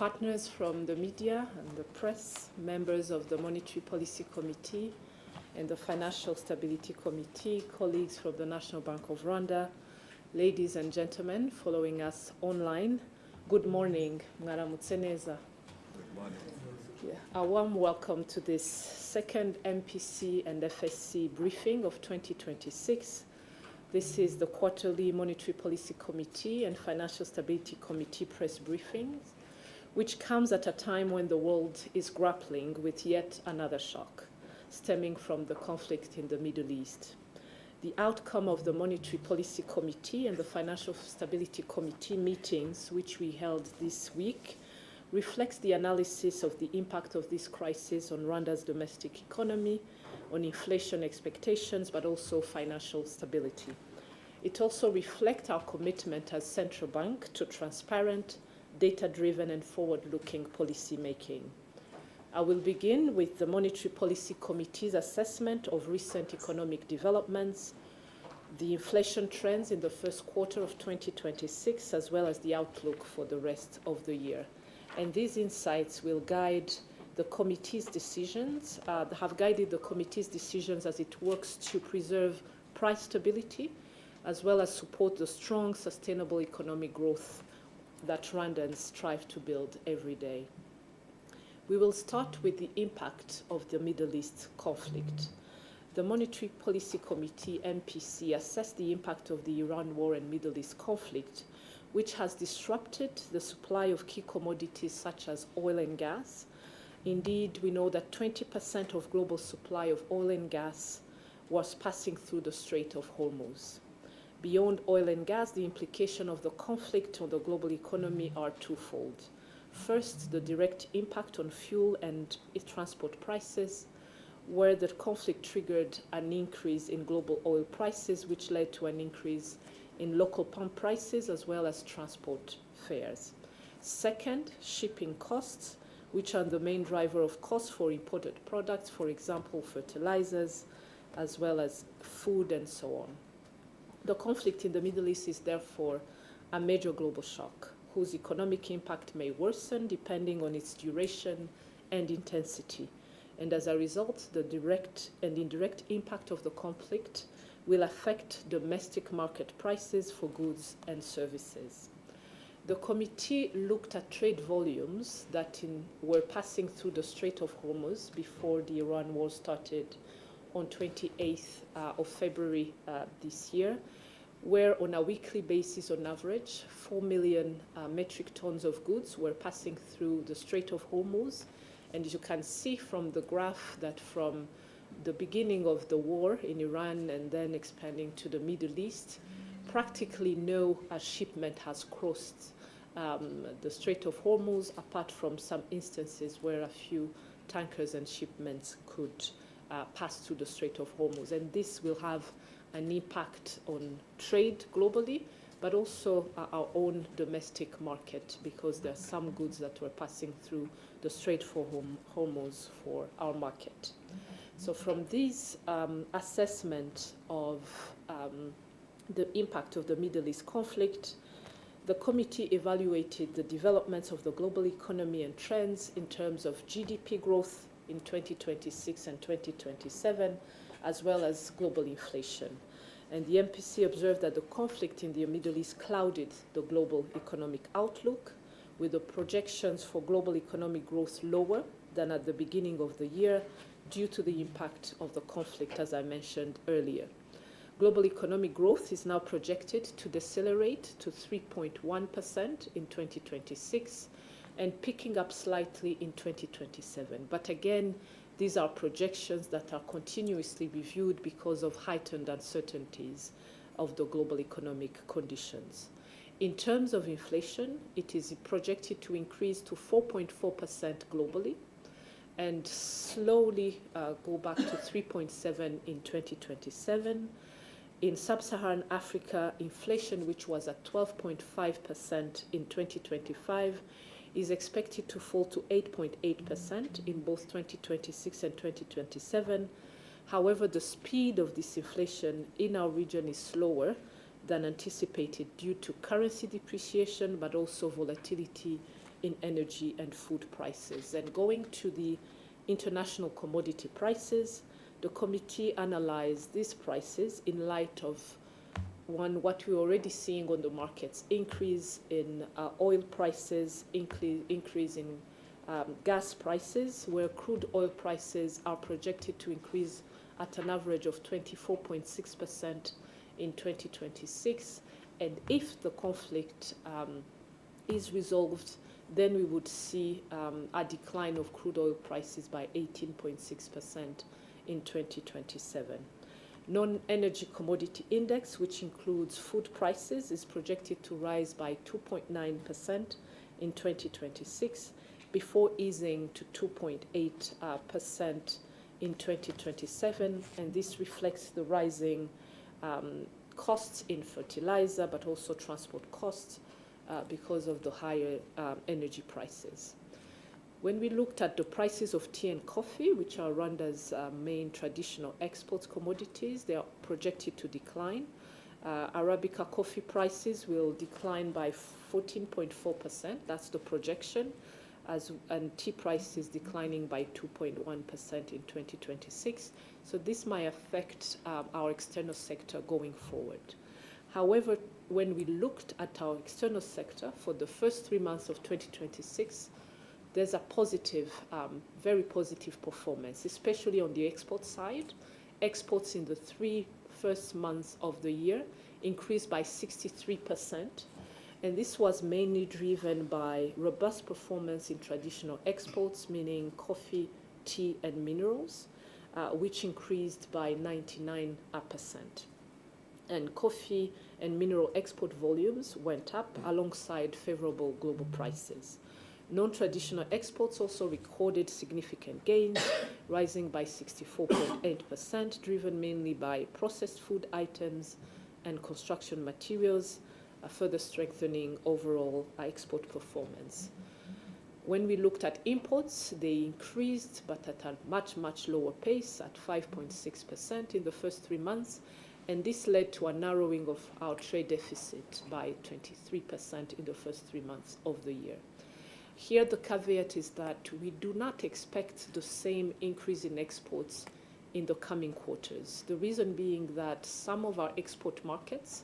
partners from the media and the press, members of the Monetary Policy Committee and the Financial Stability Committee, colleagues from the National Bank of Rwanda, ladies and gentlemen following us online, good morning. Mwaramutse neza. Good morning. Yeah, a warm welcome to this second MPC and FSC briefing of 2026. This is the quarterly Monetary Policy Committee and Financial Stability Committee press briefings, which comes at a time when the world is grappling with yet another shock stemming from the conflict in the Middle East. The outcome of the Monetary Policy Committee and the Financial Stability Committee meetings, which we held this week, reflects the analysis of the impact of this crisis on Rwanda's domestic economy, on inflation expectations, but also financial stability. It also reflects our commitment as central bank to transparent, data-driven and forward-looking policy making. I will begin with the Monetary Policy Committee's assessment of recent economic developments, the inflation trends in the first quarter of 2026, as well as the outlook for the rest of the year. And these insights will guide the committee's decisions, have guided the committee's decisions as it works to preserve price stability, as well as support the strong, sustainable economic growth that Rwandans strive to build every day. We will start with the impact of the Middle East conflict. The Monetary Policy Committee, MPC, assessed the impact of the Iran war and Middle East conflict, which has disrupted the supply of key commodities such as oil and gas. Indeed, we know that 20% of global supply of oil and gas was passing through the Strait of Hormuz. Beyond oil and gas, the implication of the conflict on the global economy are twofold. First, the direct impact on fuel and transport prices, where the conflict triggered an increase in global oil prices, which led to an increase in local pump prices as well as transport fares. Second, shipping costs, which are the main driver of costs for imported products, for example, fertilizers, as well as food and so on. The conflict in the Middle East is therefore a major global shock, whose economic impact may worsen depending on its duration and intensity. And as a result, the direct and indirect impact of the conflict will affect domestic market prices for goods and services. The committee looked at trade volumes that were passing through the Strait of Hormuz before the Iran war started on 28th of February this year, where on a weekly basis, on average, 4 million metric tons of goods were passing through the Strait of Hormuz. And as you can see from the graph that from the beginning of the war in Iran and then expanding to the Middle East, practically no shipment has crossed the Strait of Hormuz, apart from some instances where a few tankers and shipments could pass through the Strait of Hormuz. And this will have an impact on trade globally, but also our own domestic market, because there are some goods that were passing through the Strait for Hormuz for our market. So from this assessment of the impact of the Middle East conflict, the committee evaluated the developments of the global economy and trends in terms of GDP growth in 2026 and 2027, as well as global inflation. And the MPC observed that the conflict in the Middle East clouded the global economic outlook, with the projections for global economic growth lower than at the beginning of the year due to the impact of the conflict, as I mentioned earlier. Global economic growth is now projected to decelerate to 3.1% in 2026 and picking up slightly in 2027. But again, these are projections that are continuously reviewed because of heightened uncertainties of the global economic conditions. In terms of inflation, it is projected to increase to 4.4% globally and slowly go back to 3.7% in 2027. In sub-Saharan Africa, inflation, which was at 12.5% in 2025, is expected to fall to 8.8% in both 2026 and 2027. However, the speed of this inflation in our region is slower than anticipated due to currency depreciation, but also volatility in energy and food prices. And going to the international commodity prices, the committee analyzed these prices in light of what we're already seeing on the markets: increase in oil prices, increase in gas prices, where crude oil prices are projected to increase at an average of 24.6% in 2026. And if the conflict is resolved, then we would see a decline of crude oil prices by 18.6% in 2027. Non-energy commodity index, which includes food prices, is projected to rise by 2.9% in 2026, before easing to 2.8% in 2027. And this reflects the rising costs in fertilizer, but also transport costs because of the higher energy prices. When we looked at the prices of tea and coffee, which are Rwanda's main traditional export commodities, they are projected to decline. Arabica coffee prices will decline by 14.4%, that's the projection, and tea prices declining by 2.1% in 2026. So this might affect our external sector going forward. However, when we looked at our external sector for the first 3 months of 2026, there's a positive, very positive performance, especially on the export side. Exports in the 3 first months of the year increased by 63%. And this was mainly driven by robust performance in traditional exports, meaning coffee, tea, and minerals, which increased by 99%. And coffee and mineral export volumes went up alongside favorable global prices. Non-traditional exports also recorded significant gains, rising by 64.8%, driven mainly by processed food items and construction materials, further strengthening overall export performance. When we looked at imports, they increased, but at a much, much lower pace, at 5.6% in the first 3 months, and this led to a narrowing of our trade deficit by 23% in the first 3 months of the year. Here, the caveat is that we do not expect the same increase in exports in the coming quarters. The reason being that some of our export markets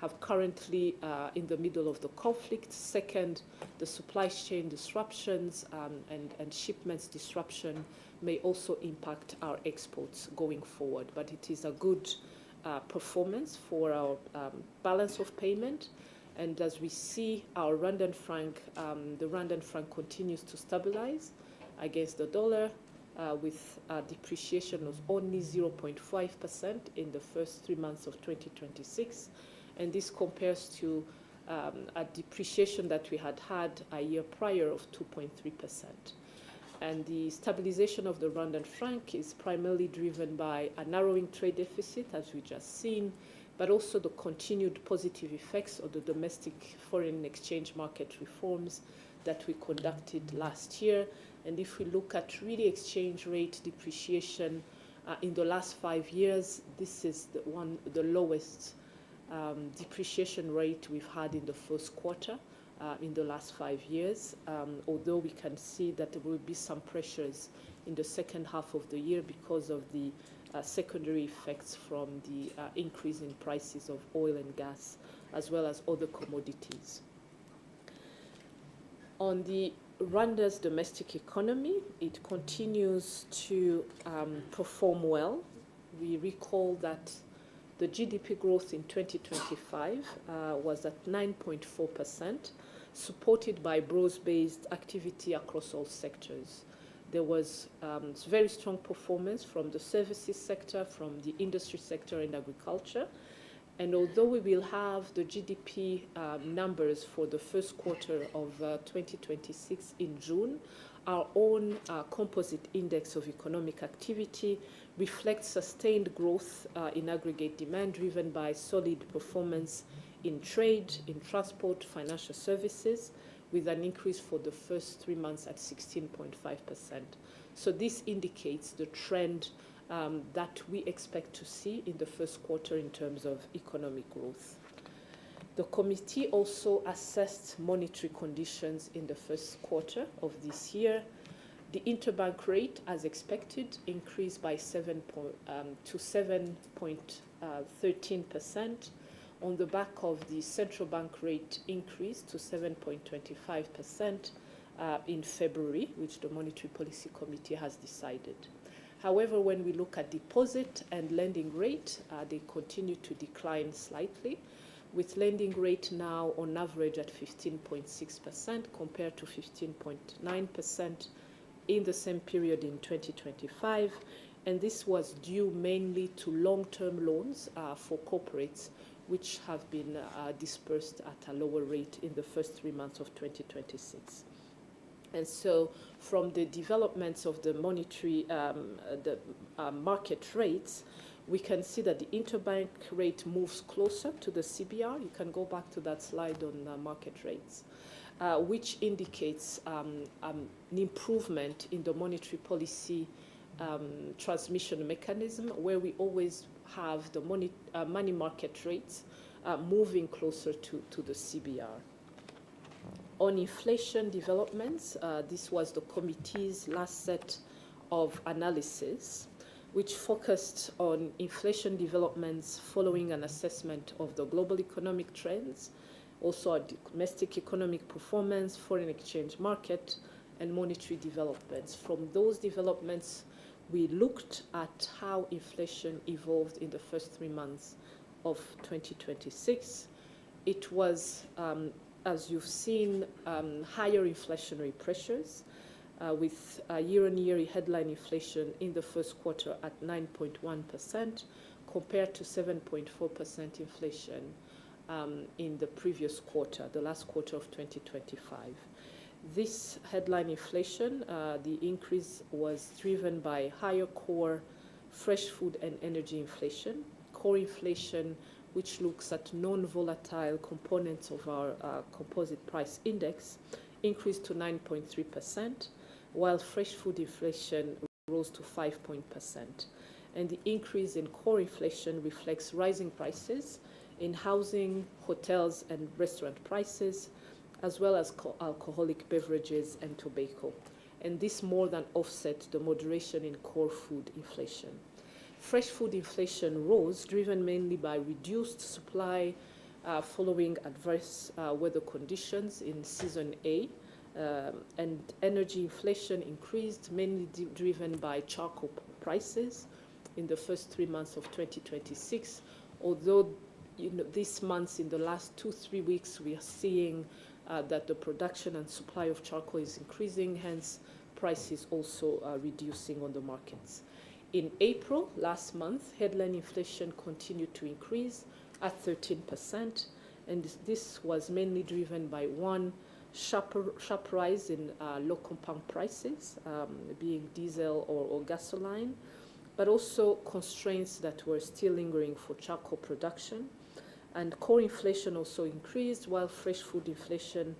have currently in the middle of the conflict. Second, the supply chain disruptions and shipments disruption may also impact our exports going forward. But it is a good performance for our balance of payment. And as we see our Rwandan franc, the Rwandan franc continues to stabilize against the dollar with a depreciation of only 0.5% in the first 3 months of 2026. And this compares to a depreciation that we had a year prior of 2.3%. And the stabilization of the Rwandan franc is primarily driven by a narrowing trade deficit, as we just seen, but also the continued positive effects of the domestic foreign exchange market reforms that we conducted last year. And if we look at really exchange rate depreciation in the last 5 years, this is the lowest depreciation rate we've had in the first quarter in the last 5 years, although we can see that there will be some pressures in the second half of the year because of the secondary effects from the increase in prices of oil and gas, as well as other commodities. On the Rwanda's domestic economy, it continues to perform well. We recall that the GDP growth in 2025 was at 9.4%, supported by broad-based activity across all sectors. There was very strong performance from the services sector, from the industry sector and agriculture. And although we will have the GDP numbers for the first quarter of 2026 in June, our own composite index of economic activity reflects sustained growth in aggregate demand driven by solid performance in trade, in transport, financial services, with an increase for the first 3 months at 16.5%. So this indicates the trend that we expect to see in the first quarter in terms of economic growth. The committee also assessed monetary conditions in the first quarter of this year. The interbank rate, as expected, increased by 7.13% on the back of the central bank rate increase to 7.25% in February, which the Monetary Policy Committee has decided. However, when we look at deposit and lending rate, they continue to decline slightly, with lending rate now on average at 15.6% compared to 15.9% in the same period in 2025. And this was due mainly to long-term loans for corporates, which have been dispersed at a lower rate in the first 3 months of 2026. And so from the developments of the monetary, market rates, we can see that the interbank rate moves closer to the CBR. You can go back to that slide on market rates, which indicates an improvement in the monetary policy transmission mechanism, where we always have the money market rates moving closer to the CBR. On inflation developments, this was the committee's last set of analysis, which focused on inflation developments following an assessment of the global economic trends, also our domestic economic performance, foreign exchange market, and monetary developments. From those developments, we looked at how inflation evolved in the first 3 months of 2026. It was, as you've seen, higher inflationary pressures, with year-on-year headline inflation in the first quarter at 9.1% compared to 7.4% inflation in the previous quarter, the last quarter of 2025. This headline inflation, the increase was driven by higher core fresh food and energy inflation. Core inflation, which looks at non-volatile components of our composite price index, increased to 9.3%, while fresh food inflation rose to 5%. And the increase in core inflation reflects rising prices in housing, hotels, and restaurant prices, as well as alcoholic beverages and tobacco. And this more than offset the moderation in core food inflation. Fresh food inflation rose, driven mainly by reduced supply following adverse weather conditions in season A, and energy inflation increased, mainly driven by charcoal prices in the first 3 months of 2026. Although, these months, in the last 2-3 weeks, we are seeing that the production and supply of charcoal is increasing, hence prices also reducing on the markets. In April, last month, headline inflation continued to increase at 13%, and this was mainly driven by one sharp rise in low compound prices, being diesel or gasoline, but also constraints that were still lingering for charcoal production. And core inflation also increased, while fresh food inflation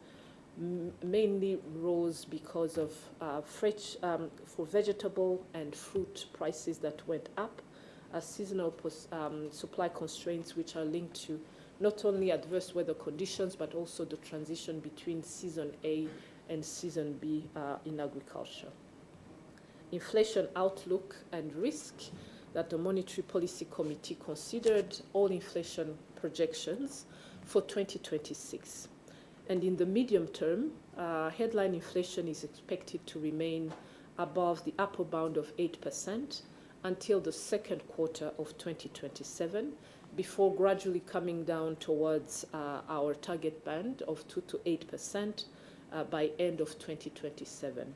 mainly rose because of for vegetable and fruit prices that went up, seasonal supply constraints, which are linked to not only adverse weather conditions, but also the transition between season A and season B in agriculture. Inflation outlook and risk that the Monetary Policy Committee considered all inflation projections for 2026. And in the medium term, headline inflation is expected to remain above the upper bound of 8% until the second quarter of 2027, before gradually coming down towards our target band of 2 to 8% by end of 2027.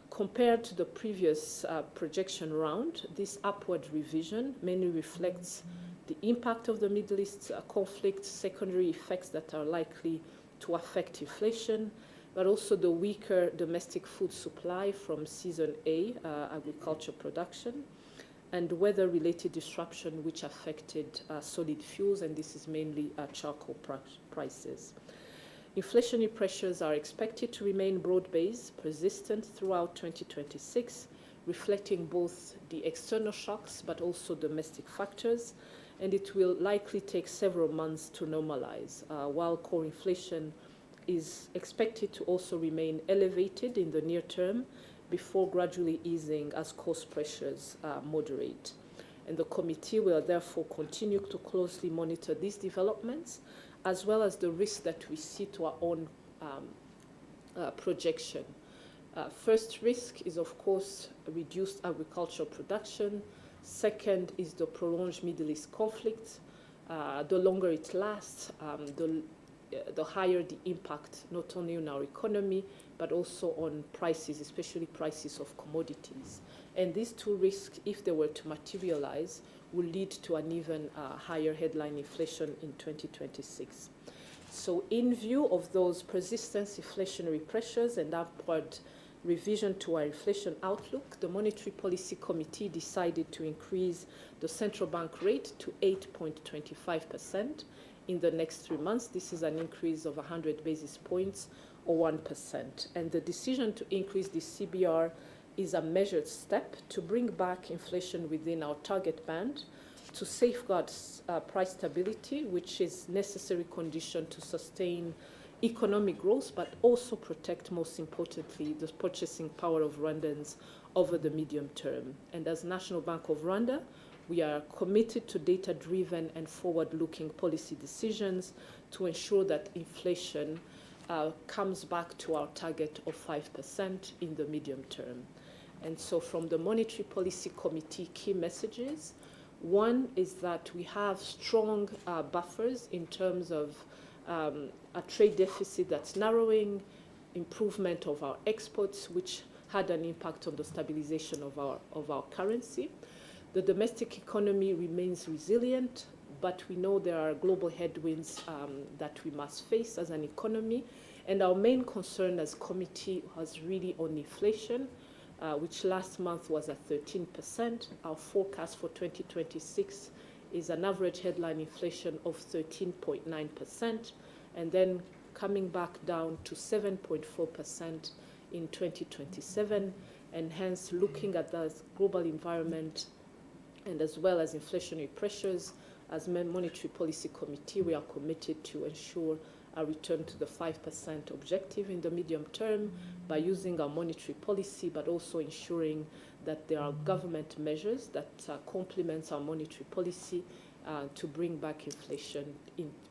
Compared to the previous projection round, this upward revision mainly reflects the impact of the Middle East conflict, secondary effects that are likely to affect inflation, but also the weaker domestic food supply from season A, agriculture production, and weather-related disruption which affected solid fuels, and this is mainly charcoal prices. Inflationary pressures are expected to remain broad-based, persistent throughout 2026, reflecting both the external shocks but also domestic factors. and it will likely take several months to normalize, while core inflation is expected to also remain elevated in the near term before gradually easing as cost pressures moderate. And the committee will therefore continue to closely monitor these developments, as well as the risks that we see to our own projection. First risk is, of course, reduced agricultural production. Second is the prolonged Middle East conflict. The longer it lasts, the higher the impact, not only on our economy, but also on prices, especially prices of commodities. And these two risks, if they were to materialize, will lead to an even higher headline inflation in 2026. So in view of those persistent inflationary pressures and upward revision to our inflation outlook, the Monetary Policy Committee decided to increase the central bank rate to 8.25% in the next 3 months. This is an increase of 100 basis points or 1%. And the decision to increase the CBR is a measured step to bring back inflation within our target band, to safeguard price stability, which is necessary condition to sustain economic growth, but also protect, most importantly, the purchasing power of Rwandans over the medium term. And as National Bank of Rwanda, we are committed to data-driven and forward-looking policy decisions to ensure that inflation comes back to our target of 5% in the medium term. And so from the Monetary Policy Committee, key messages. One is that we have strong buffers in terms of a trade deficit that's narrowing, improvement of our exports, which had an impact on the stabilization of our currency. The domestic economy remains resilient, but we know there are global headwinds that we must face as an economy. And our main concern as committee was really on inflation, which last month was at 13%. Our forecast for 2026 is an average headline inflation of 13.9%, and then coming back down to 7.4% in 2027. And hence, looking at the global environment and as well as inflationary pressures, as Monetary Policy Committee, we are committed to ensure a return to the 5% objective in the medium term by using our monetary policy, but also ensuring that there are government measures that complement our monetary policy to bring back inflation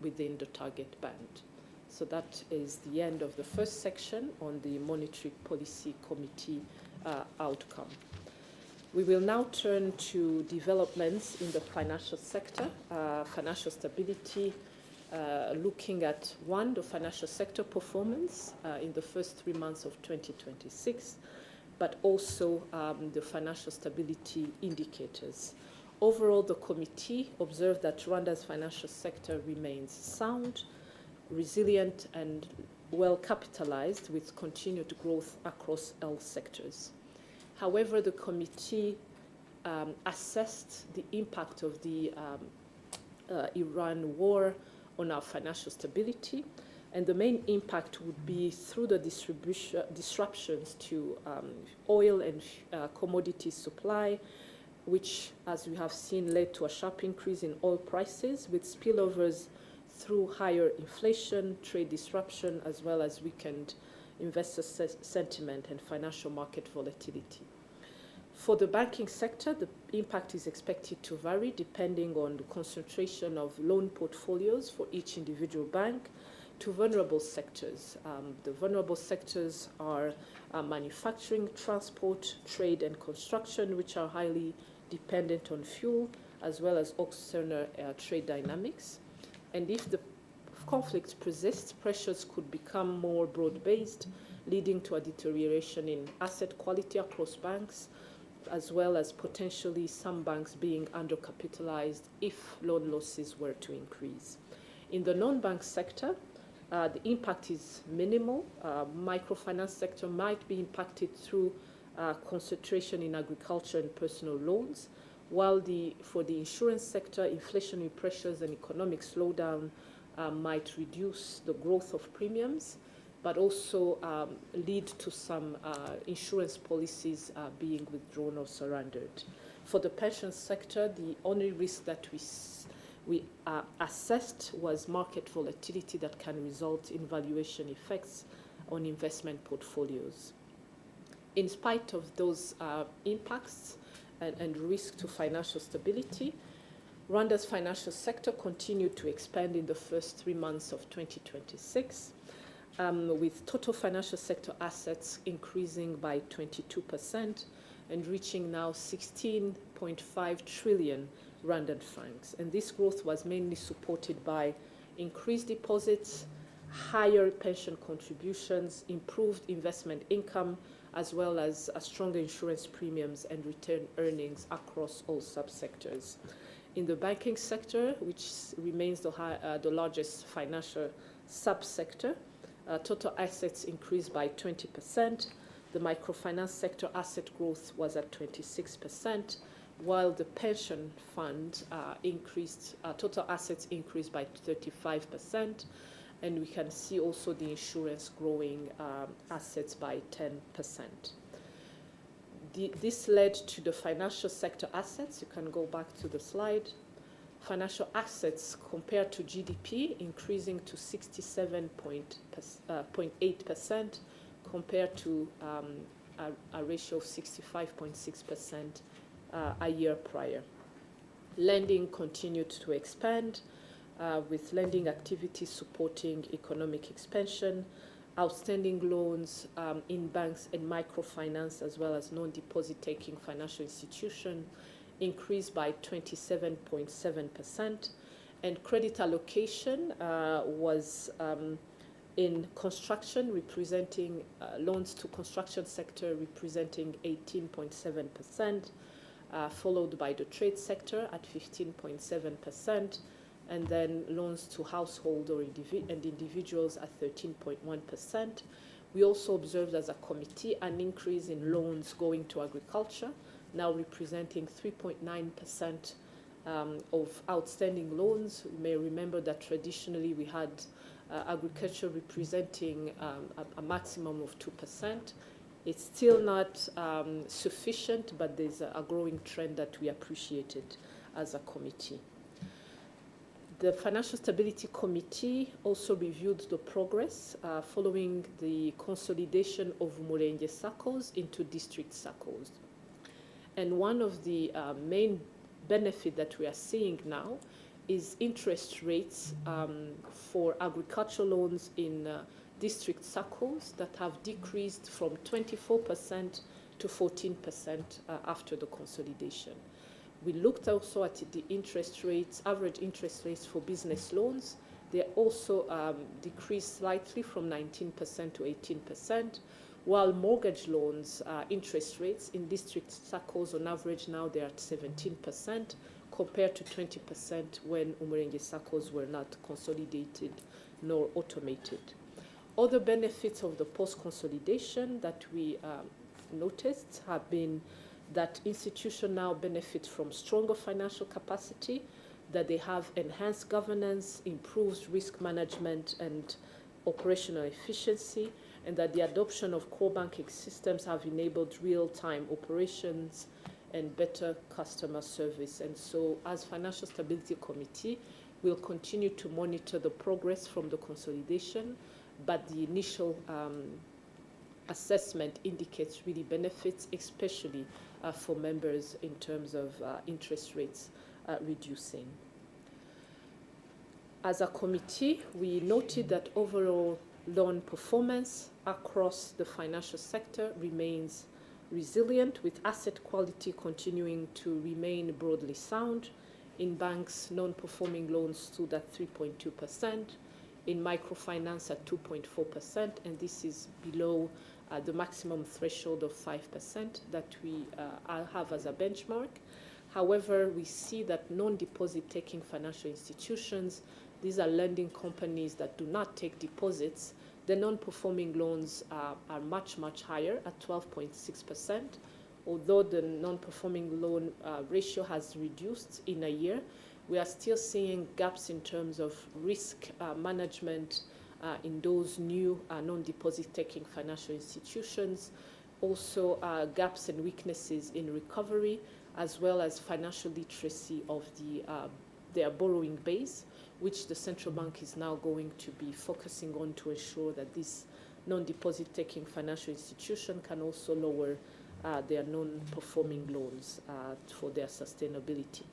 within the target band. So that is the end of the first section on the Monetary Policy Committee outcome. We will now turn to developments in the financial sector, financial stability, looking at one, the financial sector performance in the first 3 months of 2026, but also the financial stability indicators. Overall, the committee observed that Rwanda's financial sector remains sound, resilient, and well capitalized with continued growth across all sectors. However, the committee assessed the impact of the Iran war on our financial stability, and the main impact would be through the disruptions to oil and commodity supply, which, as we have seen, led to a sharp increase in oil prices with spillovers through higher inflation, trade disruption, as well as weakened investor sentiment and financial market volatility. For the banking sector, the impact is expected to vary depending on the concentration of loan portfolios for each individual bank to vulnerable sectors. The vulnerable sectors are manufacturing, transport, trade, and construction, which are highly dependent on fuel, as well as external trade dynamics. And if the conflict persists, pressures could become more broad-based, leading to a deterioration in asset quality across banks, as well as potentially some banks being undercapitalized if loan losses were to increase. In the non-bank sector, the impact is minimal. Microfinance sector might be impacted through concentration in agriculture and personal loans, while for the insurance sector, inflationary pressures and economic slowdown might reduce the growth of premiums, but also lead to some insurance policies being withdrawn or surrendered. For the pension sector, the only risk that we we assessed was market volatility that can result in valuation effects on investment portfolios. In spite of those impacts and risk to financial stability, Rwanda's financial sector continued to expand in the first 3 months of 2026, with total financial sector assets increasing by 22% and reaching now 16.5 trillion Rwandan francs. And this growth was mainly supported by increased deposits, higher pension contributions, improved investment income, as well as stronger insurance premiums and return earnings across all subsectors. In the banking sector, which remains the largest financial subsector, total assets increased by 20%. The microfinance sector asset growth was at 26%, while the pension fund total assets increased by 35%. And we can see also the insurance growing assets by 10%. This led to the financial sector assets. You can go back to the slide. Financial assets compared to GDP increasing to 67.8% compared to a ratio of 65.6% a year prior. Lending continued to expand, with lending activities supporting economic expansion. Outstanding loans in banks and microfinance, as well as non-deposit taking financial institutions, increased by 27.7%. And credit allocation was in construction, representing loans to construction sector representing 18.7%, followed by the trade sector at 15.7%. And then loans to household and individuals at 13.1%. We also observed as a committee an increase in loans going to agriculture, now representing 3.9% of outstanding loans. You may remember that traditionally we had agriculture representing a maximum of 2%. It's still not sufficient, but there's a growing trend that we appreciated as a committee. The Financial Stability Committee also reviewed the progress following the consolidation of Umurenge SACCOs into district SACCOs. And one of the main benefits that we are seeing now is interest rates for agricultural loans in district SACCOs that have decreased from 24% to 14% after the consolidation. We looked also at the interest rates, average interest rates for business loans. They also decreased slightly from 19% to 18%, while mortgage loans interest rates in district SACCOs on average now they're at 17% compared to 20% when Umurenge SACCOs were not consolidated nor automated. Other benefits of the post-consolidation that we noticed have been that institutions now benefit from stronger financial capacity, that they have enhanced governance, improved risk management and operational efficiency, and that the adoption of core banking systems have enabled real-time operations and better customer service. And so as Financial Stability Committee, we'll continue to monitor the progress from the consolidation, but the initial assessment indicates really benefits, especially for members in terms of interest rates reducing. As a committee, we noted that overall loan performance across the financial sector remains resilient, with asset quality continuing to remain broadly sound. In banks, non-performing loans stood at 3.2%, in microfinance at 2.4%, and this is below the maximum threshold of 5% that we have as a benchmark. However, we see that non-deposit taking financial institutions, these are lending companies that do not take deposits, the non-performing loans are much, much higher at 12.6%. Although the non-performing loan ratio has reduced in a year, we are still seeing gaps in terms of risk management in those new non-deposit taking financial institutions, also gaps and weaknesses in recovery, as well as financial literacy of the their borrowing base, which the central bank is now going to be focusing on to ensure that this non-deposit taking financial institution can also lower their non-performing loans for their sustainability.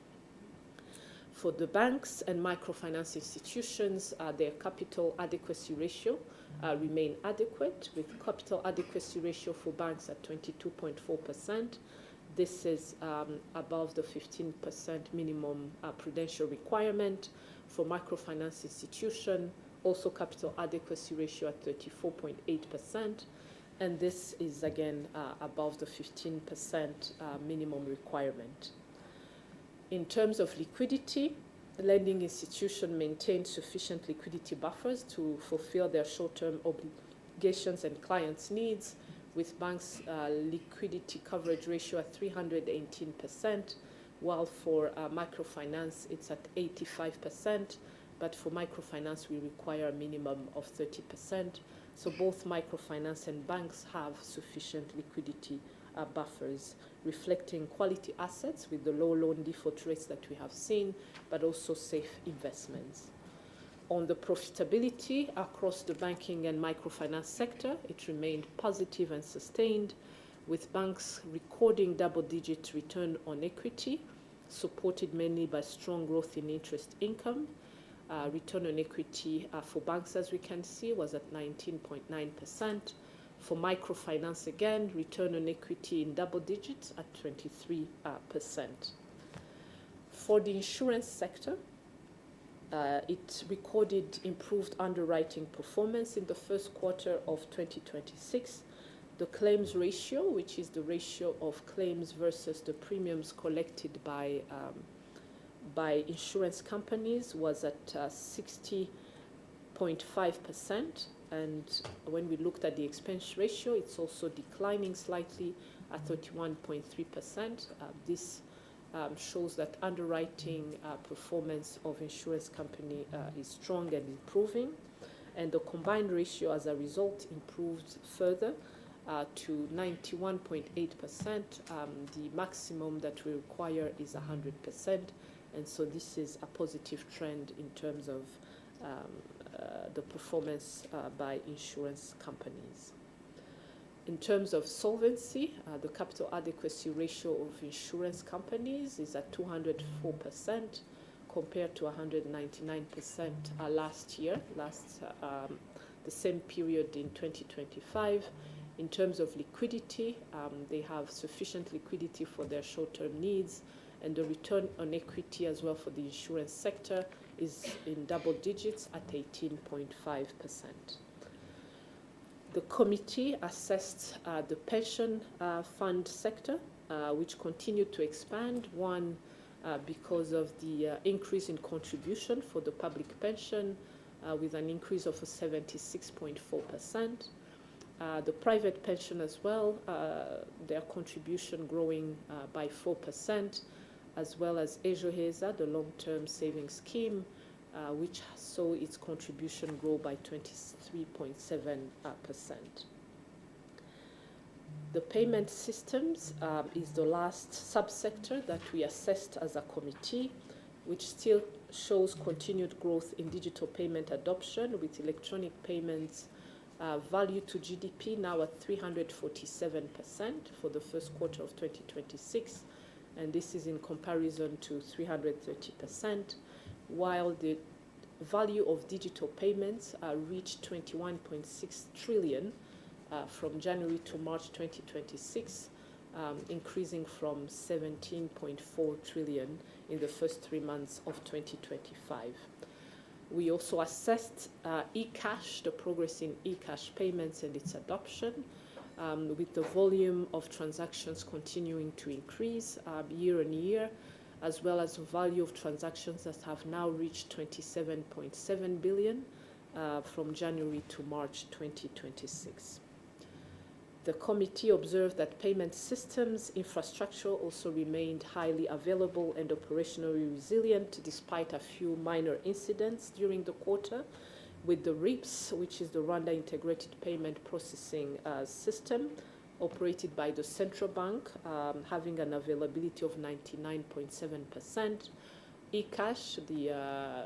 For the banks and microfinance institutions, their capital adequacy ratio remain adequate, with capital adequacy ratio for banks at 22.4%. This is above the 15% minimum prudential requirement. For microfinance institution, also capital adequacy ratio at 34.8%. And this is again above the 15% minimum requirement. In terms of liquidity, the lending institution maintained sufficient liquidity buffers to fulfill their short-term obligations and clients' needs, with banks' liquidity coverage ratio at 318%, while for microfinance it's at 85%, but for microfinance we require a minimum of 30%. So both microfinance and banks have sufficient liquidity buffers, reflecting quality assets with the low loan default rates that we have seen, but also safe investments. On the profitability across the banking and microfinance sector, it remained positive and sustained, with banks recording double-digit return on equity, supported mainly by strong growth in interest income. Return on equity for banks, as we can see, was at 19.9%. For microfinance, again, return on equity in double digits at 23%. For the insurance sector, it recorded improved underwriting performance in the first quarter of 2026. The claims ratio, which is the ratio of claims versus the premiums collected by insurance companies, was at 60.5%. And when we looked at the expense ratio, it's also declining slightly at 31.3%. This shows that underwriting performance of insurance company is strong and improving. And the combined ratio, as a result, improved further to 91.8%. The maximum that we require is 100%. And so this is a positive trend in terms of the performance by insurance companies. In terms of solvency, the capital adequacy ratio of insurance companies is at 204% compared to 199% last year, the same period in 2025. In terms of liquidity, they have sufficient liquidity for their short-term needs, and the return on equity as well for the insurance sector is in double digits at 18.5%. The committee assessed the pension fund sector, which continued to expand, one because of the increase in contribution for the public pension with an increase of 76.4%. The private pension as well, their contribution growing by 4%, as well as Ejoheza, the long-term savings scheme, which saw its contribution grow by 23.7%. The payment systems is the last subsector that we assessed as a committee, which still shows continued growth in digital payment adoption, with electronic payments value to GDP now at 347% for the first quarter of 2026, and this is in comparison to 330%, while the value of digital payments reached 21.6 trillion from January to March 2026, increasing from 17.4 trillion in the first 3 months of 2025. We also assessed eCash, the progress in eCash payments and its adoption, with the volume of transactions continuing to increase year on year, as well as the value of transactions that have now reached 27.7 billion from January to March 2026. The committee observed that payment systems infrastructure also remained highly available and operationally resilient despite a few minor incidents during the quarter, with the RIPS, which is the Rwanda Integrated Payment Processing System, operated by the central bank, having an availability of 99.7%, eCash, the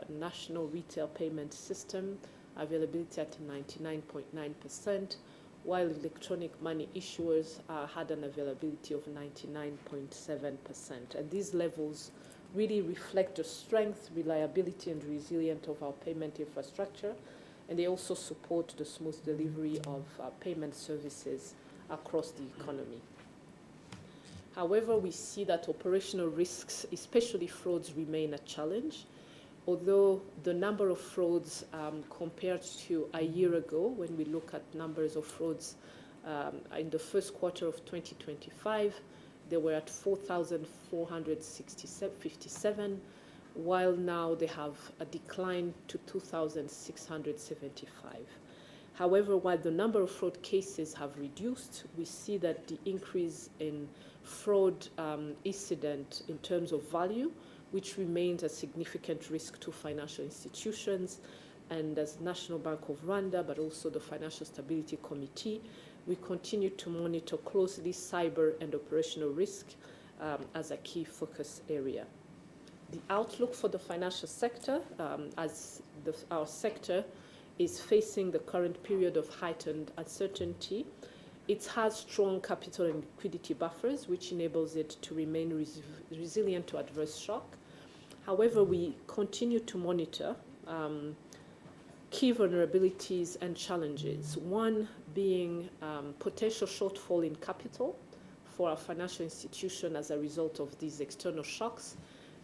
national retail payment system, availability at 99.9%, while electronic money issuers had an availability of 99.7%. And these levels really reflect the strength, reliability, and resilience of our payment infrastructure, and they also support the smooth delivery of payment services across the economy. However, we see that operational risks, especially frauds, remain a challenge. Although the number of frauds compared to a year ago, when we look at numbers of frauds in the first quarter of 2025, they were at 4,457, while now they have a decline to 2,675. However, while the number of fraud cases have reduced, we see that the increase in fraud incident in terms of value, which remains a significant risk to financial institutions. And as National Bank of Rwanda, but also the Financial Stability Committee, we continue to monitor closely cyber and operational risk as a key focus area. The outlook for the financial sector, our sector is facing the current period of heightened uncertainty. It has strong capital and liquidity buffers, which enables it to remain resilient to adverse shock. However, we continue to monitor key vulnerabilities and challenges, one being potential shortfall in capital for our financial institution as a result of these external shocks.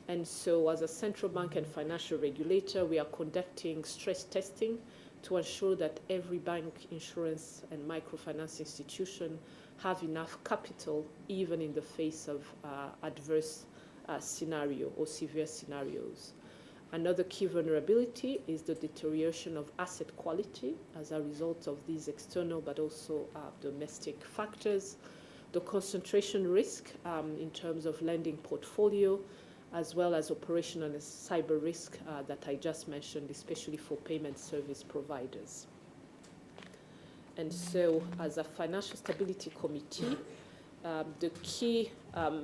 And so as a central bank and financial regulator, we are conducting stress testing to ensure that every bank, insurance, and microfinance institution have enough capital, even in the face of adverse scenario or severe scenarios. Another key vulnerability is the deterioration of asset quality as a result of these external but also domestic factors. The concentration risk in terms of lending portfolio, as well as operational and cyber risk that I just mentioned, especially for payment service providers. And so as a Financial Stability Committee, the key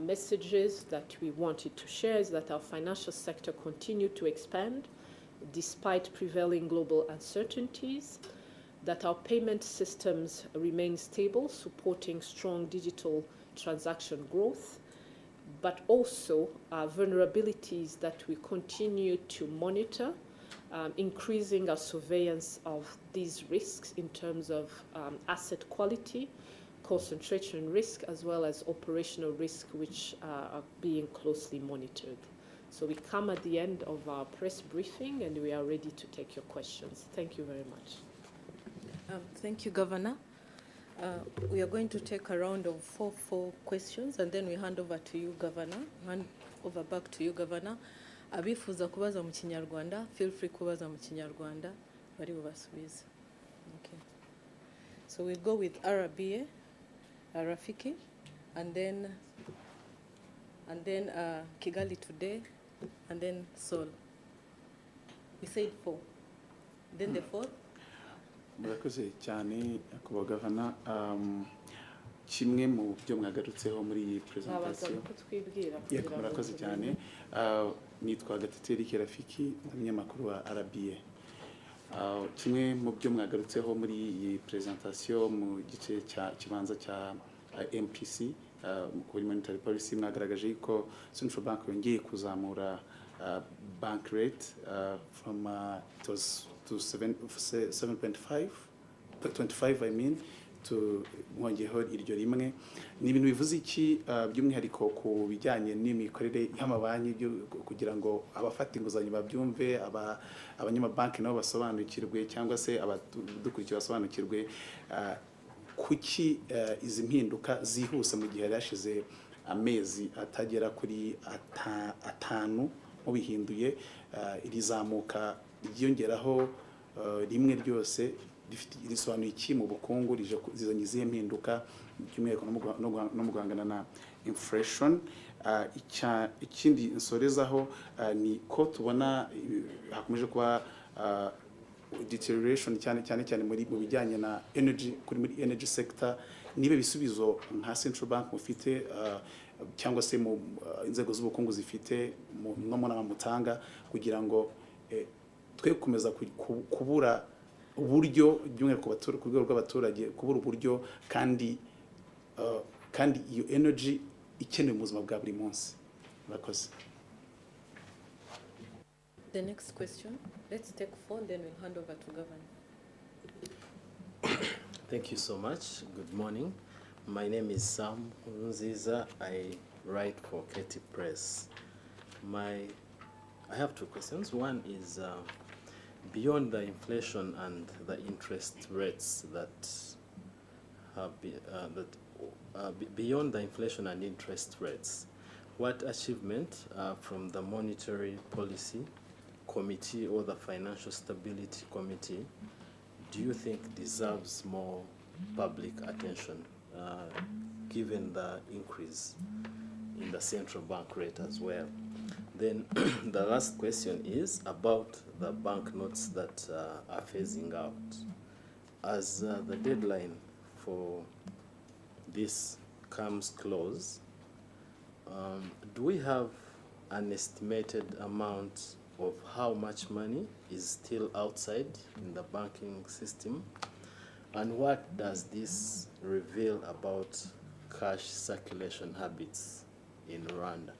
messages that we wanted to share is that our financial sector continued to expand despite prevailing global uncertainties, that our payment systems remain stable, supporting strong digital transaction growth, but also vulnerabilities that we continue to monitor, increasing our surveillance of these risks in terms of asset quality, concentration risk, as well as operational risk, which are being closely monitored. So we come at the end of our press briefing, and we are ready to take your questions. Thank you very much. Thank you, Governor. We are going to take a round of four questions, and then we hand over to you, Governor. Hand over back to you, Governor. Abifuza kubaza mu Kinyarwanda, feel free kubaza mu Kinyarwanda, bari bubasubize. Okay. So we'll go with RBA, Rafiki, and then Kigali Today, and then Sol. We said 4. Then the 4th. Murakoze cyane kuba Governor, kimwe mu byo mwagarutseho muri iyi presentation. Yego, murakoze cyane. Nitwa Gatete Rafiki, umunyamakuru wa RBA. Kimwe mu byo mwagarutseho muri iyi presentation mu gice kibanza cya MPC kuri monetary policy, mwagaragaje ko Central Bank yongeye kuzamura bank rate from it was to 7.5, 25 I mean, to mwongeho iryo rimwe. Ni ibintu bivuze iki by'umwihariko ku bijyanye n'imikorere y'amabanki kugira ngo abafata inguzanyo babyumve, abanyamabanki nabo basobanukirwe, cyangwa se abadukurikiye basobanukirwe kuki izi mpinduka zihuse mu gihe yashize amezi atagera kuri 5 mu bihinduye irizamuka ryongeraho rimwe ryose risobanuye iki mu bukungu, zizanye izihe mpinduka by'umwihariko no mu guhangana na inflation. Ikindi nsorezaho ni ko tubona hakomeje kuba deterioration cyane mu bijyanye na energy, kuri muri energy sector. Nibe bisubizo nka Central Bank mufite cyangwa se mu inzego z'ubukungu zifite no mu nama mutanga kugira ngo twe gukomeza kubura uburyo by'umwihariko ku rwego rw'abaturage, kubura uburyo kandi iyo energy ikenewe mu buzima bwa buri munsi. Murakoze. The next question, let's take 4, then we'll hand over to Governor. Thank you so much. Good morning. My name is Sam Nziza. I write for Creative Press. I have 2 questions. One is beyond the inflation and the interest rates beyond the inflation and interest rates, what achievement from the Monetary Policy Committee or the Financial Stability Committee do you think deserves more public attention, given the increase in the central bank rate as well? Then the last question is about the banknotes that are phasing out. As the deadline for this comes close, do we have an estimated amount of how much money is still outside in the banking system? And what does this reveal about cash circulation habits in Rwanda?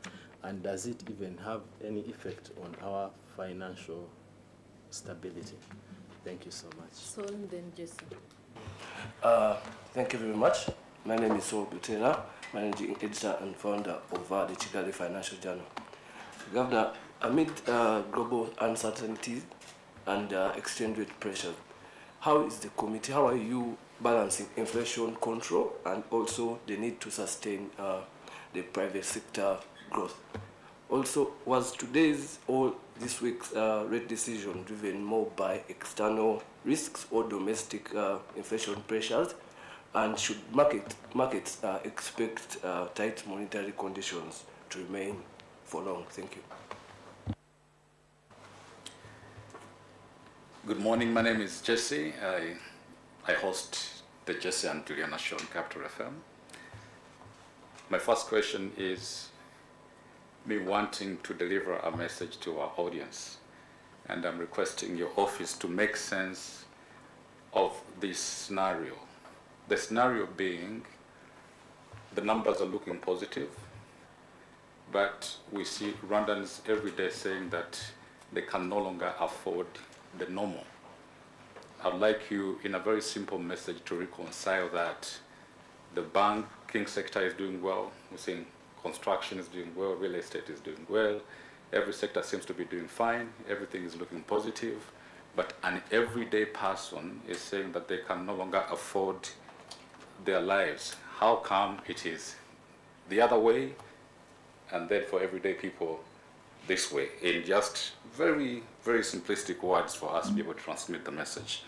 And does it even have any effect on our financial stability? Thank you so much. So then Jason. Thank you very much. My name is Saul Butera, managing editor and founder of the Kigali Financial Journal. Governor, amid global uncertainties and exchange rate pressures, how are you balancing inflation control and also the need to sustain the private sector growth? Also, was today's or this week's rate decision driven more by external risks or domestic inflation pressures? And should markets expect tight monetary conditions to remain for long? Thank you. Good morning. My name is Jesse. I host the Jesse and Juliana show on Capital FM. My first question is me wanting to deliver a message to our audience, and I'm requesting your office to make sense of this scenario. The scenario being the numbers are looking positive, but we see Rwandans every day saying that they can no longer afford the normal. I'd like you, in a very simple message, to reconcile that. The banking sector is doing well. We're seeing construction is doing well, real estate is doing well. Every sector seems to be doing fine. Everything is looking positive. But an everyday person is saying that they can no longer afford their lives. How come it is the other way, and then for everyday people this way? In just very, very simplistic words for us to be able to transmit the message.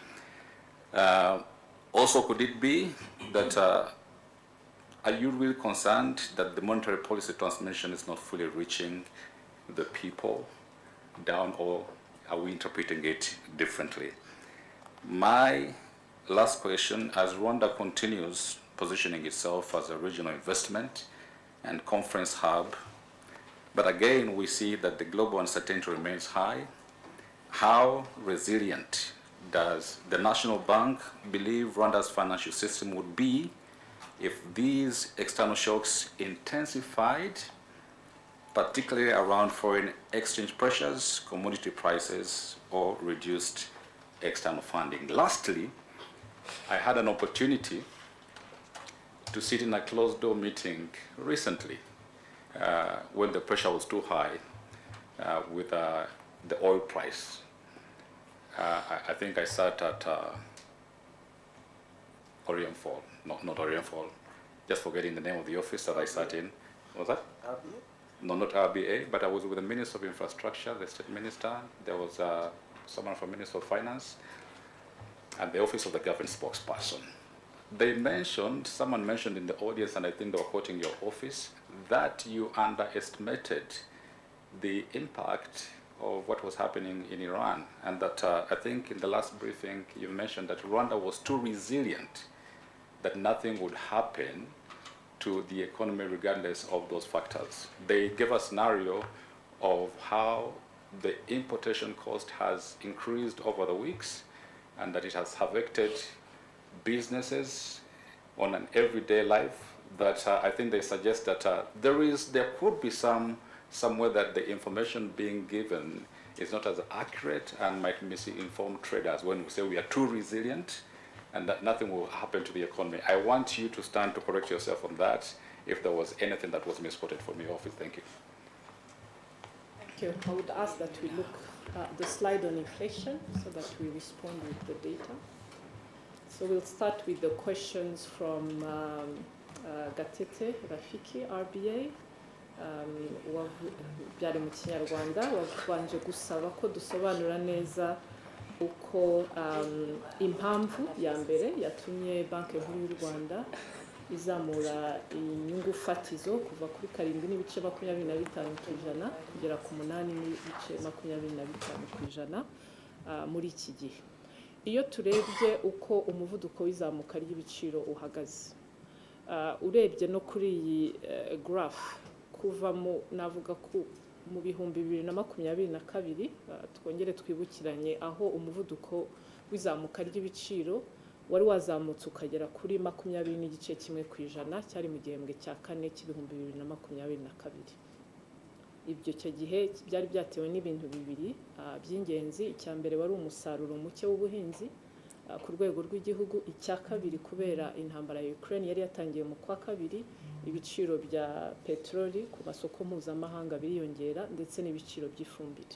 Also, could it be that are you really concerned that the monetary policy transmission is not fully reaching the people down, or are we interpreting it differently? My last question, as Rwanda continues positioning itself as a regional investment and conference hub, but again we see that the global uncertainty remains high, how resilient does the National Bank believe Rwanda's financial system would be if these external shocks intensified, particularly around foreign exchange pressures, commodity prices, or reduced external funding? Lastly, I had an opportunity to sit in a closed-door meeting recently when the pressure was too high with the oil price. I think I sat at Orient Fall, not Orient Fall, just forgetting the name of the office that I sat in. What was that? RBA? No, not RBA, but I was with the Minister of Infrastructure, the State Minister. There was someone from Minister of Finance, and the Office of the Government Spokesperson. Someone mentioned in the audience, and I think they were quoting your office, that you underestimated the impact of what was happening in Iran, and that I think in the last briefing you mentioned that Rwanda was too resilient, that nothing would happen to the economy regardless of those factors. They gave a scenario of how the importation cost has increased over the weeks and that it has affected businesses on an everyday life. That I think they suggest that there could be somewhere that the information being given is not as accurate and might misinform traders when we say we are too resilient and that nothing will happen to the economy. I want you to stand to correct yourself on that if there was anything that was misquoted from your office. Thank you. Thank you. I would ask that we look at the slide on inflation so that we respond with the data. So we'll start with the questions from Gatete Rafiki, RBA. Byari mu Kinyarwanda wabanje gusaba ko dusobanura neza uko impamvu ya mbere yatumye Banki Nkuru y'u Rwanda izamura inyungu fatizo kuva kuri 7.25% kugera ku 8.25% muri iki gihe. Iyo turebye uko umuvuduko w'izamuka ry'ibiciro uhagaze, urebye no kuri iyi graph kuva navuga ku mu bihumbi 2022 twongere twibukiranye aho umuvuduko w'izamuka ry'ibiciro wari wazamutse ukagera kuri 20.1% cyari mu gihembwe cya kane cy'ibihumbi 2022. Ibyo cyo gihe byari byatewe n'ibintu bibiri by'ingenzi. Icya mbere wari umusaruro muke w'ubuhinzi ku rwego rw'igihugu, icya kabiri kubera intambara ya Ukraine yari yatangiye mu kwa kabiri, ibiciro bya petroli ku masoko mpuzamahanga biriyongera ndetse n'ibiciro by'ifumbire.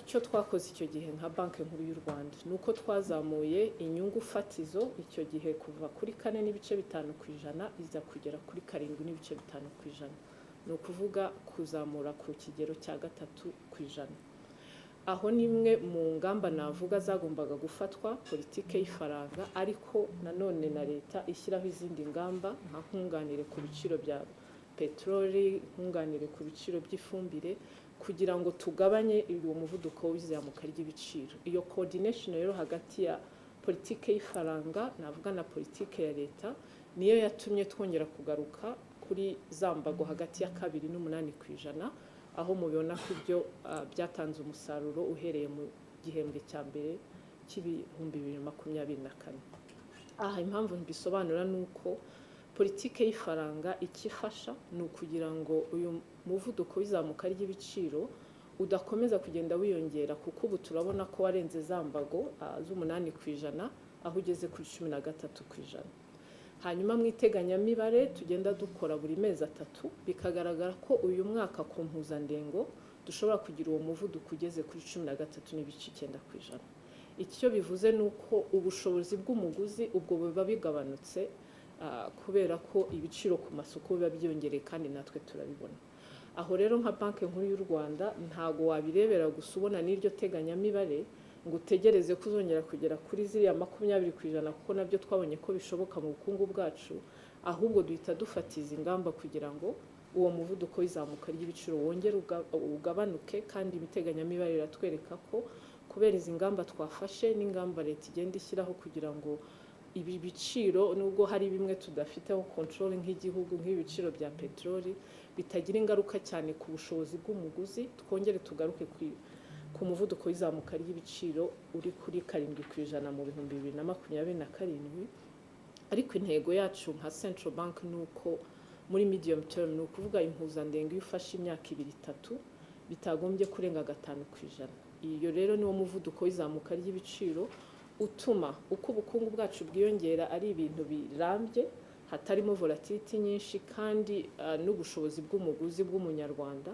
Icyo twakoze icyo gihe nka Banki Nkuru y'u Rwanda nuko twazamuye inyungu fatizo icyo gihe kuva kuri 4.5% iza kugera kuri 7.5%. ni ukuvuga kuzamura ku kigero cya 3%. Aho nimwe mu ngamba navuga zagombaga gufatwa politike y'ifaranga, ariko nanone na leta ishyiraho izindi ngamba nka nkunganire ku biciro bya petroli, nkunganire ku biciro by'ifumbire kugira ngo tugabanye uwo muvuduko w'izamuka ry'ibiciro. Iyo coordination rero hagati ya politike y'ifaranga navuga na politike ya leta niyo yatumye twongera kugaruka kuri zambago hagati ya 2 n'8%, aho mubibona ko ibyo byatanze umusaruro uhereye mu gihembwe cya mbere cy'ibihumbi 2024. Aha impamvu mbisobanura nuko politike y'ifaranga ikifasha ni ukugira ngo uyu muvuduko w'izamuka ry'ibiciro udakomeza kugenda wiyongera, kuko ubu turabona ko warenze zambago z'8% aho ugeze kuri 13%. Hanyuma mu iteganyamibare tugenda dukora buri mezi 3 bikagaragara ko uyu mwaka ku mpuzandengo dushobora kugira uwo muvuduko ugeze kuri 13.9%. Icyo bivuze nuko ubushobozi bw'umuguzi ubwo biba bigabanutse kubera ko ibiciro ku masoko biba byongereye kandi natwe turabibona. Aho rero nka Banki Nkuru y'u Rwanda ntago wabirebera gusa ubona n'iryo teganyamibare ngo utegereze kuzongera kugera kuri ziriya 20%, kuko nabyo twabonye ko bishoboka mu bukungu bwacu, ahubwo duhita dufatiza ingamba kugira ngo uwo muvuduko w'izamuka ry'ibiciro wongere ugabanuke. Kandi ibiteganyamibare iratwereka ko kubera izi ngamba twafashe n'ingamba leta igenda ishyiraho kugira ngo ibi biciro nubwo hari bimwe tudafiteho control nk'igihugu nk'ibiciro bya petroli bitagira ingaruka cyane ku bushobozi bw'umuguzi, twongere tugaruke ku muvuduko w'izamuka ry'ibiciro uri kuri 7% mu bihumbi 2027. Ariko intego yacu nka Central Bank nuko muri medium term ni ukuvuga impuzandengo iyo ufashe imyaka 2-3 bitagombye kurenga 5%. Iyo rero niwo muvuduko w'izamuka ry'ibiciro utuma uko ubukungu bwacu bwiyongera ari ibintu birambye, hatarimo volatility nyinshi, kandi n'ubushobozi bw'umuguzi bw'umunyarwanda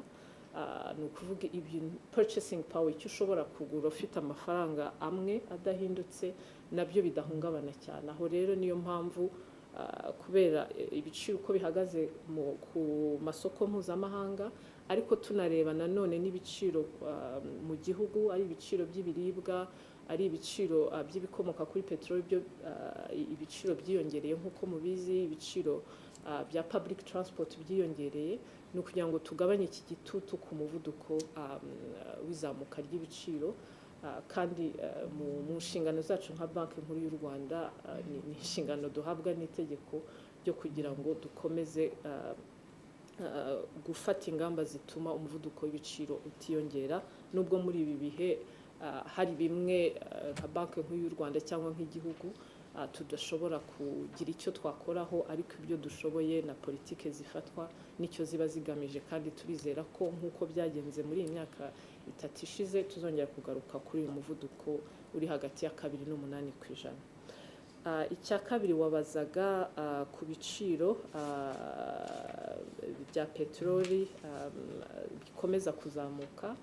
ni ukuvuga ibintu purchasing power, icyo ushobora kugura ufite amafaranga amwe adahindutse, nabyo bidahungabana cyane. Aho rero niyo mpamvu kubera ibiciro uko bihagaze ku masoko mpuzamahanga, ariko tunareba nanone n'ibiciro mu gihugu, ari ibiciro by'ibiribwa, ari ibiciro by'ibikomoka kuri petroli, byo ibiciro byiyongereye nk'uko mubizi, ibiciro bya public transport byiyongereye, ni ukugira ngo tugabanye iki gitutu ku muvuduko w'izamuka ry'ibiciro. Kandi mu nshingano zacu nka Banki Nkuru y'u Rwanda ni inshingano duhabwa n'itegeko byo kugira ngo dukomeze gufata ingamba zituma umuvuduko w'ibiciro utiyongera, nubwo muri ibi bihe hari bimwe nka banki nkuru y'u Rwanda cyangwa nk'igihugu tudashobora kugira icyo twakoraho, ariko ibyo dushoboye na politike zifatwa nicyo ziba zigamije, kandi turizera ko nk'uko byagenze muri iyi myaka 3 ishize tuzongera kugaruka kuri uyu muvuduko uri hagati ya 2.8%. Icya kabiri wabazaga ku biciro bya peteroli bikomeza kuzamuka,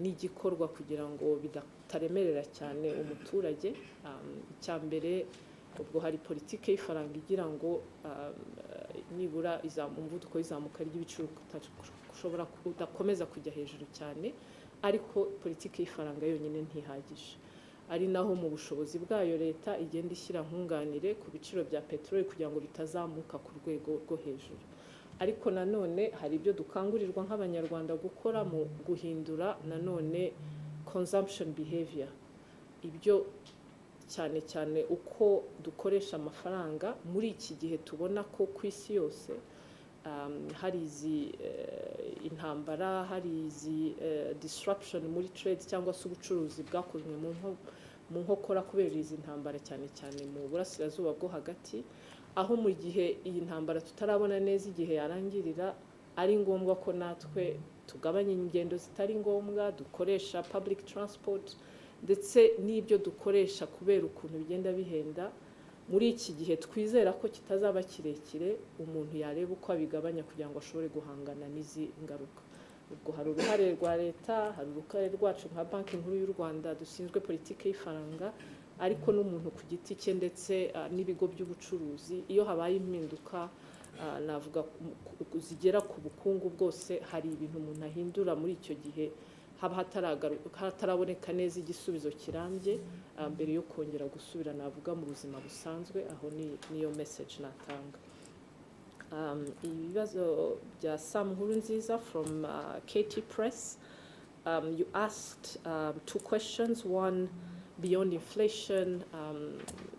n'igikorwa kugira ngo bitaremerera cyane umuturage. Icya mbere ubwo hari politike y'ifaranga igira ngo nibura umuvuduko w'izamuka ry'ibiciro ushobora kudakomeza kujya hejuru cyane, ariko politike y'ifaranga yonyine ntihagije, ari naho mu bushobozi bwayo leta igenda ishyira nkunganire ku biciro bya peteroli kugira ngo bitazamuka ku rwego rwo hejuru. Ariko nanone hari ibyo dukangurirwa nk'abanyarwanda gukora mu guhindura nanone consumption behavior, ibyo cyane cyane uko dukoresha amafaranga muri iki gihe. Tubona ko ku isi yose hari izi intambara, hari izi disruption muri trade cyangwa se ubucuruzi bwakozwe mu nkokora kubera izi ntambara, cyane cyane mu burasirazuba bwo hagati, aho mu gihe iyi ntambara tutarabona neza igihe yarangirira, ari ngombwa ko natwe tugabanya ingendo zitari ngombwa, dukoresha public transport, ndetse n'ibyo dukoresha kubera ukuntu bigenda bihenda. Muri iki gihe twizera ko kitazaba kirekire, umuntu yareba uko abigabanya kugira ngo ashobore guhangana n'izi ngaruka. Ubwo hari uruhare rwa leta, hari uruhare rwacu nka banki nkuru y'u Rwanda dushinzwe politike y'ifaranga, ariko n'umuntu ku giti cye, ndetse n'ibigo by'ubucuruzi. Iyo habaye impinduka navuga zigera ku bukungu bwose, hari ibintu umuntu ahindura muri icyo gihe haba hataraboneka neza igisubizo kirambye mbere yo kongera gusubira navuga mu buzima busanzwe. Aho niyo message natanga. Ibibazo bya Sam Nkurunziza from KT Press. You asked 2 questions. One, beyond inflation,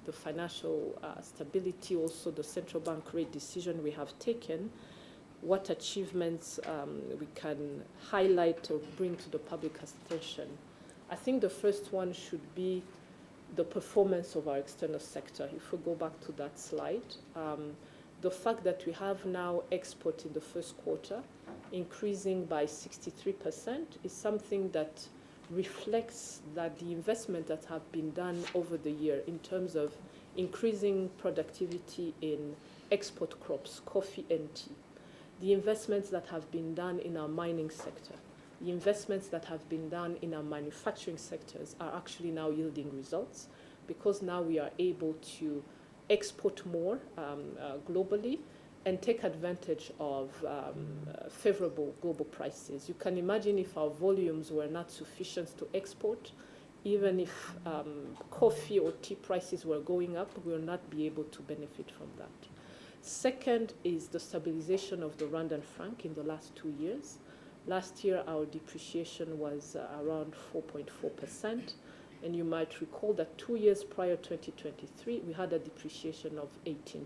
the financial stability, also the central bank rate decision we have taken, what achievements we can highlight or bring to the public attention. I think the first one should be the performance of our external sector. If we go back to that slide, the fact that we have now export in the first quarter increasing by 63% is something that reflects that the investment that have been done over the year in terms of increasing productivity in export crops, coffee and tea, the investments that have been done in our mining sector, the investments that have been done in our manufacturing sectors are actually now yielding results, because now we are able to export more globally and take advantage of favorable global prices. You can imagine if our volumes were not sufficient to export, even if coffee or tea prices were going up, we will not be able to benefit from that. Second is the stabilization of the Rwandan franc in the last 2 years. Last year, our depreciation was around 4.4%. And you might recall that 2 years prior, 2023, we had a depreciation of 18%.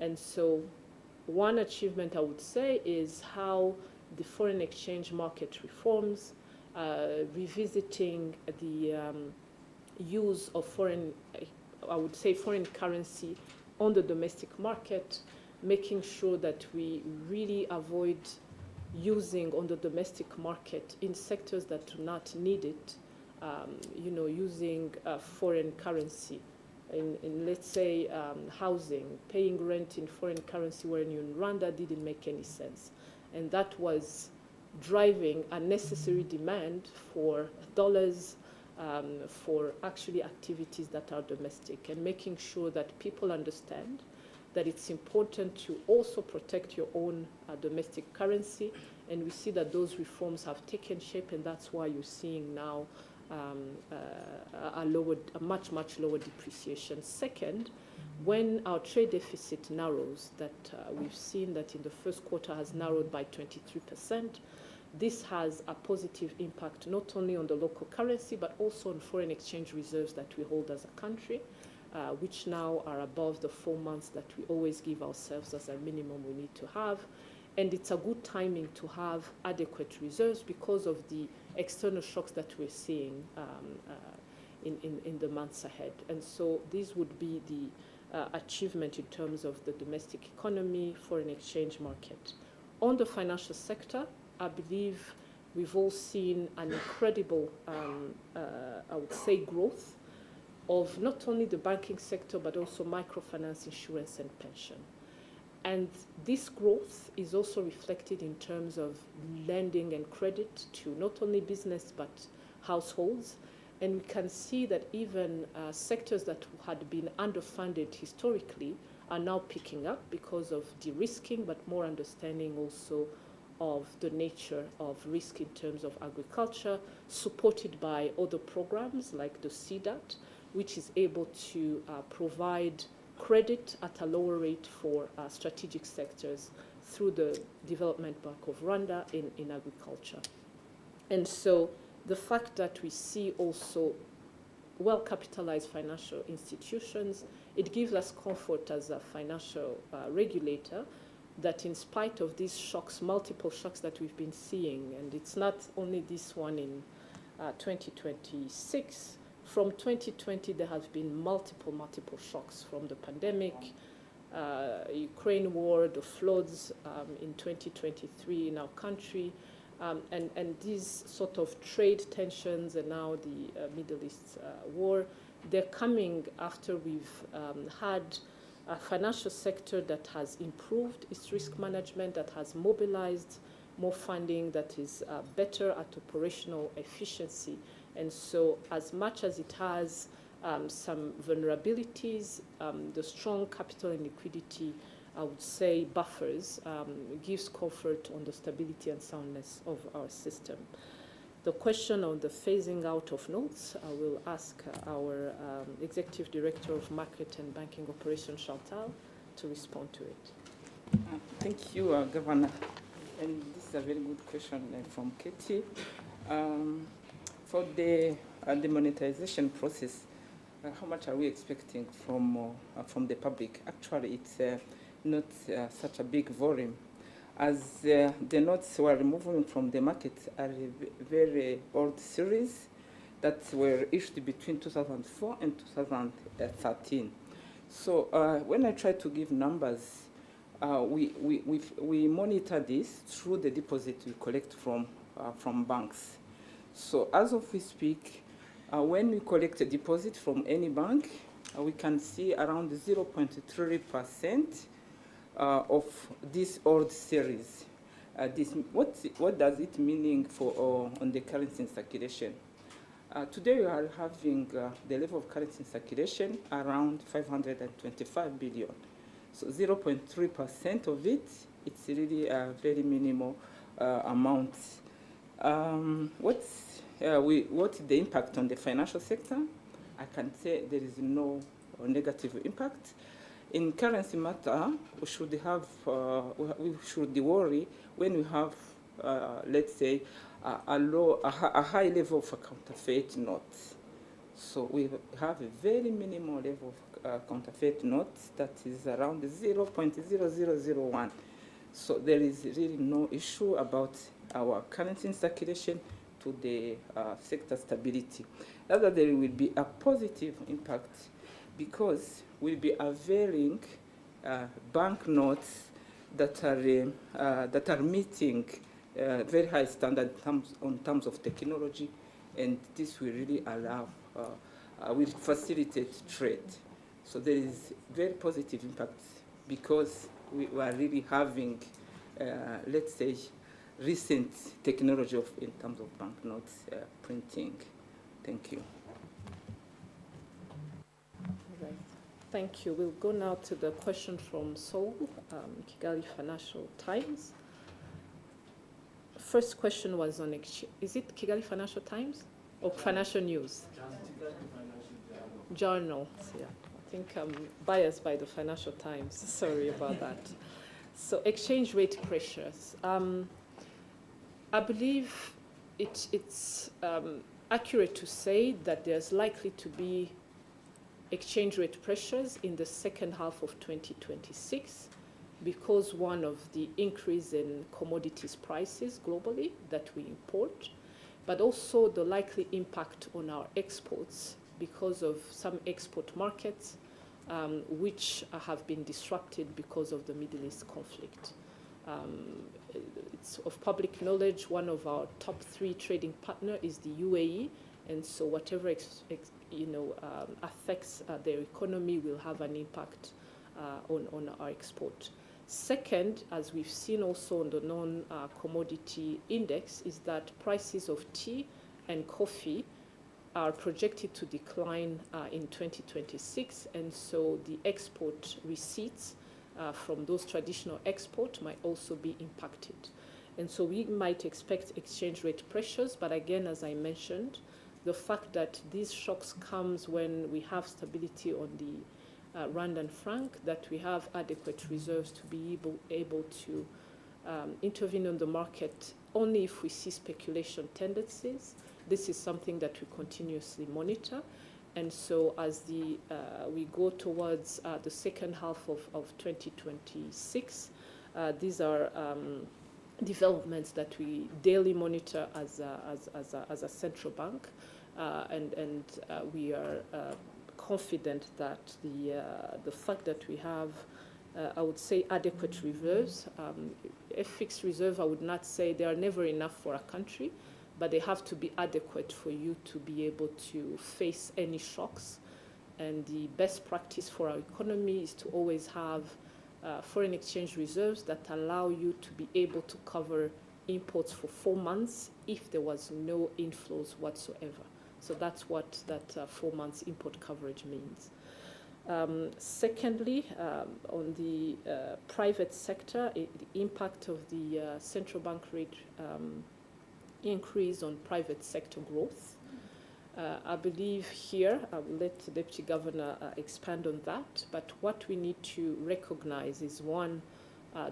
And so one achievement I would say is how the foreign exchange market reforms, revisiting the use of foreign currency on the domestic market, making sure that we really avoid using on the domestic market in sectors that do not need it, using foreign currency in let's say, housing, paying rent in foreign currency when you're in Rwanda didn't make any sense. And that was driving a necessary demand for dollars for actually activities that are domestic, and making sure that people understand that it's important to also protect your own domestic currency. And we see that those reforms have taken shape, and that's why you're seeing now a much lower depreciation. Second, when our trade deficit narrows, that we've seen that in the first quarter has narrowed by 23%, this has a positive impact not only on the local currency, but also on foreign exchange reserves that we hold as a country. which now are above the 4 months that we always give ourselves as a minimum we need to have. And it's a good timing to have adequate reserves because of the external shocks that we're seeing in the months ahead. And so these would be the achievement in terms of the domestic economy, foreign exchange market. On the financial sector, I believe we've all seen an incredible, I would say, growth of not only the banking sector, but also microfinance, insurance, and pension. And this growth is also reflected in terms of lending and credit to not only business, but households. And we can see that even sectors that had been underfunded historically are now picking up because of de-risking, but more understanding also of the nature of risk in terms of agriculture, supported by other programs like the CDAT, which is able to provide credit at a lower rate for strategic sectors through the Development Bank of Rwanda in agriculture. And so the fact that we see also well-capitalized financial institutions, it gives us comfort as a financial regulator that in spite of these shocks, multiple shocks that we've been seeing, and it's not only this one in 2026, from 2020 there have been multiple shocks, from the pandemic, Ukraine war, the floods in 2023 in our country, and these sort of trade tensions, and now the Middle East war, they're coming after we've had a financial sector that has improved its risk management, that has mobilized more funding, that is better at operational efficiency. And so as much as it has some vulnerabilities, the strong capital and liquidity, I would say, buffers, gives comfort on the stability and soundness of our system. The question on the phasing out of notes, I will ask our Executive Director of Market and Banking Operations, Chantal, to respond to it. Thank you, Governor. And this is a very good question from Katie. For the demonetization process, how much are we expecting from the public? Actually, it's not such a big volume, as the notes we're removing from the market are a very old series that were issued between 2004 and 2013. So when I try to give numbers, we monitor this through the deposit we collect from banks. So as of we speak, when we collect a deposit from any bank, we can see around 0.3% of this old series. What does it mean for on the currency in circulation? Today we are having the level of currency in circulation around 525 billion. So 0.3% of it, it's really a very minimal amount. What's the impact on the financial sector? I can say there is no negative impact. In currency matter, we should worry when we have, let's say, a high level of counterfeit notes. So we have a very minimal level of counterfeit notes that is around 0.0001. So there is really no issue about our currency in circulation to the sector stability. Rather, there will be a positive impact because we'll be availing banknotes that are meeting very high standard in terms of technology, and this will really allow, will facilitate trade. So there is very positive impact because we are really having, let's say, recent technology in terms of banknotes printing. Thank you. Right. Thank you. We'll go now to the question from Seoul, Kigali Financial Times. First question was on is it Kigali Financial Times or Financial News? Journal. Yeah. I think I'm biased by the Financial Times. Sorry about that. So exchange rate pressures. I believe it's accurate to say that there's likely to be exchange rate pressures in the second half of 2026 because one of the increase in commodities prices globally that we import, but also the likely impact on our exports because of some export markets which have been disrupted because of the Middle East conflict. It's of public knowledge, one of our top 3 trading partner is the UAE, and so whatever affects their economy will have an impact on our export. Second, as we've seen also on the non-commodity index, is that prices of tea and coffee are projected to decline in 2026, and so the export receipts from those traditional exports might also be impacted. And so we might expect exchange rate pressures, but again, as I mentioned, the fact that these shocks comes when we have stability on the rand and franc, that we have adequate reserves to be able to intervene on the market only if we see speculation tendencies. This is something that we continuously monitor. And so as we go towards the second half of 2026, these are developments that we daily monitor as a central bank, and we are confident that the fact that we have, I would say, adequate reserves. A fixed reserve, I would not say they are never enough for a country, but they have to be adequate for you to be able to face any shocks. And the best practice for our economy is to always have foreign exchange reserves that allow you to be able to cover imports for 4 months if there was no inflows whatsoever. So that's what that 4 months import coverage means. Secondly, on the private sector, the impact of the central bank rate increase on private sector growth. I believe here, I will let the Deputy Governor expand on that, but what we need to recognize is, one,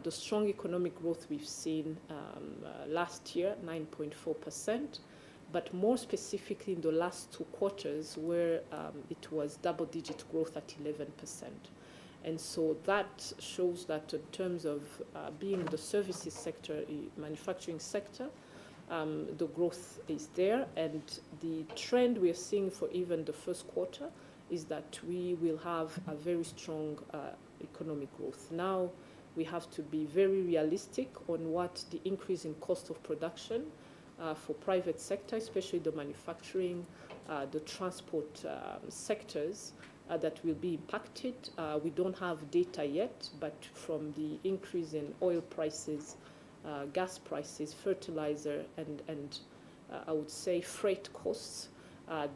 the strong economic growth we've seen last year, 9.4%, but more specifically in the last 2 quarters where it was double-digit growth at 11%. And so that shows that in terms of being the services sector, manufacturing sector, the growth is there, and the trend we are seeing for even the first quarter is that we will have a very strong economic growth. Now, we have to be very realistic on what the increase in cost of production for private sector, especially the manufacturing, the transport sectors that will be impacted. We don't have data yet, but from the increase in oil prices, gas prices, fertilizer, and I would say freight costs,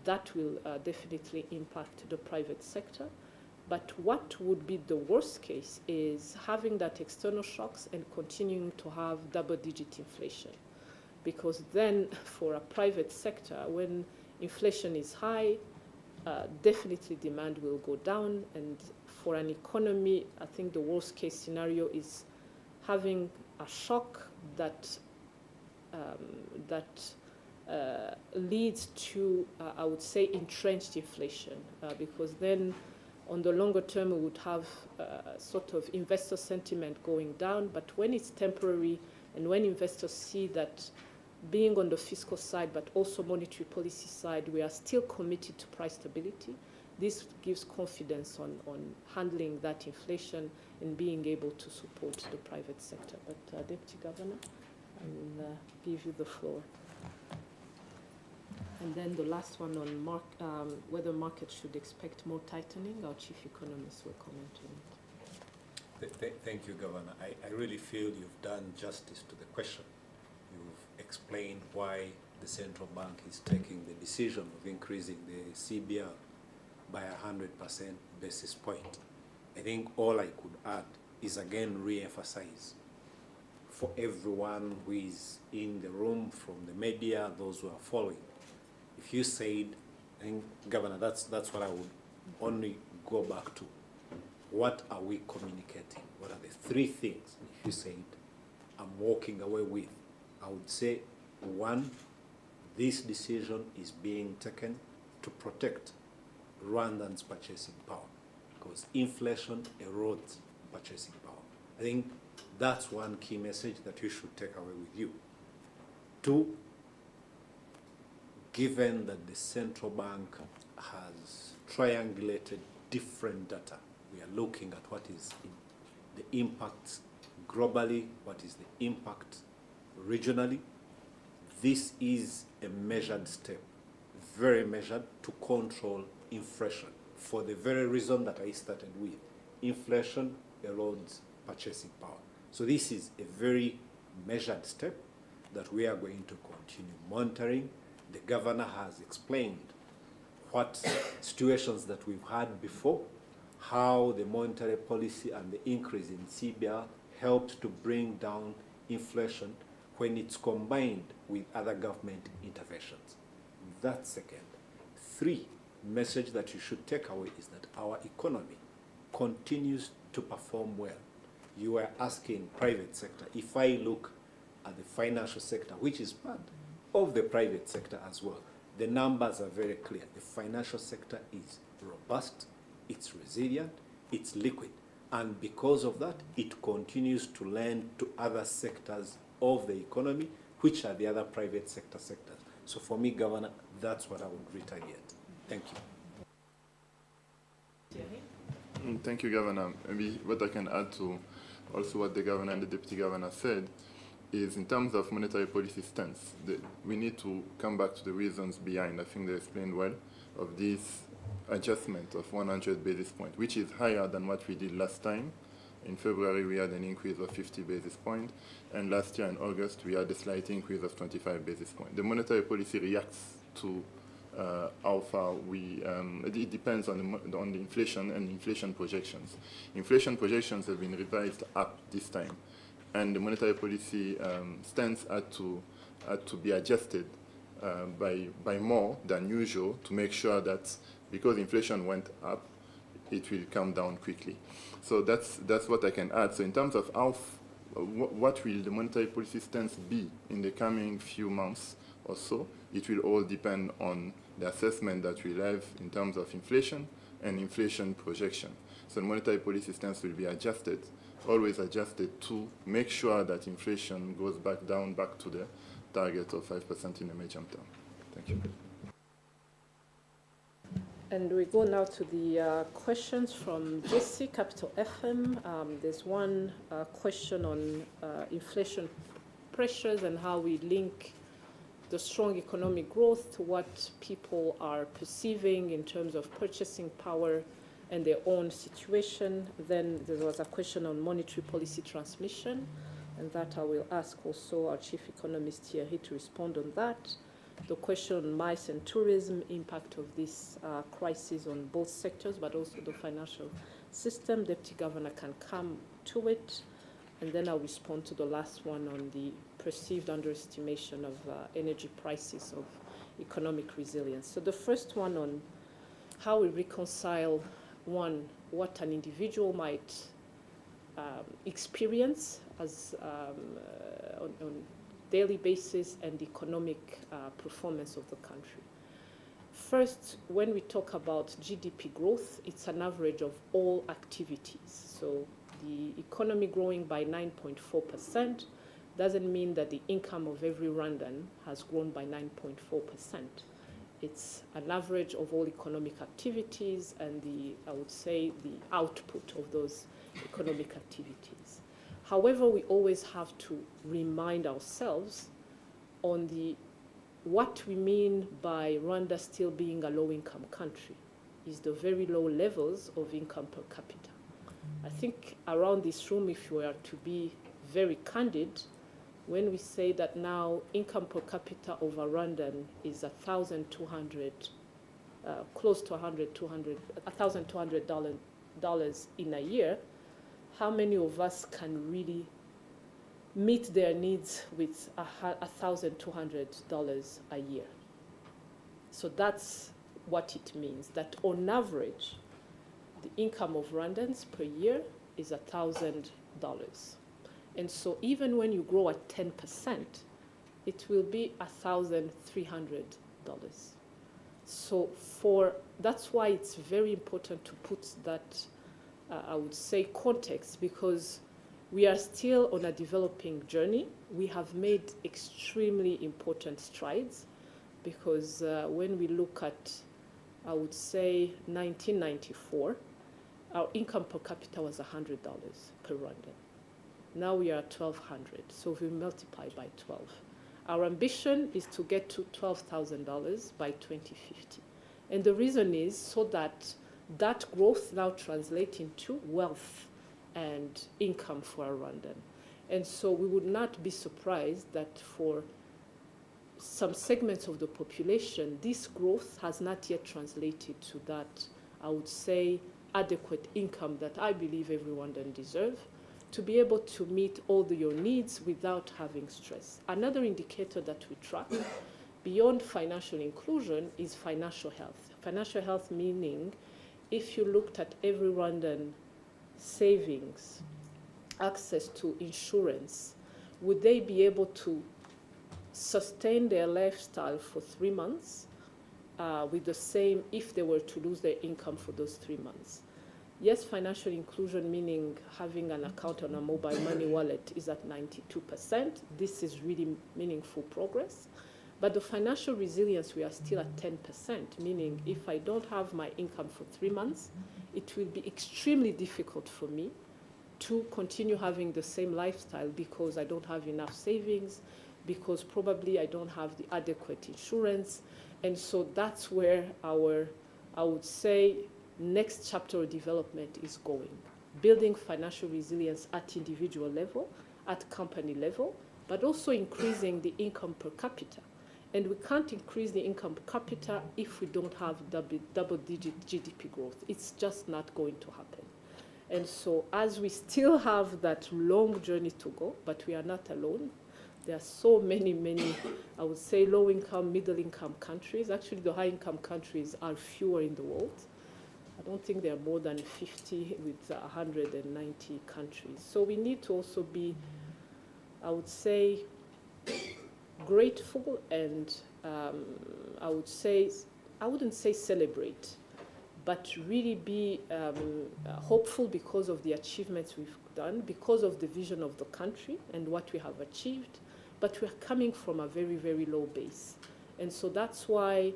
that will definitely impact the private sector. But what would be the worst case is having that external shocks and continuing to have double-digit inflation. Because then for a private sector, when inflation is high, definitely demand will go down. And for an economy, I think the worst case scenario is having a shock that leads to, I would say, entrenched inflation, because then on the longer term we would have sort of investor sentiment going down. But when it's temporary and when investors see that being on the fiscal side but also monetary policy side, we are still committed to price stability, this gives confidence on handling that inflation and being able to support the private sector. But Deputy Governor, I will give you the floor. And then the last one on whether markets should expect more tightening, our chief economist will comment on it. Thank you, Governor. I really feel you've done justice to the question. You've explained why the central bank is taking the decision of increasing the CBR by 100% basis point. I think all I could add is again re-emphasize for everyone who is in the room, from the media, those who are following. If you said, I think, Governor, that's what I would only go back to. What are we communicating? What are the 3 things, if you said, I'm walking away with? I would say, 1, this decision is being taken to protect Rwandans' purchasing power, because inflation erodes purchasing power. I think that's one key message that you should take away with you. Two, given that the central bank has triangulated different data, we are looking at what is the impact globally, what is the impact regionally. This is a measured step, very measured, to control inflation, for the very reason that I started with. Inflation erodes purchasing power. So this is a very measured step that we are going to continue monitoring. The governor has explained what situations that we've had before, how the monetary policy and the increase in CBR helped to bring down inflation when it's combined with other government interventions. That's second. Three, message that you should take away is that our economy continues to perform well. You were asking private sector. If I look at the financial sector, which is part of the private sector as well, the numbers are very clear. The financial sector is robust, it's resilient, it's liquid. And because of that, it continues to lend to other sectors of the economy, which are the other private sector sectors. So for me, Governor, that's what I would reiterate. Thank you. Thank you, Governor. Maybe what I can add to also what the Governor and the Deputy Governor said is, in terms of monetary policy stance, we need to come back to the reasons behind, I think they explained well, of this adjustment of 100 basis points, which is higher than what we did last time. In February, we had an increase of 50 basis points, and last year in August, we had a slight increase of 25 basis points. The monetary policy reacts to how far we, it depends on the inflation and inflation projections. Inflation projections have been revised up this time, and the monetary policy stance had to be adjusted by more than usual to make sure that because inflation went up, it will come down quickly. So that's what I can add. So in terms of how what will the monetary policy stance be in the coming few months or so, it will all depend on the assessment that we'll have in terms of inflation and inflation projection. So the monetary policy stance will be adjusted, always adjusted to make sure that inflation goes back down, back to the target of 5% in the medium term. Thank you. And we go now to the questions from Jesse, Capital FM. There's one question on inflation pressures and how we link the strong economic growth to what people are perceiving in terms of purchasing power and their own situation. Then there was a question on monetary policy transmission, and that I will ask also our chief economist here to respond on that. The question on MICE and tourism, impact of this crisis on both sectors, but also the financial system. Deputy Governor can come to it. And then I'll respond to the last one on the perceived underestimation of energy prices of economic resilience. So the first one on how we reconcile, one, what an individual might experience as on daily basis and the economic performance of the country. First, when we talk about GDP growth, it's an average of all activities. So the economy growing by 9.4% doesn't mean that the income of every Rwandan has grown by 9.4%. It's an average of all economic activities and I would say, the output of those economic activities. However, we always have to remind ourselves on what we mean by Rwanda still being a low-income country is the very low levels of income per capita. I think around this room, if we are to be very candid, when we say that now income per capita of a Rwandan is $1,200, close to $1,200 in a year, how many of us can really meet their needs with $1,200 a year? So that's what it means, that on average, the income of Rwandans per year is $1,000. And so even when you grow at 10%, it will be $1,300. So that's why it's very important to put that, I would say, context, because we are still on a developing journey. We have made extremely important strides, because when we look at, I would say, 1994, our income per capita was $100 per Rwandan. Now we are at $1,200, so we multiply by 12. Our ambition is to get to $12,000 by 2050. And the reason is so that that growth now translates into wealth and income for our Rwandan. And so we would not be surprised that for some segments of the population, this growth has not yet translated to that, I would say, adequate income that I believe every Rwandan deserves, to be able to meet all your needs without having stress. Another indicator that we track beyond financial inclusion is financial health. Financial health meaning if you looked at every Rwandan savings, access to insurance, would they be able to sustain their lifestyle for 3 months with the same if they were to lose their income for those 3 months? Yes, financial inclusion, meaning having an account on a mobile money wallet, is at 92%. This is really meaningful progress. But the financial resilience, we are still at 10%, meaning if I don't have my income for 3 months, it will be extremely difficult for me to continue having the same lifestyle because I don't have enough savings, because probably I don't have the adequate insurance. And so that's where our, I would say, next chapter of development is going. Building financial resilience at individual level, at company level, but also increasing the income per capita. And we can't increase the income per capita if we don't have double-digit GDP growth. It's just not going to happen. And so as we still have that long journey to go, but we are not alone. There are so many, I would say, low-income, middle-income countries. Actually, the high-income countries are fewer in the world. I don't think there are more than 50 with 190 countries. So we need to also be, I would say, grateful and I wouldn't say celebrate, but really be hopeful because of the achievements we've done, because of the vision of the country and what we have achieved. But we're coming from a very, very low base. And so that's why,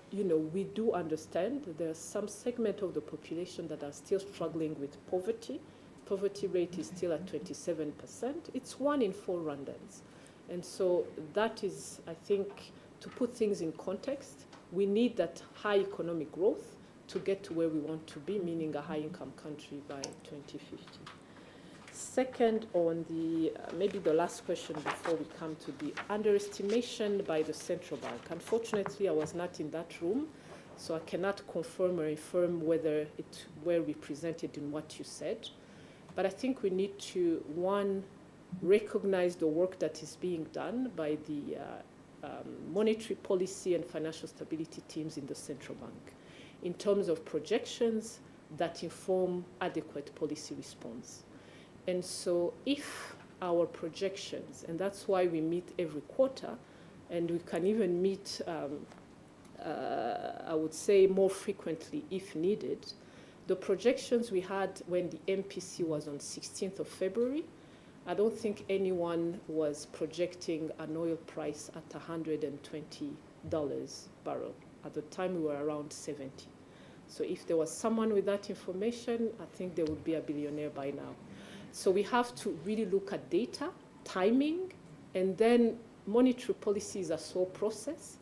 you know, we do understand that there's some segment of the population that are still struggling with poverty. Poverty rate is still at 27%. It's 1 in 4 Rwandans. And so that is, I think, to put things in context, we need that high economic growth to get to where we want to be, meaning a high-income country by 2050. Second, on the, maybe the last question before we come to the underestimation by the central bank. Unfortunately, I was not in that room, so I cannot confirm or affirm whether it were represented in what you said. But I think we need to, one, recognize the work that is being done by the monetary policy and financial stability teams in the central bank in terms of projections that inform adequate policy response. And so if our projections, and that's why we meet every quarter, and we can even meet, I would say, more frequently if needed, the projections we had when the MPC was on 16th of February, I don't think anyone was projecting an oil price at $120 barrel. At the time, we were around 70. So if there was someone with that information, I think they would be a billionaire by now. So we have to really look at data, timing, and then monetary policy is a slow process.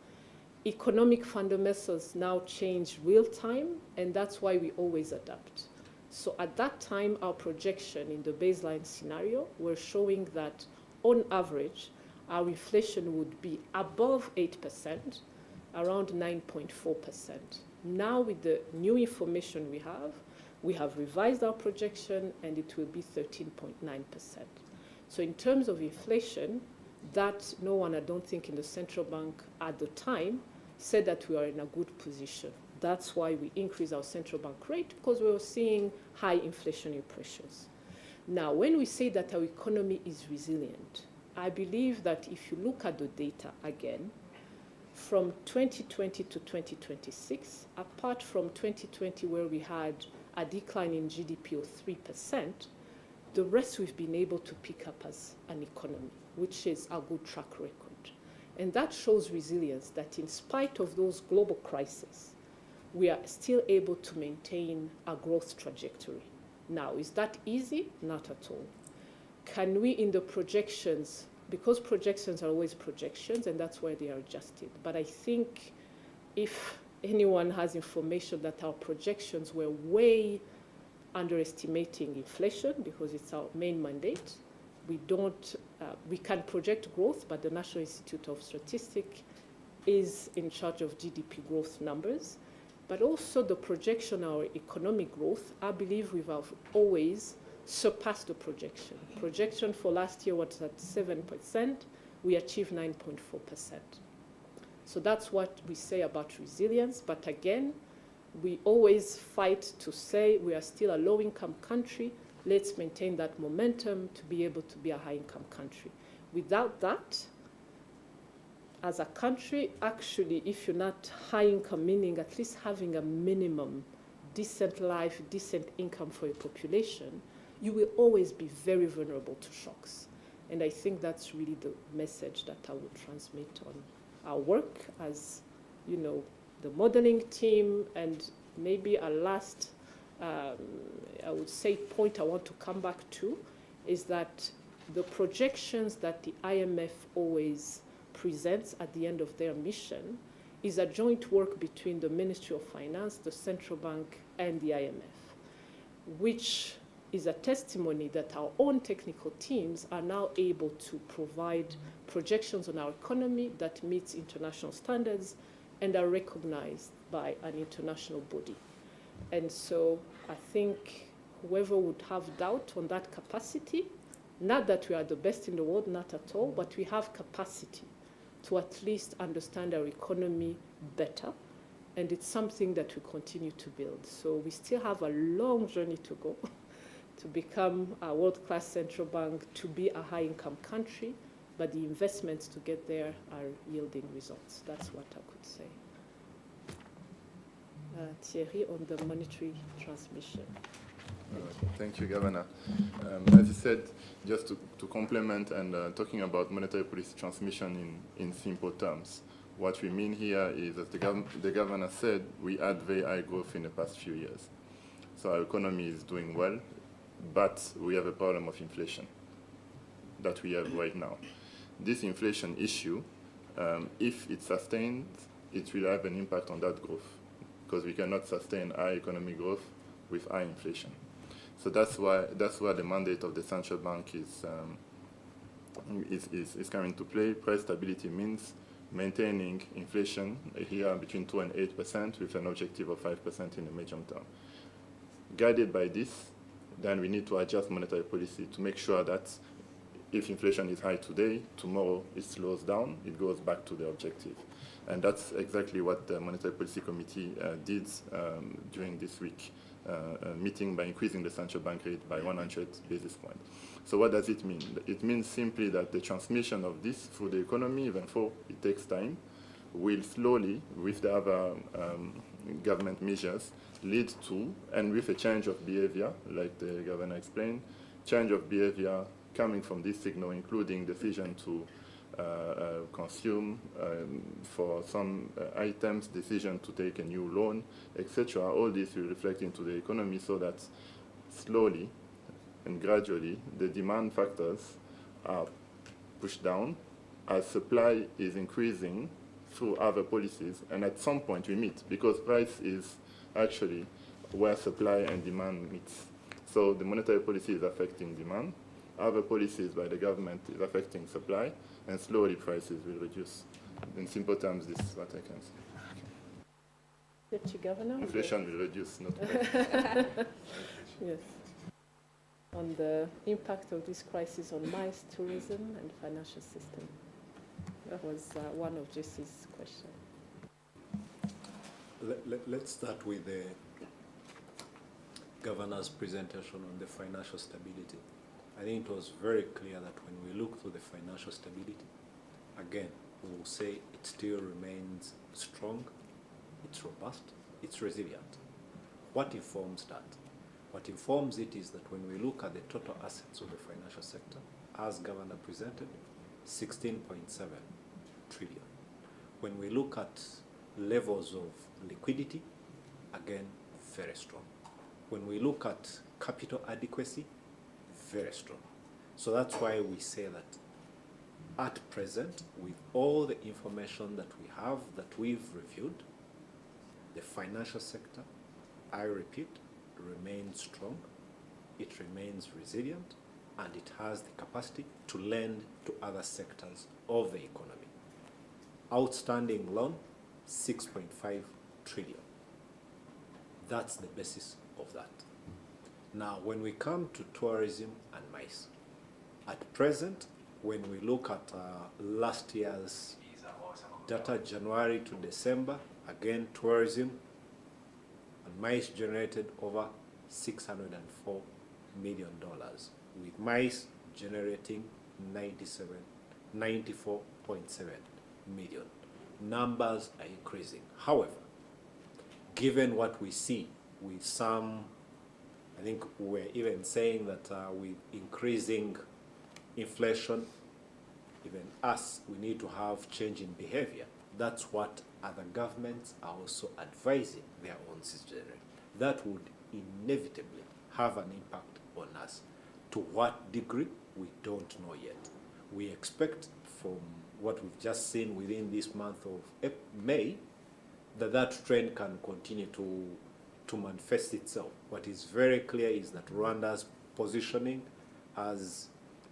Economic fundamentals now change real time, and that's why we always adapt. So at that time, our projection in the baseline scenario were showing that on average, our inflation would be above 8%, around 9.4%. Now with the new information we have revised our projection and it will be 13.9%. So in terms of inflation, that no one, I don't think, in the central bank at the time said that we are in a good position. That's why we increased our central bank rate, because we were seeing high inflationary pressures. Now, when we say that our economy is resilient, I believe that if you look at the data again, from 2020 to 2026, apart from 2020 where we had a decline in GDP of 3%, the rest we've been able to pick up as an economy, which is a good track record. And that shows resilience, that in spite of those global crises, we are still able to maintain a growth trajectory. Now, is that easy? Not at all. Can we, in the projections, because projections are always projections, and that's why they are adjusted. But I think if anyone has information that our projections were way underestimating inflation, because it's our main mandate, we can project growth, but the National Institute of Statistics is in charge of GDP growth numbers. But also the projection, our economic growth, I believe we've always surpassed the projection. Projection for last year was at 7%. We achieved 9.4%. So that's what we say about resilience. But again, we always fight to say we are still a low-income country. Let's maintain that momentum to be able to be a high-income country. Without that, as a country, actually, if you're not high income, meaning at least having a minimum decent life, decent income for your population, you will always be very vulnerable to shocks. And I think that's really the message that I would transmit on our work as, you know, the modeling team. And maybe a last, I would say, point I want to come back to is that the projections that the IMF always presents at the end of their mission is a joint work between the Ministry of Finance, the Central Bank, and the IMF, which is a testimony that our own technical teams are now able to provide projections on our economy that meets international standards and are recognized by an international body. And so I think whoever would have doubt on that capacity, not that we are the best in the world, not at all, but we have capacity to at least understand our economy better. And it's something that we continue to build. So we still have a long journey to go to become a world-class central bank, to be a high-income country, but the investments to get there are yielding results. That's what I could say. Thierry, on the monetary transmission. Thank you, Governor. As you said, just to complement and talking about monetary policy transmission in simple terms, what we mean here is, as the Governor said, we had very high growth in the past few years. So our economy is doing well, but we have a problem of inflation that we have right now. This inflation issue, if it's sustained, it will have an impact on that growth, because we cannot sustain high economic growth with high inflation. So that's why the mandate of the central bank is coming to play. Price stability means maintaining inflation here between 2% and 8% with an objective of 5% in the medium term. Guided by this, then we need to adjust monetary policy to make sure that if inflation is high today, tomorrow it slows down, it goes back to the objective. And that's exactly what the Monetary Policy Committee did during this week meeting by increasing the central bank rate by 100 basis points. So what does it mean? It means simply that the transmission of this through the economy, even though it takes time, will slowly, with the other government measures, lead to, and with a change of behavior, like the Governor explained, change of behavior coming from this signal, including decision to consume for some items, decision to take a new loan, etc. All this will reflect into the economy so that slowly and gradually the demand factors are pushed down as supply is increasing through other policies, and at some point we meet, because price is actually where supply and demand meets. So the monetary policy is affecting demand, other policies by the government is affecting supply, and slowly prices will reduce. In simple terms, this is what I can say. Deputy Governor? Inflation will reduce, not price. Yes. On the impact of this crisis on MICE, tourism, and financial system. That was one of Jesse's questions. Let's start with the Governor's presentation on the financial stability. I think it was very clear that when we look to the financial stability, again, we will say it still remains strong, it's robust, it's resilient. What informs that? What informs it is that when we look at the total assets of the financial sector, as Governor presented, 16.7 trillion. When we look at levels of liquidity, again, very strong. When we look at capital adequacy, very strong. So that's why we say that at present, with all the information that we have, that we've reviewed, the financial sector, I repeat, remains strong, it remains resilient, and it has the capacity to lend to other sectors of the economy. Outstanding loan, 6.5 trillion. That's the basis of that. Now, when we come to tourism and MICE, at present, when we look at last year's data, January to December, again, tourism and MICE generated over $604 million, with MICE generating 94.7 million. Numbers are increasing. However, given what we see with some, I think we're even saying that with increasing inflation, even us, we need to have change in behavior. That's what other governments are also advising their own citizens. That would inevitably have an impact on us. To what degree, we don't know yet. We expect from what we've just seen within this month of May, that trend can continue to manifest itself. What is very clear is that Rwanda's positioning as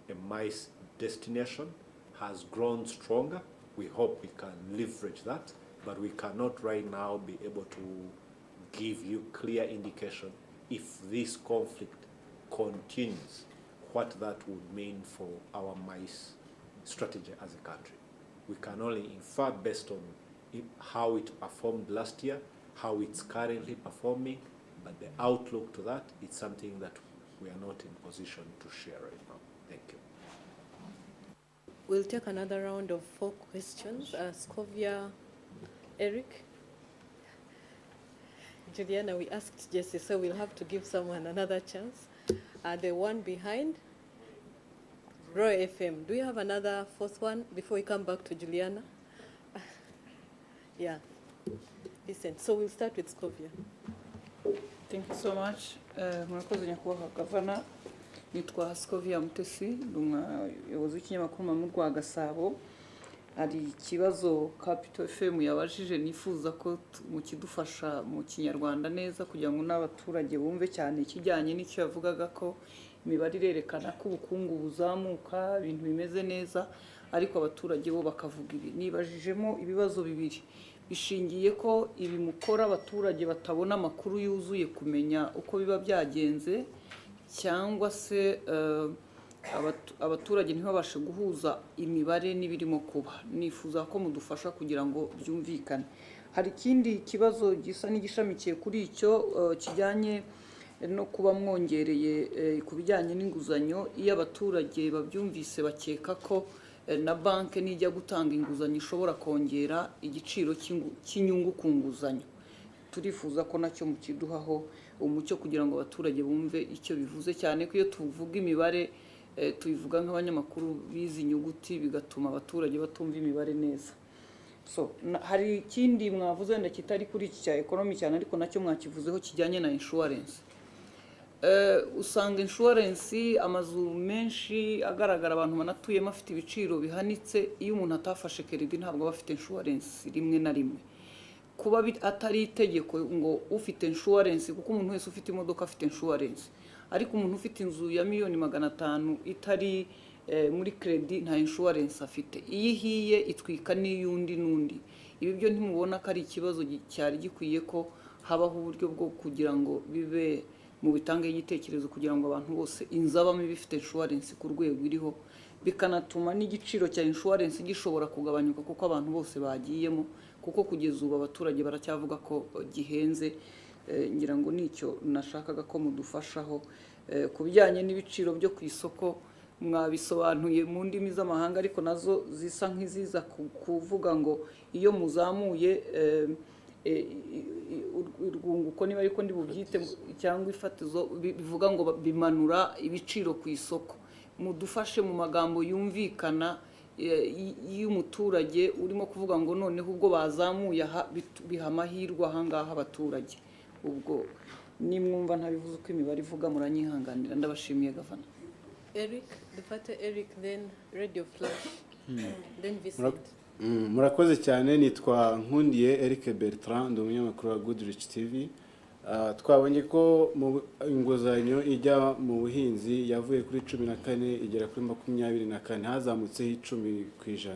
a MICE destination has grown stronger. We hope we can leverage that, but we cannot right now be able to give you clear indication if this conflict continues, what that would mean for our MICE strategy as a country. We can only infer based on how it performed last year, how it's currently performing, but the outlook to that is something that we are not in position to share right now. Thank you. We'll take another round of 4 questions. Scovia, Eric. Juliana, we asked Jesse, so we'll have to give someone another chance. The one behind, Roy FM. Do you have another 4th one before we come back to Juliana? Yeah. Listen, so we'll start with Scovia. Thank you so much. Murakoze nyakubahwa Governor. Nitwa Scovia Mutesi, umuyobozi w'ikinyamakuru mu rwa Gasabo. Hari ikibazo Capital FM yabajije nifuza ko mukidufasha mu Kinyarwanda neza kugira ngo n'abaturage bumve cyane ikijyanye n'icyo yavugaga ko imibare irerekana ko ubukungu buzamuka, ibintu bimeze neza, ariko abaturage bo bakavuga ibi. Nibajijemo ibibazo bibiri. Bishingiye ko ibi mukora abaturage batabona amakuru yuzuye kumenya uko biba byagenze, cyangwa se abaturage ntibabashe guhuza imibare n'ibirimo kuba. Nifuza ko mudufasha kugira ngo byumvikane. Hari ikindi kibazo gisa n'igishamikiye kuri icyo kijyanye no kuba mwongereye ku bijyanye n'inguzanyo. Iyo abaturage babyumvise bakeka ko na banki nijya gutanga inguzanyo ishobora kongera igiciro cy'inyungu ku nguzanyo. Turifuza ko nacyo mukiduhaho umucyo kugira ngo abaturage bumve icyo bivuze, cyane ko iyo tuvuga imibare tubivuga nk'abanyamakuru bizi inyuguti bigatuma abaturage batumva imibare neza. So hari ikindi mwavuze wenda kitari kuri iki cya economy cyane, ariko nacyo mwakivuzeho kijyanye na insurance. Usanga insurance amazu menshi agaragara abantu banatuyemo afite ibiciro bihanitse. Iyo umuntu atafashe credit ntabwo aba afite insurance rimwe na rimwe. Kuba atari itegeko ngo ufite insurance, kuko umuntu wese ufite imodoka afite insurance, ariko umuntu ufite inzu ya $500,000 itari muri credit nta insurance afite. Iyo ihiye itwika n'iyundi n'undi. Ibi byo ntimubona ko ari ikibazo cyari gikwiye ko habaho uburyo bwo kugira ngo bibe mu bitange y'igitekerezo kugira ngo abantu bose inzabamo bifite insurance ku rwego iriho, bikanatuma n'igiciro cya insurance gishobora kugabanyuka kuko abantu bose bagiyemo, kuko kugeza ubu abaturage baracyavuga ko gihenze. Ngira ngo nicyo nashakaga ko mudufashaho ku bijyanye n'ibiciro byo ku isoko. mwabisobanuye mu ndimi z'amahanga ariko nazo zisa nk'iziza kuvuga ngo iyo muzamuye urwunguko niba ariko ndi bubyite cyangwa ifatizo bivuga ngo bimanura ibiciro ku isoko. Mudufashe mu magambo yumvikana y'umuturage urimo kuvuga ngo noneho ubwo bazamuye biha amahirwe ahangaha abaturage. Ubwo nimwumva ntabivuze uko imibare ivuga muranyihanganira. Ndabashimiye Gavana. Eric, dufate Eric, then Radio Flash, then Vincent. Murakoze cyane. Nitwa Nkundiye Eric Bertrand, umunyamakuru wa Goodrich TV. Twabonye ko inguzanyo ijya mu buhinzi yavuye kuri 14 igera kuri 24, hazamutseho 10%.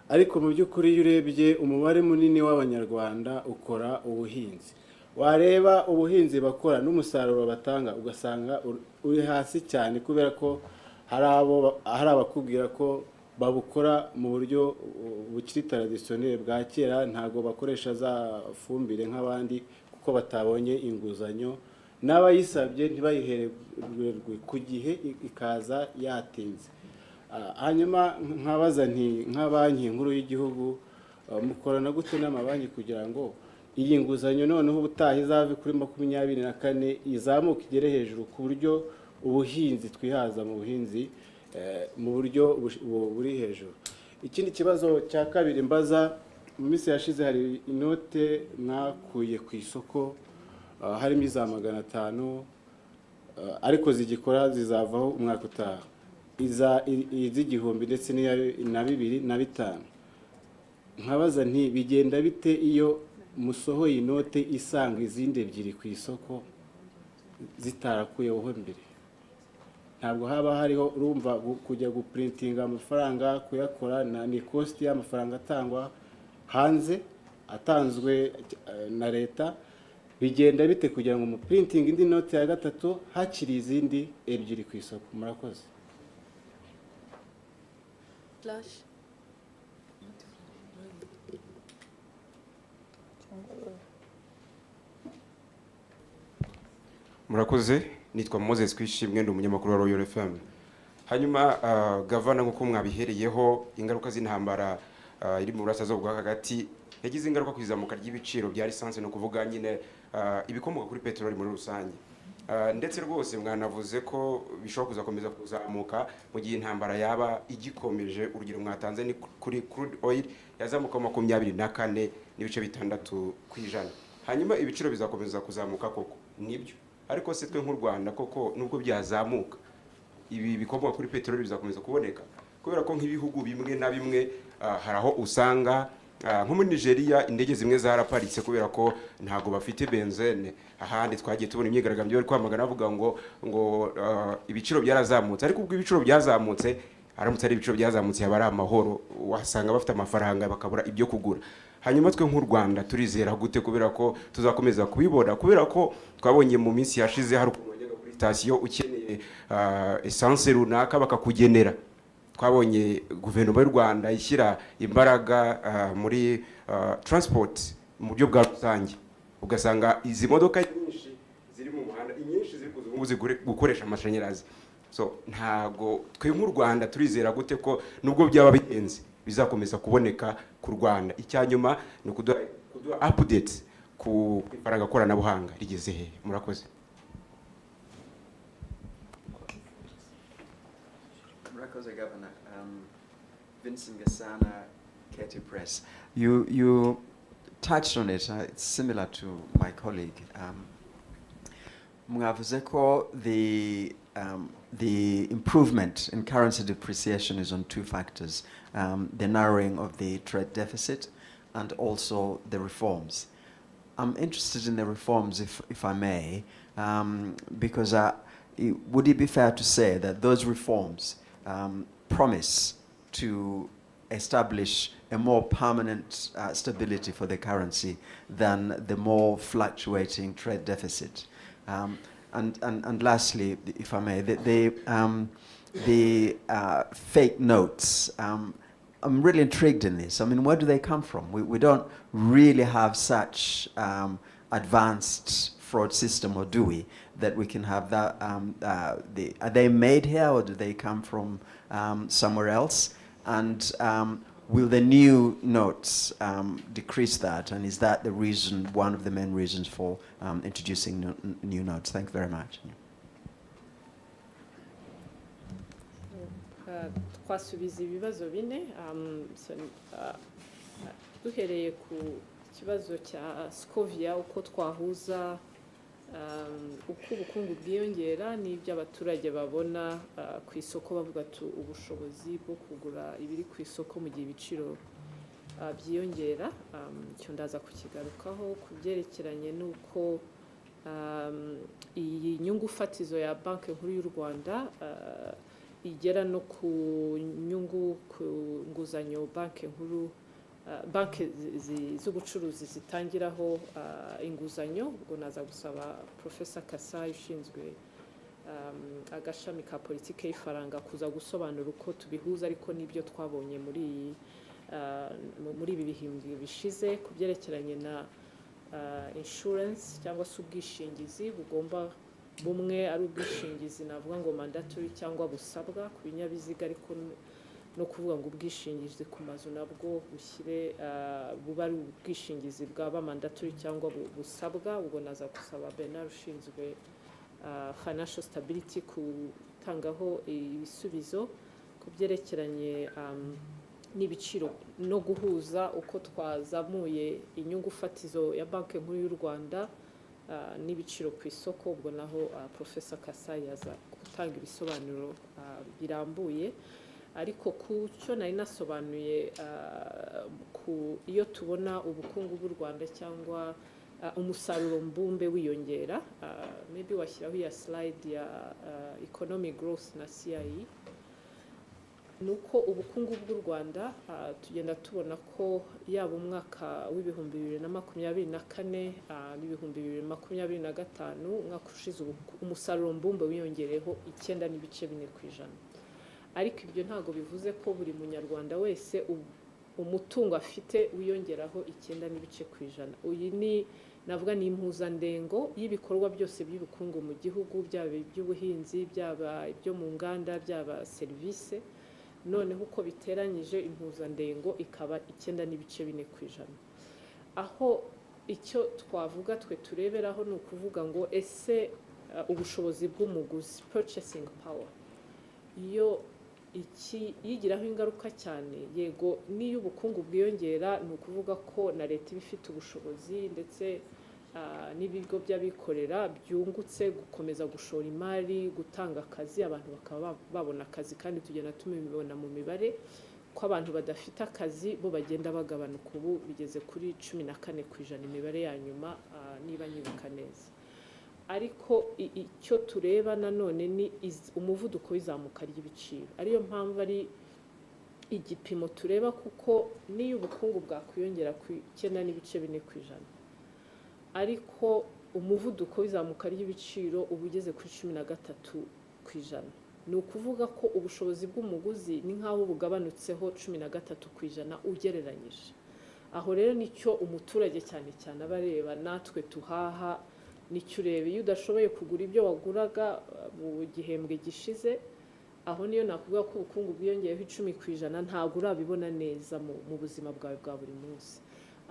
Ariko mu by'ukuri iyo urebye umubare munini w'abanyarwanda ukora ubuhinzi, wareba ubuhinzi bakora n'umusaruro batanga ugasanga uri hasi cyane, kubera ko hari abakubwira ko babukora mu buryo bukiri traditionnel bwa kera, ntago bakoresha za fumbire nk'abandi kuko batabonye inguzanyo, n'abayisabye ntibayihererwe ku gihe ikaza yatinze. Hanyuma nkabaza nti nka banki nkuru y'igihugu mukorana gute n'amabanki kugira ngo iyi nguzanyo noneho ubutaha izave kuri 24 izamuka igere hejuru ku buryo ubuhinzi twihaza mu buhinzi mu buryo buri hejuru. Ikindi kibazo cya kabiri mbaza, mu minsi yashize hari inote mwakuye ku isoko harimo iza 500 ariko zigikora zizavaho umwaka utaha, iz'igihumbi ndetse na 2 na 5. Nkabaza nti bigenda bite iyo musohoye inote isanga izindi ebyiri ku isoko zitarakuyeho mbere? Ntabwo haba hariho urumva kujya guprintinga amafaranga kuyakora ni cost y'amafaranga atangwa hanze atanzwe na leta. Bigenda bite kugira ngo mu printing indi note ya 3 hakiri izindi ebyiri ku isoko? Murakoze. Flash. Murakoze. Nitwa Moses Kwishimwe, ndi umunyamakuru wa Royal FM. Hanyuma Gavana, nk'uko mwabihereyeho, ingaruka z'intambara iri mu burasirazuba bwa hagati yagize ingaruka ku izamuka ry'ibiciro bya lisansi, no kuvuga nyine ibikomoka kuri peteroli muri rusange. Ndetse rwose mwanavuze ko bishobora kuzakomeza kuzamuka mu gihe intambara yaba igikomeje. Urugero mwatanze ni kuri crude oil yazamuka 24.6%. Hanyuma ibiciro bizakomeza kuzamuka koko, nibyo. Ariko se twe nk'u Rwanda koko nubwo byazamuka, ibi bikomoka kuri peteroli bizakomeza kuboneka? Kubera ko nk'ibihugu bimwe na bimwe hari aho usanga nko muri Nigeria indege zimwe zaraparitse kubera ko ntago bafite benzene. Ahandi twagiye tubona imyigaragambyo bari kwamagana bavuga ngo ibiciro byarazamutse. Ariko ubwo ibiciro byazamutse, aramutse ari ibiciro byazamutse yaba ari amahoro, wasanga bafite amafaranga bakabura ibyo kugura. Hanyuma twe nk'u Rwanda turizera gute kubera ko tuzakomeza kubibona? Kubera ko twabonye mu minsi yashize hari ukuntu kuri station ukeneye essence runaka bakakugenera. Twabonye guverinoma y'u Rwanda ishyira imbaraga muri transport mu buryo bwa rusange, ugasanga izi modoka nyinshi ziri mu muhanda, inyinshi ziri gukoresha amashanyarazi. So ntago twe nk'u Rwanda turizera gute ko nubwo byaba bihenze bizakomeza kuboneka ku Rwanda? Icyanyuma ni kuduha update ku ifaranga koranabuhanga rigeze he? Murakoze. Murakoze Governor. Vincent Gasana, Keti Press. You touched on it. It's similar to my colleague. Mwavuze ko the improvement in currency depreciation is on 2 factors, the narrowing of the trade deficit and also the reforms. I'm interested in the reforms, if I may, because would it be fair to say that those reforms promise to establish a more permanent stability for the currency than the more fluctuating trade deficit? And lastly, if I may, the fake notes. I'm really intrigued in this. I mean, where do they come from? We don't really have such advanced fraud system, or do we? That we can have that, are they made here or do they come from somewhere else? And will the new notes decrease that? And is that the reason, one of the main reasons for introducing new notes? Thank you very much. Twasubiza ibibazo bine duhereye ku kibazo cya Scovia, uko twahuza uko ubukungu bwiyongera n'ibyo abaturage babona ku isoko, bavuga ubushobozi bwo kugura ibiri ku isoko mu gihe ibiciro byiyongera. Icyo ndaza kukigarukaho ku byerekeranye n'uko iyi nyungu fatizo ya Banki Nkuru y'u Rwanda igera no ku nyungu ku nguzanyo Banki Nkuru banki z'ubucuruzi zitangiraho inguzanyo. Ubwo naza gusaba Professor Kasai ushinzwe agashami ka politike y'ifaranga kuza gusobanura uko tubihuza ariko n'ibyo twabonye muri ibi bihembwe bishize ku byerekeranye na insurance cyangwa se ubwishingizi bugomba bumwe ari ubwishingizi navuga ngo mandatory cyangwa busabwa ku binyabiziga, ariko no kuvuga ngo ubwishingizi ku mazu nabwo bushyire buba ari ubwishingizi bwaba mandatory cyangwa busabwa. Ubwo naza gusaba Bernard ushinzwe financial stability kutangaho ibisubizo ku byerekeranye n'ibiciro no guhuza uko twazamuye inyungu fatizo ya Banki Nkuru y'u Rwanda n'ibiciro ku isoko. Ubwo naho Professor Kasai yaza gutanga ibisobanuro birambuye, ariko ku cyo nari nasobanuye iyo tubona ubukungu bw'u Rwanda cyangwa umusaruro mbumbe wiyongera, maybe washyiraho ya slide ya economic growth na CIE, nuko ubukungu bw'u Rwanda tugenda tubona ko yaba umwaka w'ibihumbi 2024 n'ibihumbi 2025 umwaka ushize umusaruro mbumbe wiyongereho 9.4%. Ariko ibyo ntago bivuze ko buri munyarwanda wese umutungo afite wiyongeraho 9.4%. Uyu ni navuga ni impuzandengo y'ibikorwa byose by'ubukungu mu gihugu, byaba iby'ubuhinzi, byaba ibyo mu nganda, byaba serivisi. Noneho uko biteranyije impuzandengo ikaba 9.4%. Aho icyo twavuga twe tureberaho ni ukuvuga ngo ese ubushobozi bw'umuguzi, purchasing power, iyo yigiraho ingaruka cyane. Yego niyo ubukungu bwiyongera ni ukuvuga ko na leta ibifite ubushobozi ndetse n'ibigo by'abikorera byungutse gukomeza gushora imari, gutanga akazi, abantu bakaba babona akazi, kandi tugenda tumibona mu mibare ko abantu badafite akazi bo bagenda bagabanuka. Ubu bigeze kuri 14% imibare ya nyuma niba nyibuka neza. Ariko icyo tureba nanone ni umuvuduko w'izamuka ry'ibiciro, ariyo mpamvu ari igipimo tureba, kuko niyo ubukungu bwakwiyongera ku 9.4%, ariko umuvuduko w'izamuka ry'ibiciro uba ugeze kuri 13%. Ni ukuvuga ko ubushobozi bw'umuguzi ni nk'aho bugabanutseho 13% ugereranyije. Aho rero nicyo umuturage cyane cyane abareba, natwe tuhaha nicyo ureba. Iyo udashoboye kugura ibyo waguraga mu gihembwe gishize, aho niyo nakuvuga ko ubukungu bwiyongeyeho 10%, ntabwo urabibona neza mu buzima bwawe bwa buri munsi.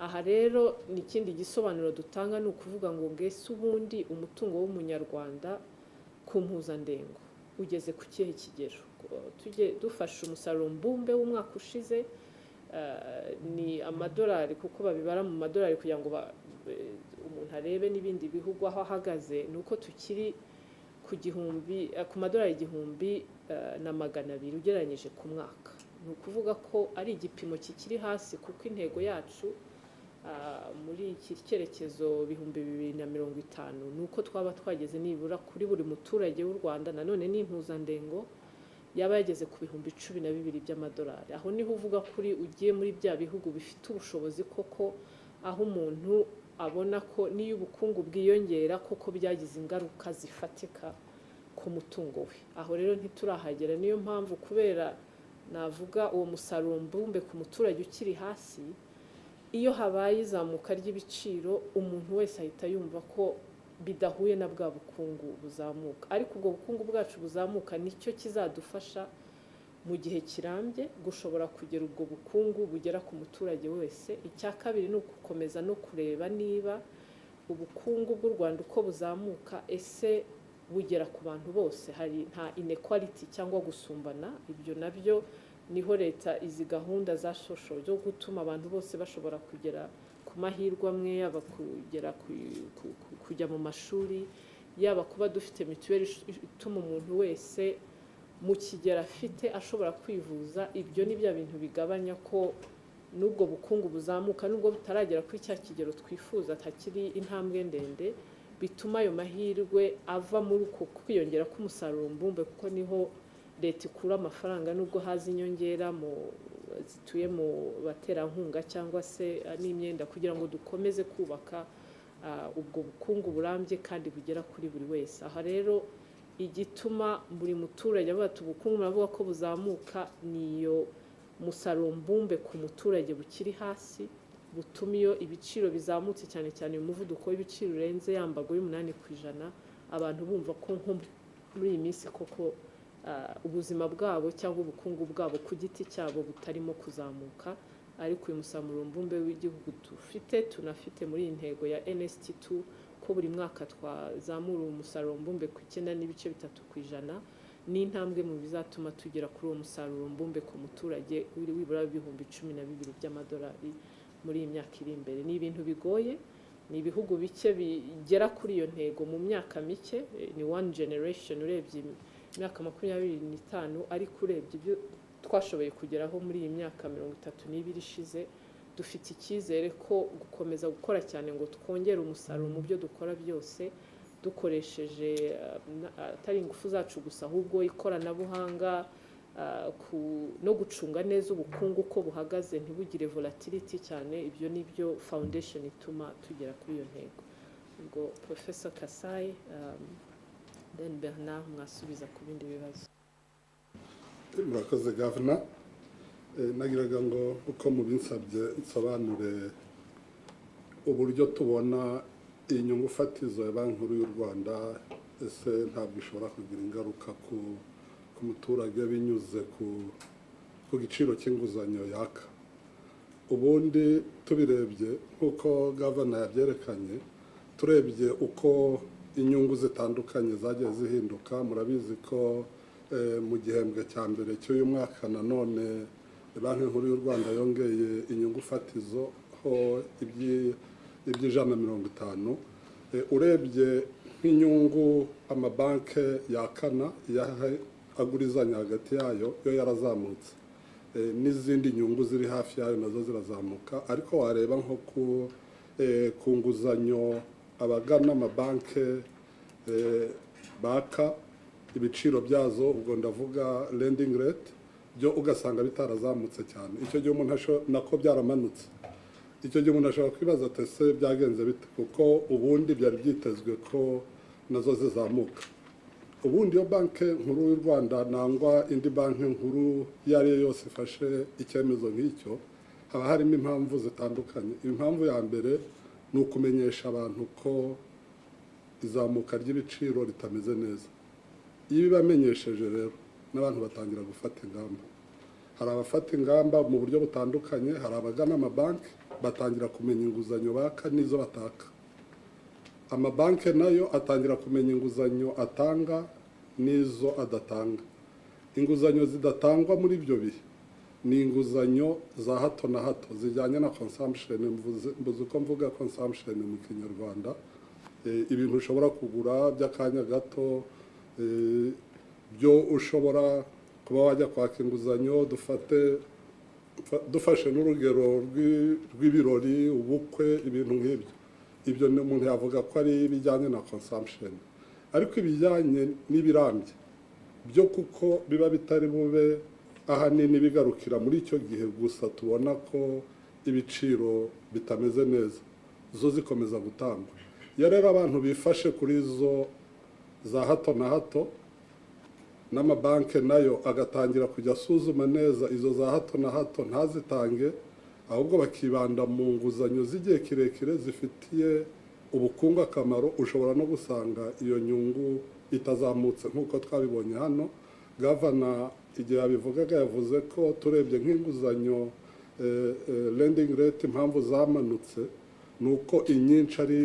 Aha rero ni ikindi gisobanuro dutanga, ni ukuvuga ngo ngese ubundi umutungo w'umunyarwanda ku mpuzandengo ugeze ku kihe kigero. Tujye dufasha umusaruro mbumbe w'umwaka ushize ni amadolari, kuko babibara mu madolari kugira ngo umuntu arebe n'ibindi bihugu aho ahagaze. Nuko tukiri ku madolari 1,200 ugereranyije ku mwaka. Ni ukuvuga ko ari igipimo kikiri hasi, kuko intego yacu muri iki cyerekezo 2050 nuko twaba twageze nibura kuri buri muturage w'u Rwanda nanone n'impuzandengo yaba yageze ku 12,000 by'amadolari. Aho niho uvuga kuri ugiye muri bya bihugu bifite ubushobozi koko, aho umuntu abona ko niyo ubukungu bwiyongera koko byagize ingaruka zifatika ku mutungo we. Aho rero ntiturahagera, niyo mpamvu kubera navuga uwo musaruro mbumbe ku muturage ukiri hasi, iyo habaye izamuka ry'ibiciro umuntu wese ahita yumva ko bidahuye na bwa bukungu buzamuka, ariko ubwo bukungu bwacu buzamuka nicyo kizadufasha mu gihe kirambye gushobora kugera ubwo bukungu bugera ku muturage wese. Icya kabiri ni ugukomeza no kureba niba ubukungu bw'u Rwanda uko buzamuka ese bugera ku bantu bose, hari nta inequality cyangwa gusumbana. Ibyo nabyo niho leta izi gahunda za social zo gutuma abantu bose bashobora kugera ku mahirwe amwe, yaba kugera kujya mu mashuri, yaba kuba dufite mituweli ituma umuntu wese mu kigero afite ashobora kwivuza. Ibyo ni bya bintu bigabanya ko n'ubwo bukungu buzamuka nubwo butaragera kuri cya kigero twifuza, atakiri intambwe ndende, bituma ayo mahirwe ava muri uko kwiyongera k'umusaruro mbumbe, kuko niho leta ikura amafaranga nubwo haza inyongera zituye mu baterankunga cyangwa se n'imyenda, kugira ngo dukomeze kubaka ubwo bukungu burambye kandi bugera kuri buri wese. Aha rero igituma buri muturage avuga ati ubukungu muravuga ko buzamuka, niyo musaruro mbumbe ku muturage bukiri hasi, butuma iyo ibiciro bizamutse cyane cyane umuvuduko w'ibiciro urenze yambago y'8%, abantu bumva ko nko muri iyi minsi koko ubuzima bwabo cyangwa ubukungu bwabo ku giti cyabo butarimo kuzamuka. Ariko uyu musaruro mbumbe w'igihugu tunafite muri iyi ntego ya NST2 ko buri mwaka twazamura umusaruro mbumbe ku 9.3%, ni intambwe mu bizatuma tugera kuri uwo musaruro mbumbe ku muturage wibura ibihumbi 12 by'amadolari muri iyi myaka iri imbere. Ni ibintu bigoye, ni ibihugu bike bigera kuri iyo ntego mu myaka mike, ni one generation urebye imyaka 25, ariko urebye ibyo twashoboye kugeraho muri iyi myaka 32 ishize, dufite icyizere ko gukomeza gukora cyane ngo twongere umusaruro mu byo dukora byose, dukoresheje atari ingufu zacu gusa ahubwo ikoranabuhanga no gucunga neza ubukungu uko buhagaze ntibugire volatility cyane. Ibyo nibyo foundation ituma tugera kuri iyo ntego. Ubwo Professor Kasai then Bernard mwasubiza ku bindi bibazo. Murakoze Governor. Nagiraga ngo uko mubinsabye nsobanure uburyo tubona inyungu fatizo ya Banki Nkuru y'u Rwanda ese ntabwo ishobora kugira ingaruka ku muturage binyuze ku giciro cy'inguzanyo yaka. Ubundi tubirebye nk'uko Governor yabyerekanye, turebye uko inyungu zitandukanye zagiye zihinduka, murabizi ko mu gihembwe cya mbere cy'uyu mwaka nanone Banki Nkuru y'u Rwanda yongeye inyungu fatizo ho iby'150. Urebye nk'inyungu amabanki yakana agurizanya hagati yayo yo yarazamutse, n'izindi nyungu ziri hafi yayo nazo zirazamuka. Ariko wareba nko ku nguzanyo abagana amabanki baka ibiciro byazo, ubwo ndavuga lending rate, byo ugasanga bitarazamutse cyane. Icyo gihe umuntu nako byaramanutse. Icyo gihe umuntu ashobora kwibaza ati ese byagenze bite, kuko ubundi byari byitezwe ko nazo zizamuka. Ubundi iyo Banki Nkuru y'u Rwanda nangwa indi banki nkuru iyo ari yo yose ifashe icyemezo nk'icyo, haba harimo impamvu zitandukanye. Impamvu ya mbere ni ukumenyesha abantu ko izamuka ry'ibiciro ritameze neza. Iyo bibamenyesheje rero n'abantu batangira gufata ingamba. Hari abafata ingamba mu buryo butandukanye, hari abagana amabanki batangira kumenya inguzanyo baka n'izo bataka. Amabanki nayo atangira kumenya inguzanyo atanga n'izo adatanga. Inguzanyo zidatangwa muri ibyo bihe ni inguzanyo za hato na hato zijyanye na consumption. Mvuze uko mvuga consumption mu Kinyarwanda, ibintu ushobora kugura by'akanya gato, byo ushobora kuba wajya kwaka inguzanyo. Dufashe n'urugero rw'ibirori, ubukwe, ibintu nk'ibyo. Ibyo umuntu yavuga ko ari ibijyanye na consumption. Ariko ibijyanye n'ibirambye byo kuko biba bitari bube ahanini bigarukira muri icyo gihe gusa, tubona ko ibiciro bitameze neza, zo zikomeza gutangwa. Iyo rero abantu bifashe kuri zo za hato na hato, n'amabanki nayo agatangira kujya asuzuma neza izo za hato na hato ntazitange, ahubwo bakibanda mu nguzanyo z'igihe kirekire zifitiye ubukungu akamaro ushobora no gusanga iyo nyungu itazamutse nk'uko twabibonye hano. Gavana igihe yabivugaga yavuze ko turebye nk'inguzanyo lending rate impamvu zamanutse ni uko inyinshi ari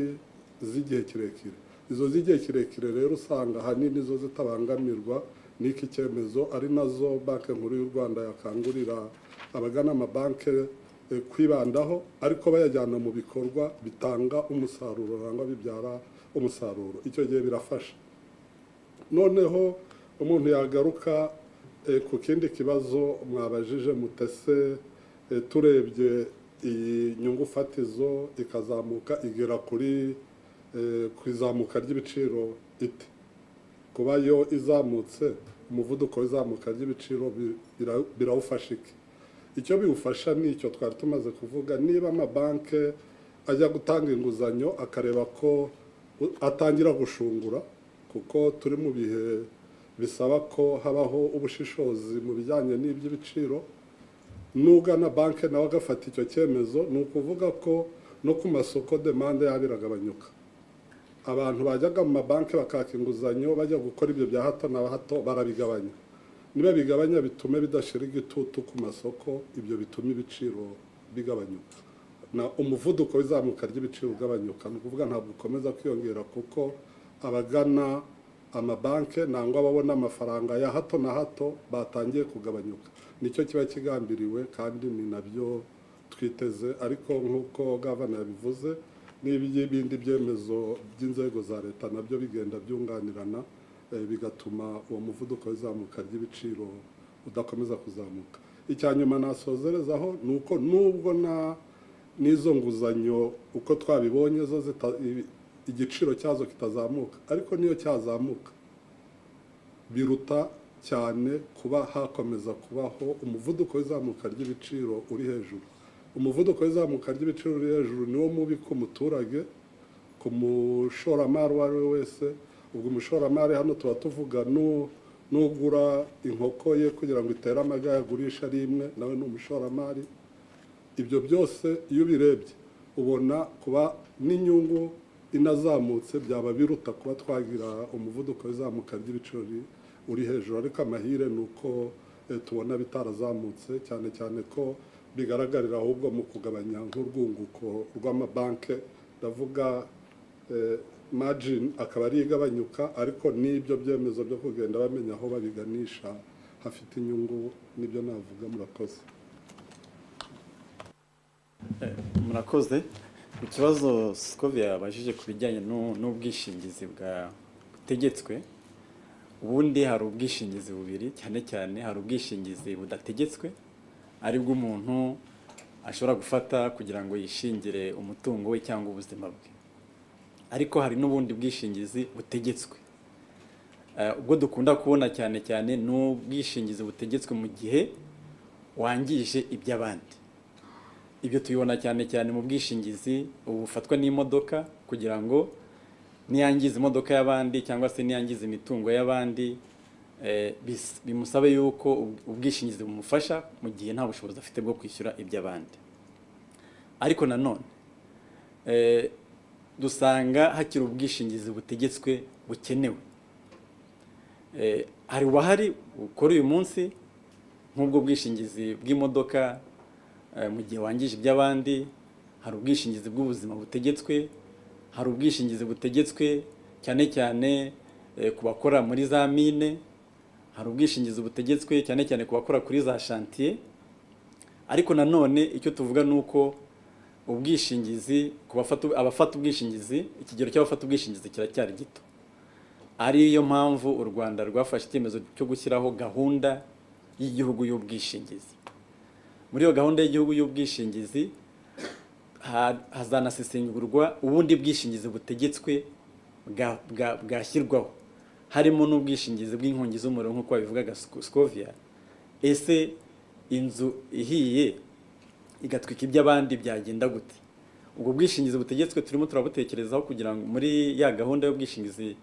z'igihe kirekire. Izo z'igihe kirekire rero usanga ahanini zo zitabangamirwa n'iki cyemezo, ari nazo Banki Nkuru y'u Rwanda yakangurira abagana amabanki kwibandaho, ariko bayajyana mu bikorwa bitanga umusaruro cyangwa bibyara umusaruro. Icyo gihe birafasha. Noneho umuntu yagaruka ku kindi kibazo mwabajije mutese, turebye iyi nyungu fatizo ikazamuka igera kuri ku izamuka ry'ibiciro ite. Kuba yo izamutse, umuvuduko w'izamuka ry'ibiciro birawufasha iki? Icyo biwufasha ni icyo twari tumaze kuvuga. Niba amabanki ajya gutanga inguzanyo akareba ko atangira gushungura, kuko turi mu bihe bisaba ko habaho ubushishozi mu bijyanye n'iby'ibiciro, n'ugana banki nawe agafata icyo cyemezo, ni ukuvuga ko no ku masoko demande yabo iragabanyuka. Abantu bajyaga mu mabanki bakaka inguzanyo bajya gukora ibyo bya hato na hato barabigabanya. Niba bigabanya bitume bidashira igitutu ku masoko, ibyo bituma ibiciro bigabanyuka. Na umuvuduko w'izamuka ry'ibiciro ugabanyuka, ni ukuvuga ntabwo ukomeza kwiyongera kuko abagana amabanki nangwa ababona amafaranga ya hato na hato batangiye kugabanyuka. Nicyo kiba kigambiriwe kandi ni nabyo twiteze. Ariko nk'uko gavana yabivuze, n'ibindi byemezo by'inzego za leta nabyo bigenda byunganirana, bigatuma uwo muvuduko w'izamuka ry'ibiciro udakomeza kuzamuka. Icyanyuma nasozerezaho ni uko nubwo n'izo nguzanyo uko twabibonye zo igiciro cyazo kitazamuka, ariko niyo cyazamuka biruta cyane kuba hakomeza kubaho umuvuduko w'izamuka ry'ibiciro uri hejuru. Umuvuduko w'izamuka ry'ibiciro uri hejuru niwo mubi ku muturage, ku mushoramari uwo ari we wese. Ubwo umushoramari hano tuba tuvuga n'ugura inkoko ye kugira ngo itere amagi yagurisha ari imwe, nawe ni umushoramari. Ibyo byose iyo ubirebye ubona kuba n'inyungu inazamutse byaba biruta kuba twagira umuvuduko w'izamuka ry'ibiciro uri hejuru. Ariko amahire ni uko tubona bitarazamutse, cyane cyane ko bigaragarira ahubwo mu kugabanya nk'urwunguko rw'amabanki. Ndavuga margin akaba ari igabanyuka, ariko n'ibyo byemezo byo kugenda bamenya aho babiganisha hafite inyungu, nibyo navuga. Murakoze. Murakoze. Ikibazo Scovia yabajije ku bijyanye n'ubwishingizi butegetswe. Ubundi hari ubwishingizi bubiri, cyane cyane hari ubwishingizi budategetswe, ari bwo umuntu ashobora gufata kugira ngo yishingire umutungo we cyangwa ubuzima bwe. Ariko hari n'ubundi bwishingizi butegetswe. Ubwo dukunda kubona cyane cyane n'ubwishingizi butegetswe mu gihe wangije iby'abandi. Ibyo tubibona cyane cyane mu bwishingizi bufatwa n'imodoka, kugira ngo niyangiza imodoka y'abandi cyangwa se niyangiza imitungo y'abandi, bimusabe yuko ubwishingizi bumufasha mu gihe nta bushobozi afite bwo kwishyura iby'abandi. Ariko nanone dusanga hakiri ubwishingizi butegetswe bukenewe. Hari ubuhari bukora uyu munsi nk'ubwo bwishingizi bw'imodoka mu gihe wangije iby'abandi. Hari ubwishingizi bw'ubuzima butegetswe, hari ubwishingizi butegetswe cyane cyane ku bakora muri za mine, hari ubwishingizi butegetswe cyane cyane ku bakora kuri za chantier. Ariko nanone icyo tuvuga ni uko ubwishingizi abafata ubwishingizi, ikigero cy'abafata ubwishingizi kiracyari gito. Ariyo mpamvu u Rwanda rwafashe icyemezo cyo gushyiraho gahunda y'igihugu y'ubwishingizi. Muri iyo gahunda y'igihugu y'ubwishingizi hazanasesengurwa ubundi bwishingizi butegetswe bwashyirwaho, harimo n'ubwishingizi bw'inkongi z'umuriro nk'uko babivugaga Scovia. Ese inzu ihiye igatwika iby'abandi byagenda gute? Ubwo bwishingizi butegetswe turimo turabutekerezaho kugira ngo muri ya gahunda y'ubwishingizi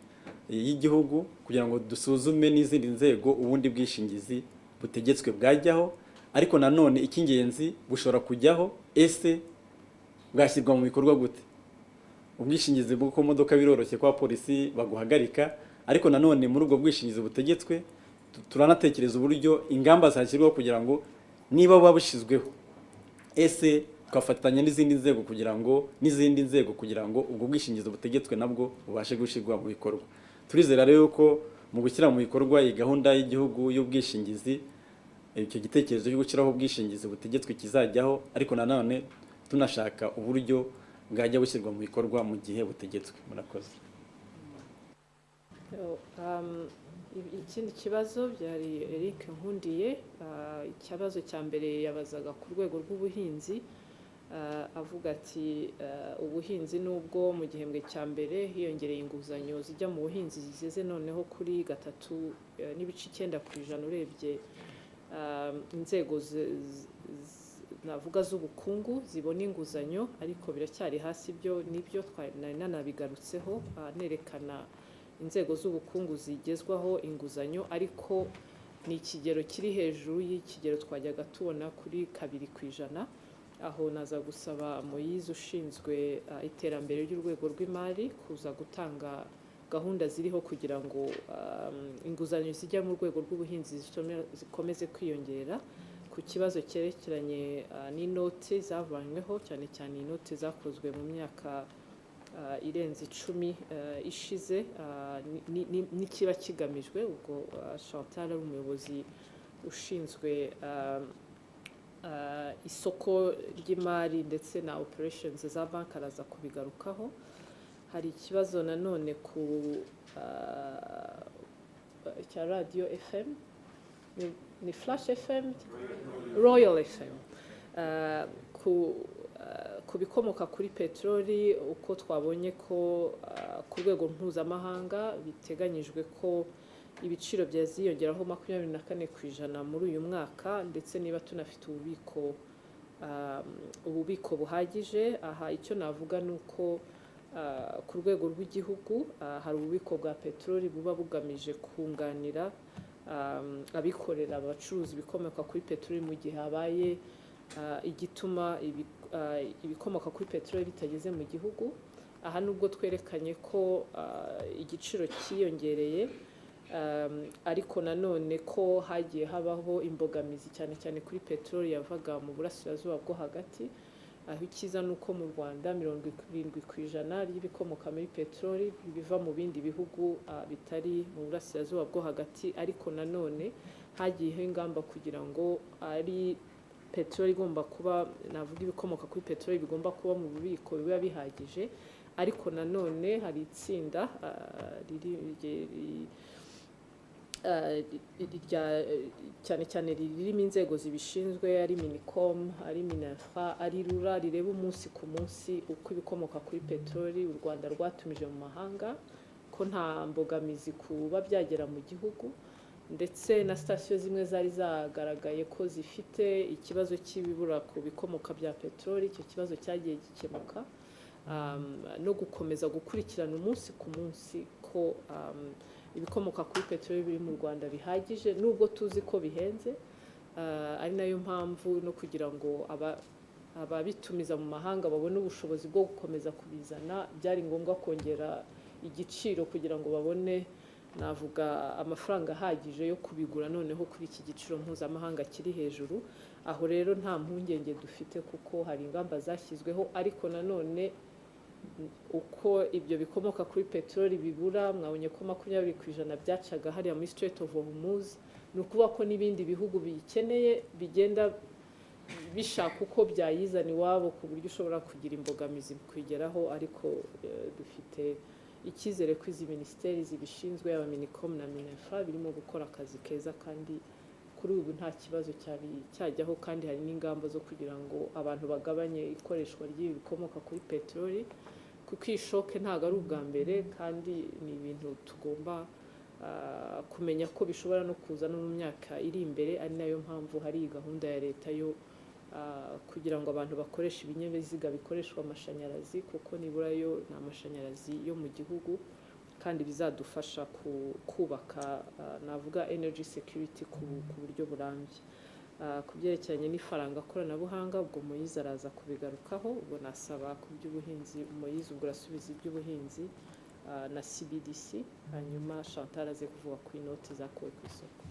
y'igihugu, kugira ngo dusuzume n'izindi nzego ubundi bwishingizi butegetswe bwajyaho. Ariko nanone icy'ingenzi bushobora kujyaho, ese bwashyirwa mu bikorwa gute? ubwishingizi bw'uko modoka biroroshye kwa polisi baguhagarika, ariko nanone muri ubwo bwishingizi butegetswe turanatekereza uburyo ingamba zashyirwaho kugira ngo niba buba bushyizweho ese tugafatanya n'izindi nzego kugira ngo ubwo bwishingizi butegetswe nabwo bubashe gushyirwa mu bikorwa. Turizera rero ko mu gushyira mu bikorwa iyi gahunda y'igihugu y'ubwishingizi, icyo gitekerezo cyo gushyiraho ubwishingizi butegetswe kizajyaho, ariko nanone tunashaka uburyo bwajya bushyirwa mu bikorwa mu gihe butegetswe. Murakoze. Ikindi kibazo byari Eric Nkundiye, ikibazo cya mbere yabazaga ku rwego rw'ubuhinzi, avuga ati ubuhinzi nubwo mu gihembwe cya mbere hiyongereye inguzanyo zijya mu buhinzi zigeze noneho kuri 3.9% urebye inzego navuga z'ubukungu zibona inguzanyo, ariko biracyari hasi. Ibyo nibyo nanabigarutseho nerekana inzego z'ubukungu zigezwaho inguzanyo, ariko ni ikigero kiri hejuru y'ikigero twajyaga tubona kuri 2%. Aho naza gusaba Moyize ushinzwe iterambere ry'urwego rw'imari kuza gutanga gahunda ziriho kugira ngo inguzanyo zijya mu rwego rw'ubuhinzi zikomeze kwiyongera. Ku kibazo cyerekeranye n'inote zavanyweho, cyane cyane inote zakozwe mu myaka irenze 10 ishize, n'ikiba kigamijwe. Ubwo Chantal ari umuyobozi ushinzwe isoko ry'imari ndetse na operations za bank, araza kubigarukaho. Hari ikibazo nanone ku cya Radio FM, ni Flash FM, Royal FM, ku bikomoka kuri peteroli, uko twabonye ko ku rwego mpuzamahanga biteganyijwe ko ibiciro byaziyongeraho 24% muri uyu mwaka, ndetse niba tunafite ububiko buhagije. Aha icyo navuga ni uko ku rwego rw'igihugu hari ububiko bwa peteroli buba bugamije kunganira abikorera abacuruzi ibikomoka kuri peteroli mu gihe habaye igituma ibikomoka kuri peteroli bitageze mu gihugu. Aha nubwo twerekanye ko igiciro cyiyongereye, ariko nanone ko hagiye habaho imbogamizi cyane cyane kuri peteroli yavaga mu burasirazuba bwo hagati, aho ikiza nuko mu Rwanda 70% ry'ibikomoka muri peteroli biva mu bindi bihugu bitari mu burasirazuba bwo hagati, ariko nanone hagiyeho ingamba kugira ngo ari peteroli igomba kuba, navuga ibikomoka kuri peteroli bigomba kuba mu bubiko biba bihagije. Ariko nanone hari itsinda cyane cyane ririmo inzego zibishinzwe, ari Minicom, ari Minafra, ari RURA, rireba umunsi ku munsi uko ibikomoka kuri peteroli u Rwanda rwatumije mu mahanga, ko nta mbogamizi kuba byagera mu gihugu, ndetse na sitasiyo zimwe zari zagaragaye ko zifite ikibazo cy'ibibura ku bikomoka bya peteroli. Icyo kibazo cyagiye gikemuka, no gukomeza gukurikirana umunsi ku munsi ko ibikomoka kuri peteroli biri mu Rwanda bihagije, nubwo tuzi ko bihenze. Ari nayo mpamvu no kugira ngo ababitumiza mu mahanga babone ubushobozi bwo gukomeza kubizana, byari ngombwa kongera igiciro kugira ngo babone, navuga, amafaranga ahagije yo kubigura noneho kuri iki giciro mpuzamahanga kiri hejuru. Aho rero nta mpungenge dufite kuko hari ingamba zashyizweho, ariko nanone uko ibyo bikomoka kuri peteroli bibura, mwabonye ko 20% byacaga hariya muri Strait of Hormuz. Ni ukuvuga ko n'ibindi bihugu bikeneye bigenda bishaka uko byayizana iwabo, ku buryo ushobora kugira imbogamizi kwigeraho. Ariko dufite icyizere ko izi minisiteri zibishinzwe, aba Minicom na Minafra, birimo gukora akazi keza, kandi kuri ubu nta kibazo cyajyaho. Kandi hari n'ingamba zo kugira ngo abantu bagabanye ikoreshwa ry'ibi bikomoka kuri peteroli, kuko iyi shoke ntabwo ari ubwa mbere, kandi ni ibintu tugomba kumenya ko bishobora no kuza no mu myaka iri imbere. Ari nayo mpamvu hari gahunda ya leta yo kugira ngo abantu bakoreshe ibinyabiziga bikoreshwa amashanyarazi, kuko nibura yo ni amashanyarazi yo mu gihugu, kandi bizadufasha kubaka, navuga, energy security ku buryo burambye. ku byerekeranye n'ifaranga koranabuhanga ubwo Moise araza kubigarukaho, ubwo nasaba ku by'ubuhinzi Moise ubwo arasubiza iby'ubuhinzi na CBDC, hanyuma Chantal aze kuvuga ku inoti zakuwe ku isoko.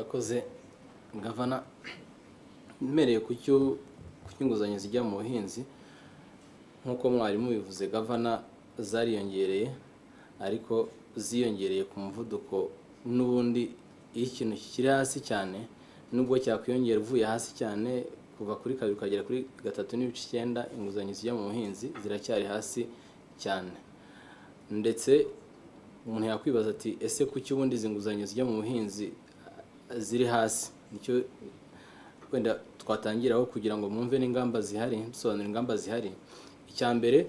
Akoze Gavana, mmereye ku inguzanyo zijya mu buhinzi nk'uko mwarimu bivuze Gavana, zariyongereye ariko ziyongereye ku muvuduko n'ubundi iyo ikintu kikiri hasi cyane nubwo cyakwiyongera uvuye hasi cyane kuva kuri 2 ukagera kuri 3.9, inguzanyo zijya mu buhinzi ziracyari hasi cyane. Ndetse umuntu yakwibaza ati ese kuki ubundi izi nguzanyo zijya mu buhinzi ziri hasi? Nicyo wenda twatangiraho kugira ngo mwumve n'ingamba zihari, dusobanura ingamba zihari. Icya mbere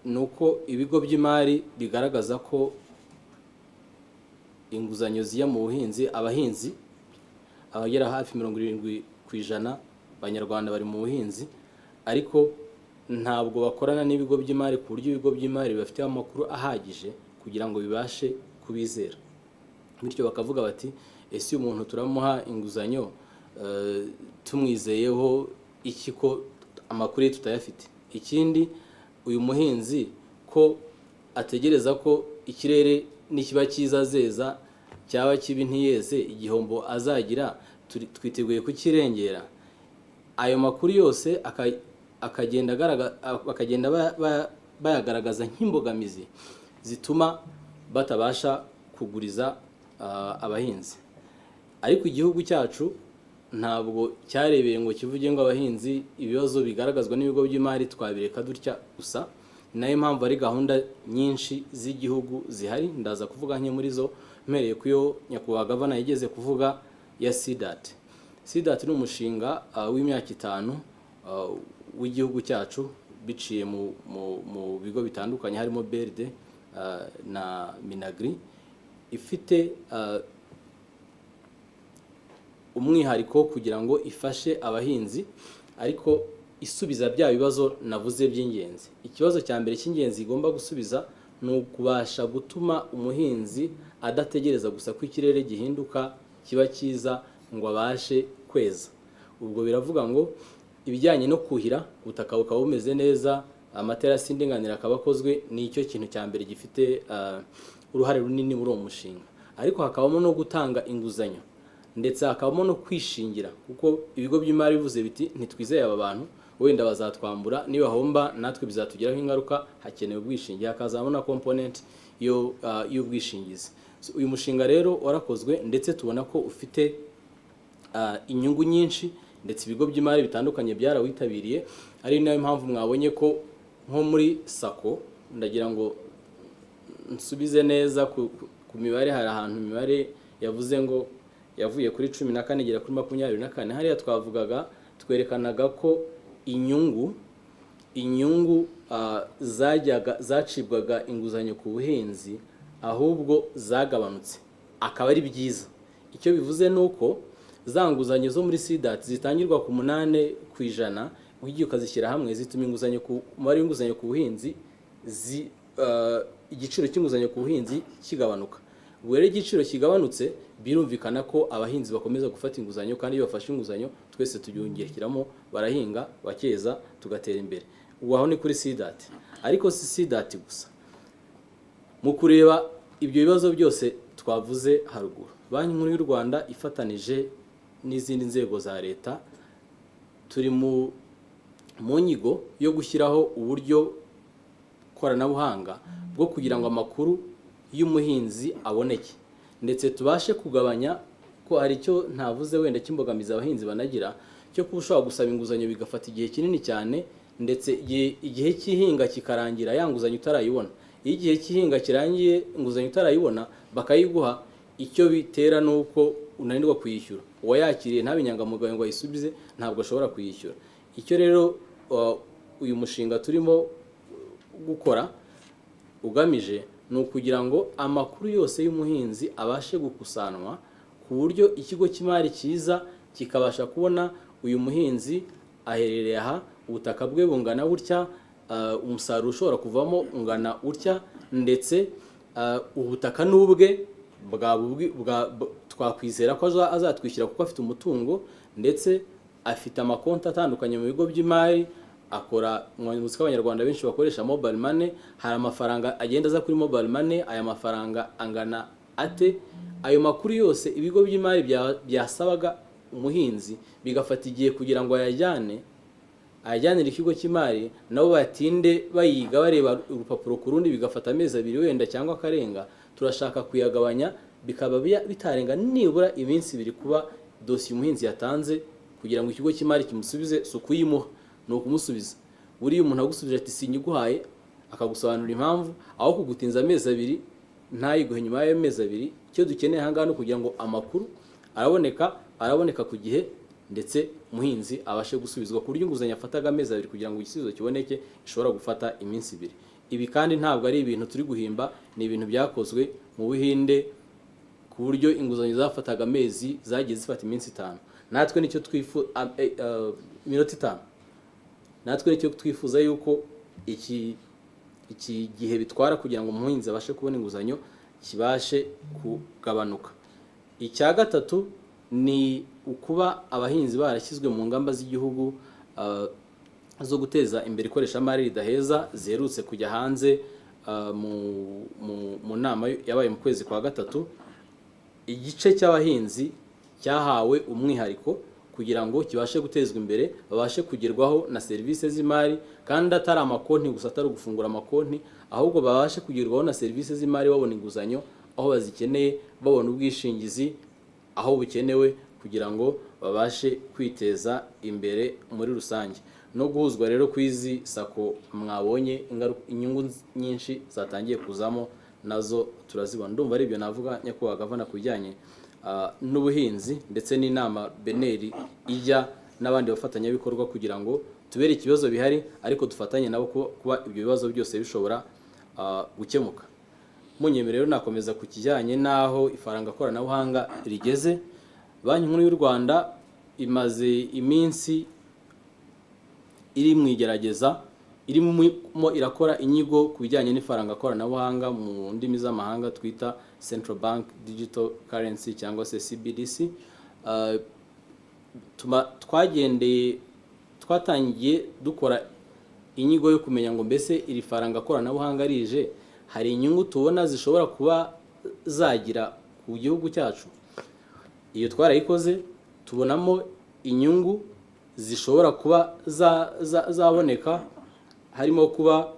nuko ibigo by'imari bigaragaza ko inguzanyo zijya mu buhinzi, abahinzi abagera hafi 70% abanyarwanda bari mu buhinzi, ariko ntabwo bakorana n'ibigo by'imari ku buryo ibigo by'imari bafite amakuru ahagije kugira ngo bibashe kubizera. Bityo bakavuga bati ese umuntu turamuha inguzanyo tumwizeyeho iki ko amakuru ye tutayafite? Ikindi, uyu muhinzi ko ategereza ko ikirere nikiba cyiza zeza, cyaba kibi ntiyeze, igihombo azagira twiteguye kukirengera. Ayo makuru yose bakagenda bayagaragaza nk'imbogamizi zituma batabasha kuguriza abahinzi. Ariko igihugu cyacu ntabwo cyarebeye ngo kivuge ngo abahinzi ibibazo bigaragazwa n'ibigo by'imari twabireka dutya gusa. Nayo mpamvu ari gahunda nyinshi z'igihugu zihari, ndaza kuvuga nke muri zo mpereye ku yo nyakubahwa Gavana yigeze kuvuga ya SIDAT. SIDAT ni umushinga w'imyaka 5 w'igihugu cyacu biciye mu bigo bitandukanye harimo BRD na Minagri, ifite umwihariko kugira ngo ifashe abahinzi ariko isubiza bya bibazo navuze by'ingenzi. Ikibazo cya mbere cy'ingenzi igomba gusubiza ni ukubasha gutuma umuhinzi adategereza gusa ko ikirere gihinduka kiba cyiza ngo abashe kweza. Ubwo biravuga ngo ibijyanye no kuhira ubutaka bukaba bumeze neza, amaterasi y'indinganire akaba akozwe, ni icyo kintu cya mbere gifite uruhare runini muri uwo mushinga. Ariko hakabamo no gutanga inguzanyo ndetse hakabamo no kwishingira, kuko ibigo by'imari bivuze biti ntitwizeye aba bantu wenda bazatwambura, niba homba natwe bizatugiraho ingaruka, hakenewe ubwishingizi, hakazamo na component y'ubwishingizi. Uyu mushinga rero warakozwe ndetse tubona ko ufite inyungu nyinshi, ndetse ibigo by'imari bitandukanye byarawitabiriye. Ari nayo mpamvu mwabonye ko nko muri SACCO, ndagira ngo nsubize neza ku mibare, hari ahantu imibare yavuze ngo yavuye kuri 14 igera kuri 24. Hariya twavugaga twerekanaga ko inyungu zacibwaga inguzanyo ku buhinzi ahubwo zagabanutse, akaba ari byiza. Icyo bivuze nuko za nguzanyo zo muri SIDAT zitangirwa ku 8%, ugiye ukazishyira hamwe zituma inguzanyo ku mubare w'inguzanyo ku buhinzi igiciro cy'inguzanyo ku buhinzi kigabanuka. Ubwo rero igiciro kigabanutse, birumvikana ko abahinzi bakomeza gufata inguzanyo, kandi iyo bafashe inguzanyo twese tubyungiramo, barahinga bakeza tugatera imbere. Ubu aho ni kuri SIDAT. Ariko si SIDAT gusa, mu kureba ibyo bibazo byose twavuze haruguru, Banki Nkuru y'u Rwanda ifatanije n'izindi nzego za leta turi mu nyigo yo gushyiraho uburyo koranabuhanga bwo kugira ngo amakuru y'umuhinzi aboneke, ndetse tubashe kugabanya ko hari icyo ntavuze wenda cy'imbogamizi abahinzi banagira cyo kuba ushobora gusaba inguzanyo bigafata igihe kinini cyane, ndetse igihe cy'ihinga kikarangira ya nguzanyo utarayibona. Iyo igihe cy'ihinga kirangiye inguzanyo utarayibona bakayiguha, icyo bitera nuko unanirwa kuyishyura. Uwayakiriye ntabinyangamugayo ngo ayisubize, ntabwo ashobora kuyishyura. Icyo rero uyu mushinga turimo gukora ugamije ni ukugira ngo amakuru yose y'umuhinzi abashe gukusanwa ku buryo ikigo cy'imari cyiza kikabasha kubona uyu muhinzi aherereye aha, ubutaka bwe bungana gutya, umusaruro ushobora kuvamo ungana utya, ndetse ubutaka n'ubwe twakwizera ko azatwishyura kuko afite umutungo ndetse afite amakonti atandukanye mu bigo by'imari, akora umuzi ko abanyarwanda benshi bakoresha mobile money, hari amafaranga agenda aza kuri mobile money, aya mafaranga angana ate. Ayo makuru yose ibigo by'imari byasabaga umuhinzi bigafata igihe kugira ngo ayajyanire ikigo cy'imari, nabo batinde bayiga bareba urupapuro ku rundi, bigafata amezi 2 wenda cyangwa akarenga. Turashaka kuyagabanya bikaba bitarenga nibura iminsi 2 kuba dosiye umuhinzi yatanze kugira ngo ikigo cy'imari kimusubize sukuyimuha no kumusubiza. Buri umuntu agusubije ati sinyiguhaye, akagusobanura impamvu, aho kugutinza amezi 2 ntayiguhe nyuma y'amezi 2. Icyo dukeneye hangana no kugira ngo amakuru araboneka ku gihe ndetse umuhinzi abashe gusubizwa ku buryo inguzanyo afataga amezi 2 kugira ngo igisubizo kiboneke ishobora gufata iminsi 2. Ibi kandi ntabwo ari ibintu turi guhimba, ni ibintu byakozwe mu Buhinde ku buryo inguzanyo zafataga amezi zagiye zifata iminsi 5. Natwe nicyo twifuza minota 5. Natwe nicyo twifuza yuko iki gihe bitwara kugira ngo umuhinzi abashe kubona inguzanyo kibashe kugabanuka. Icya gatatu ni ukuba abahinzi barashyizwe mu ngamba z'igihugu zo guteza imbere ikoreshamari ridaheza zerutse kujya hanze mu nama yabaye mu kwezi kwa 3. Igice cy'abahinzi cyahawe umwihariko kugira ngo kibashe gutezwa imbere, babashe kugerwaho na serivisi z'imari, kandi atari amakonti gusa, atari gufungura amakonti, ahubwo babashe kugerwaho na serivisi z'imari, babona inguzanyo aho bazikeneye, babona ubwishingizi aho bukenewe, kugira ngo babashe kwiteza imbere muri rusange. No guhuzwa rero kwizi sako mwabonye inyungu nyinshi zatangiye kuzamo nazo turazibona. Ndumva ari byo navuga nyakubahwa gavana kujyanye n'ubuhinzi ndetse n'inama beneri ijya n'abandi bafatanyabikorwa kugira ngo tubere ikibazo bihari, ariko dufatanye nabo kuba ibyo bibazo byose bishobora gukemuka. Munyemere rero nakomeza ku kijyanye n'aho ifaranga koranabuhanga rigeze. Banki Nkuru y'u Rwanda imaze iminsi iri mu igerageza, irimo irakora inyigo ku bijyanye n'ifaranga koranabuhanga mu ndimi z'amahanga twita Central Bank Digital Currency cyangwa se CBDC. Twatangiye dukora inyigo yo kumenya ngo mbese iri faranga koranabuhanga rije hari inyungu tubona zishobora kuba zagira ku gihugu cyacu. Iyo twarayikoze tubonamo inyungu zishobora kuba zaboneka, harimo kuba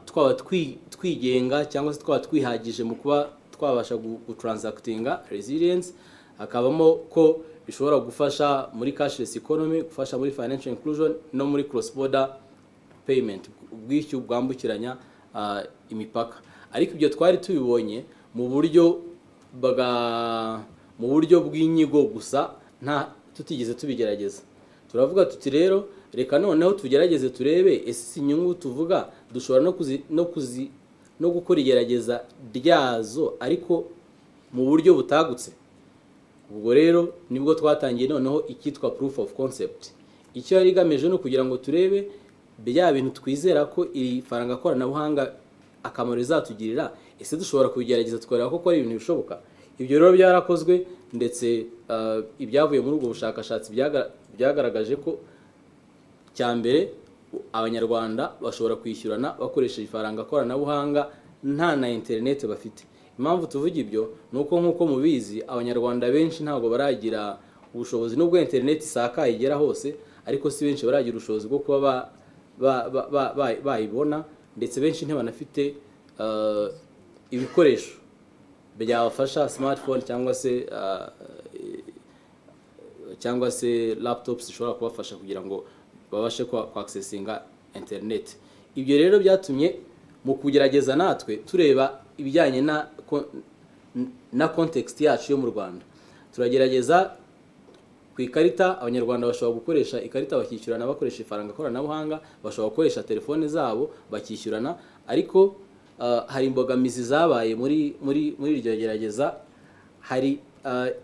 twaba twigenga cyangwa se twaba twihagije mu kuba twabasha gutransactinga resilience, hakabamo ko bishobora gufasha muri cashless economy, gufasha muri financial inclusion no muri cross border payment, ubwishyu bwambukiranya imipaka. Ariko ibyo twari tubibonye mu buryo bw'inyigo gusa, nta tutigeze tubigerageza. Turavuga tuti rero reka noneho tugerageze turebe ese inyungu tuvuga dushobora no gukora igerageza ryazo ariko mu buryo butagutse. Ubwo rero nibwo twatangiye noneho ikitwa proof of concept. Icyo yari igamije no kugira ngo turebe bya bintu twizera ko iri faranga koranabuhanga akamaro izatugirira, ese dushobora kubigerageza tukareba ko ari ibintu bishoboka. Ibyo rero byarakozwe ndetse ibyavuye muri ubwo bushakashatsi byagaragaje ko cyambere abanyarwanda bashobora kwishyurana bakoresheje ifaranga koranabuhanga nta na internet bafite. Impamvu tuvuga ibyo nuko nkuko mubizi abanyarwanda benshi ntabwo baragira ubushobozi, nubwo internet isakaye igera hose, ariko si benshi baragira ubushobozi bwo kuba bayibona, ndetse benshi ntibanafite ibikoresho byabafasha smartphone cyangwa se laptops zishobora kubafasha kugira ngo babashe accessinga internet. Ibyo rero byatumye mu kugerageza natwe tureba ibijyanye na context yacu yo mu Rwanda. Turagerageza ku ikarita, abanyarwanda bashobora gukoresha ikarita bakishyurana bakoresha ifaranga koranabuhanga, bashobora gukoresha telefone zabo bakishyurana, ariko hari imbogamizi zabaye muri iryo gerageza. Hari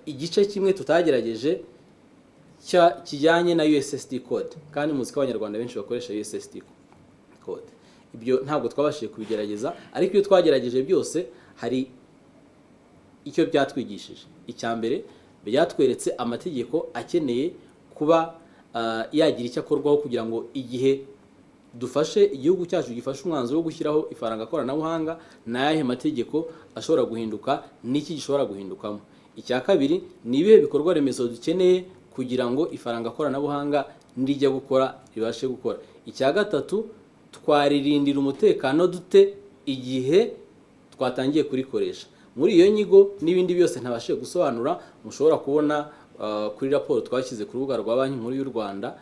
igice kimwe tutagerageje kijyanye na USSD code, kandi muzi ko abanyarwanda benshi bakoresha USSD code. Ibyo ntabwo twabashije kubigerageza, ariko iyo twagerageje byose hari icyo byatwigishije icya mbere byatweretse amategeko akeneye kuba yagira icyo akorwaho kugira ngo igihe dufashe igihugu cyacu gifashe umwanzuro wo gushyiraho ifaranga koranabuhanga n'ayahe mategeko ashobora guhinduka n'iki gishobora guhindukamo. Icya kabiri ni ibihe bikorwa remezo dukeneye kugira ngo ifaranga koranabuhanga nijya gukora ribashe gukora. Icya gatatu twaririndira umutekano dute igihe twatangiye kurikoresha. Muri iyo nyigo n'ibindi byose ntabashe gusobanura mushobora kubona kuri raporo twashyize ku rubuga rwa Banki Nkuru y'u Rwanda,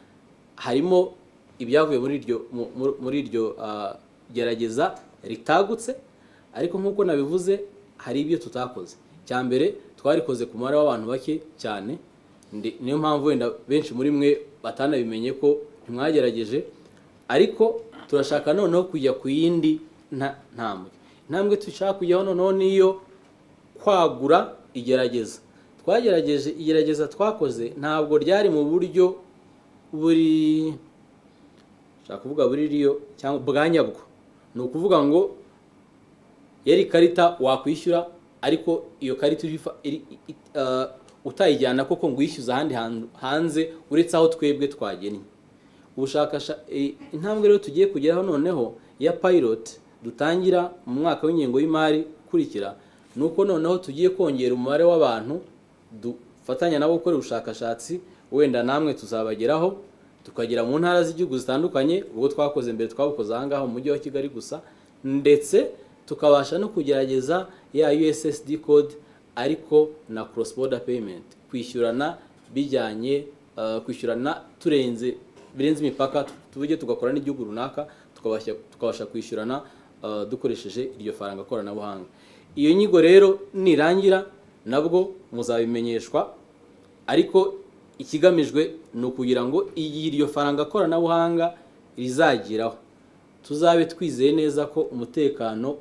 harimo ibyavuye muri iryo gerageza ritagutse, ariko nk'uko nabivuze hari ibyo tutakoze. Cya mbere twarikoze ku mubare w'abantu bake cyane, niyo mpamvu wenda benshi muri mwe batanabimenye ko ntimwagerageje, ariko turashaka noneho kujya ku yindi ntambwe dushaka kujyaho noneho niyo kwagura igerageza. Twagerageje igerageza twakoze ntabwo ryari mu buryo buri kuvuga buri riyo cyangwa bwa nyabwo, ni ukuvuga ngo yari ikarita wakwishyura ariko iyo karita utayijyana koko ngo uyishyuze ahandi hanze uretse aho twebwe twagennye. Intambwe rero tugiye kugeraho noneho ya pilot dutangira mu mwaka w'ingengo y'imari ukurikira, ni uko noneho tugiye kongera umubare w'abantu dufatanya nabo gukora ubushakashatsi, wenda namwe tuzabageraho tukagera mu ntara z'igihugu zitandukanye. Ubwo twakoze mbere twabukoze ahangaha mu mujyi wa Kigali gusa, ndetse tukabasha no kugerageza ya USSD code ariko na cross border payment, kwishyurana bijyanye kwishyurana birenze imipaka, tujye tugakora n'igihugu runaka tukabasha kwishyurana dukoresheje iryo faranga koranabuhanga. Iyo nyigo rero nirangira nabwo muzabimenyeshwa, ariko ikigamijwe ni ukugira ngo igihe iryo faranga koranabuhanga rizageraho tuzabe twizeye neza ko umutekano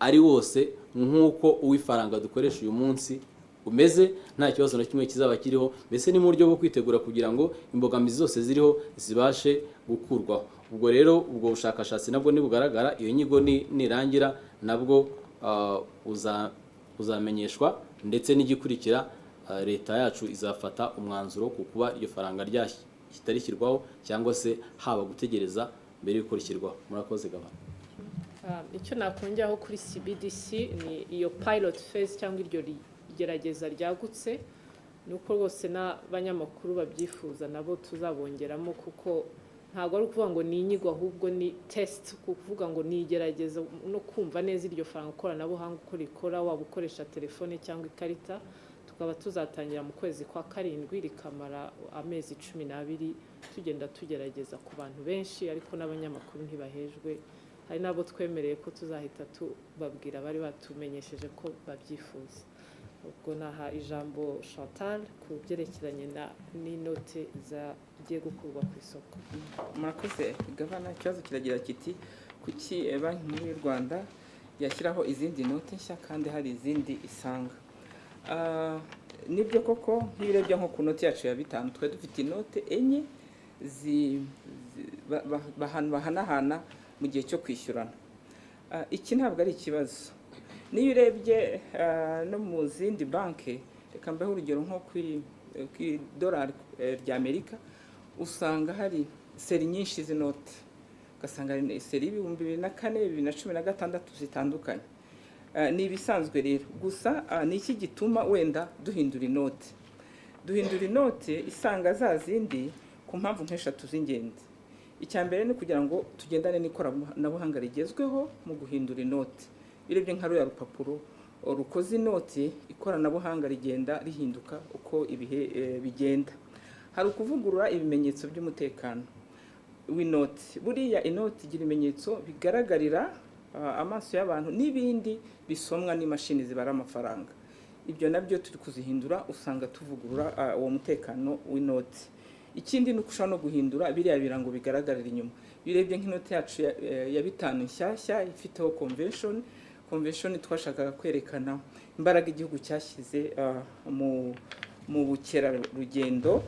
ari wose nk'uko uw'ifaranga dukoresha uyu munsi umeze, nta kibazo na kimwe kizaba kiriho, mbese ni mu buryo bwo kwitegura kugira ngo imbogamizi zose ziriho zibashe gukurwaho. Ubwo rero ubwo bushakashatsi nabwo nibugaragara, iyo nyigo nirangira nabwo uzamenyeshwa, ndetse n'igikurikira leta yacu izafata umwanzuro ku kuba iryo faranga ritarishyirwaho cyangwa se haba gutegereza mbere y'uko rishyirwaho. Murakoze gabana. Icyo nakongeraho kuri CBDC ni iyo pilot phase cyangwa iryo gerageza ryagutse, ni uko rwose n'abanyamakuru babyifuza nabo tuzabongeramo, kuko ntabwo ari ukuvuga ngo ni inyigo ahubwo ni test, kuvuga ngo ni igerageza no kumva neza iryo faranga koranabuhanga uko rikora, waba ukoresha telefone cyangwa ikarita. Tukaba tuzatangira mu kwezi kwa karindwi rikamara amezi 12 tugenda tugerageza ku bantu benshi, ariko n'abanyamakuru ntibahejwe. Hari nabo twemereye ko tuzahita tubabwira bari batumenyesheje ko babyifuza. Ubwo naha ijambo Chantal ku byerekeranye n'inote zagiye gukurwa ku isoko. Murakoze gavana. Ikibazo kiragira kiti kuki Banki Nkuru y'u Rwanda yashyiraho izindi note nshya kandi hari izindi isanga. Nibyo koko nk'ibirebye nko ku note yacu ya 5 twe dufite inote enye bahanahana mu gihe cyo kwishyurana. Iki ntabwo ari ikibazo. Niyo urebye no mu zindi banki, reka mbeho urugero nko kuri dolari ry'Amerika, usanga hari seri nyinshi z'inote, ugasanga hari seri 2004, 2016 zitandukanye. Ni ibisanzwe rero, gusa ni iki gituma wenda duhindura inote. Duhindura inote isanga za zindi ku mpamvu nk'eshatu z'ingenzi. Icya mbere ni kugira ngo tugendane n'ikoranabuhanga rigezweho mu guhindura inote. Birebye nka ruya rupapuro rukoze inote, ikoranabuhanga rigenda rihinduka uko ibihe bigenda. Hari ukuvugurura ibimenyetso by'umutekano w'inote. Buriya inote igira ibimenyetso bigaragarira amaso y'abantu n'ibindi bisomwa n'imashini zibara amafaranga. Ibyo nabyo turi kuzihindura, usanga tuvugurura uwo mutekano w'inote. Ikindi ni uko no guhindura biriya birango bigaragarira inyuma. Birebye nk'inote yacu ya 5 nshyashya ifiteho convention twashakaga kwerekana imbaraga igihugu cyashyize mu bukerarugendo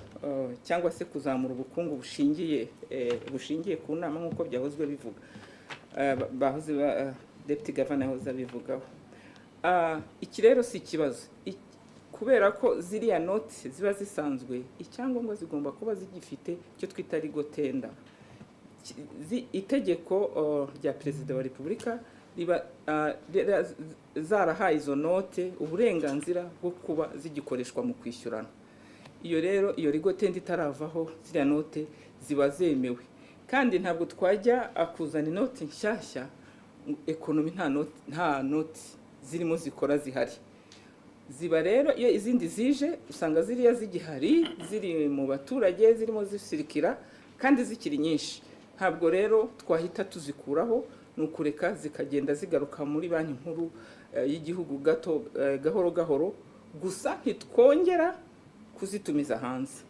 cyangwa se kuzamura ubukungu bushingiye ku nama nk'uko byahozwe bivuga. Deputy Governor yahoze abivugaho. iki rero si ikibazo kubera ko ziriya noti ziba zisanzwe icyangombwa zigomba kuba zigifite icyo twita rigotenda. Itegeko rya perezida wa repubulika riba zarahaye izo note uburenganzira bwo kuba zigikoreshwa mu kwishyurana. Iyo rero iyo rigotenda itaravaho ziriya note ziba zemewe, kandi ntabwo twajya kuzana inoti nshyashya ekonomi nta noti zirimo zikora zihari. Ziba rero iyo izindi zije usanga ziriya zigihari ziri mu baturage zirimo zisirikira kandi zikiri nyinshi. Ntabwo rero twahita tuzikuraho, ni ukureka zikagenda zigaruka muri banki nkuru y'igihugu gahoro gahoro, gusa ntitwongera kuzitumiza hanze,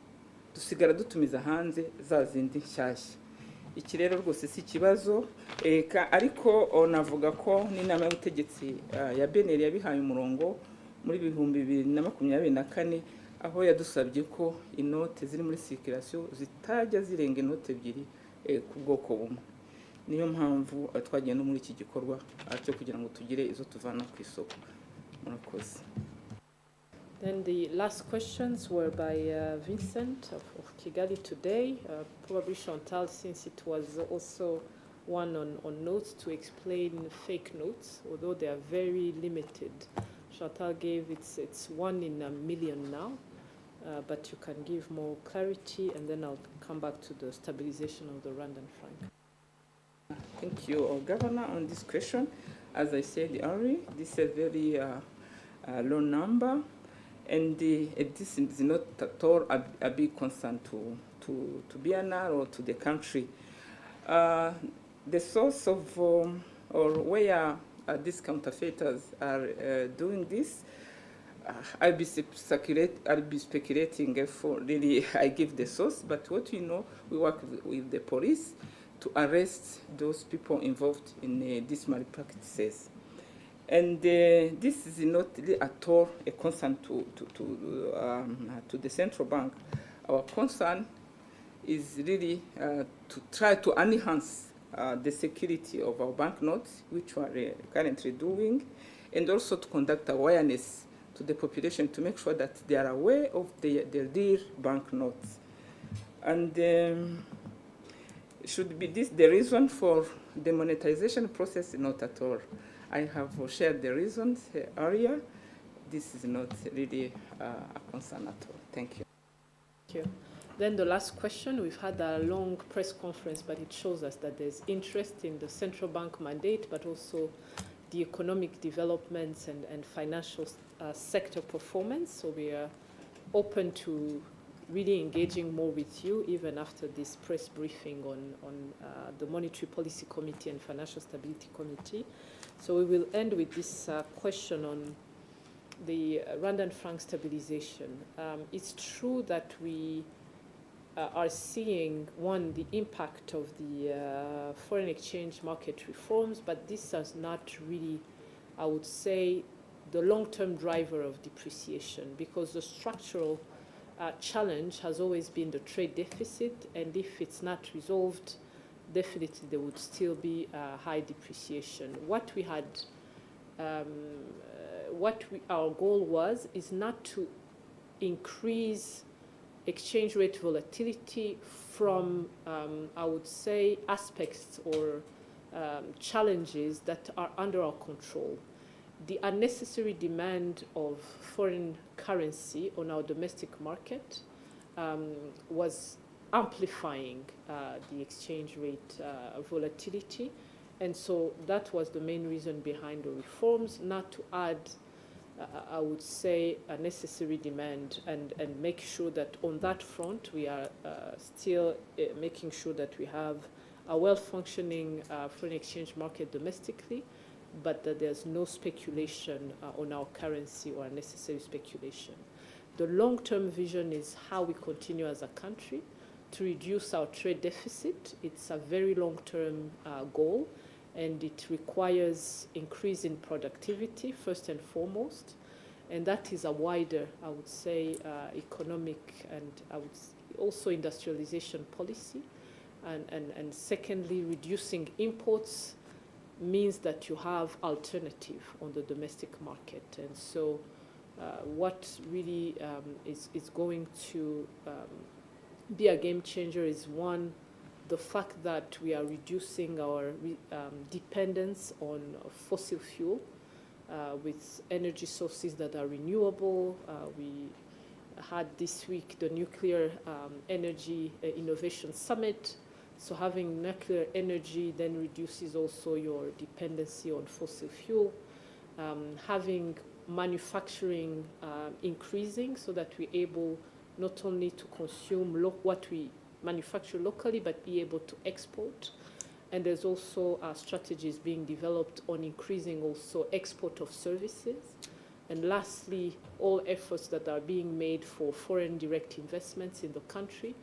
dusigara dutumiza hanze za zindi nshyashya. Iki rero rwose si ikibazo, ariko navuga ko n'inama y'ubutegetsi ya BNR yabihaye umurongo muri 2024 aho yadusabye ko inote ziri muri circulation zitajya zirenga inote ebyiri ku bwoko bumwe. Niyo mpamvu twagiye no muri iki gikorwa cyo kugira ngo tugire izo tuvana ku isoko. Murakoze. Then the last questions were by Vincent of Kigali Today. Probably Chantal, since it was also one on notes to explain fake notes, although they are very limited. Chantal gave it's 1 in a million now, but you can give more clarity, and then I'll come back to the stabilization of the Rwandan franc. Thank you, Governor, on this question. As I said earlier, this is a very low number. And this is not at all a big concern to BNR or to the country. The source of or where these counterfeiters are doing this, I'll be speculating if really I give the source. But what we know, we work with the police to arrest those people involved in these malpractices. And this is not really at all a concern to the central bank. Our concern is really to try to enhance the security of our banknotes, which we are currently doing, and also to conduct awareness to the population to make sure that they are aware of the real banknotes. And should be this the reason for the monetization process? Not at all. I have shared the reasons earlier. This is not really a concern at all. Thank you. Thank you. Then the last question, we've had a long press conference, but it shows us that there's interest in the central bank mandate, but also the economic developments and financial sector performance. So we are open to really engaging more with you, even after this press briefing on the Monetary Policy Committee and Financial Stability Committee. So we will end with this question on the Rwandan franc stabilization. It's true that we are seeing, one, the impact of the foreign exchange market reforms, but this is not really, I would say, the long-term driver of depreciation, because the structural challenge has always been the trade deficit, and if it's not resolved, definitely there would still be high depreciation. What we had, our goal was, is not to increase exchange rate volatility from, I would say, aspects or challenges that are under our control. The unnecessary demand of foreign currency on our domestic market was amplifying the exchange rate volatility. And so that was the main reason behind the reforms, not to add, I would say, a necessary demand, and make sure that on that front we are still making sure that we have a well-functioning foreign exchange market domestically, but that there's no speculation on our currency or unnecessary speculation. The long-term vision is how we continue as a country to reduce our trade deficit. It's a very long-term goal, and it requires increase in productivity first and foremost, and that is a wider, I would say, economic and I would also industrialization policy, and secondly, reducing imports means that you have alternative on the domestic market. And so what really is going to be a game changer is, one, the fact that we are reducing our dependence on fossil fuel with energy sources that are renewable. We had this week the Nuclear Energy Innovation Summit. So having nuclear energy then reduces also your dependency on fossil fuel. Having manufacturing increasing so that we're able not only to consume what we manufacture locally, but be able to export. And there's also strategies being developed on increasing also export of services. And lastly, all efforts that are being made for foreign direct investments in the country.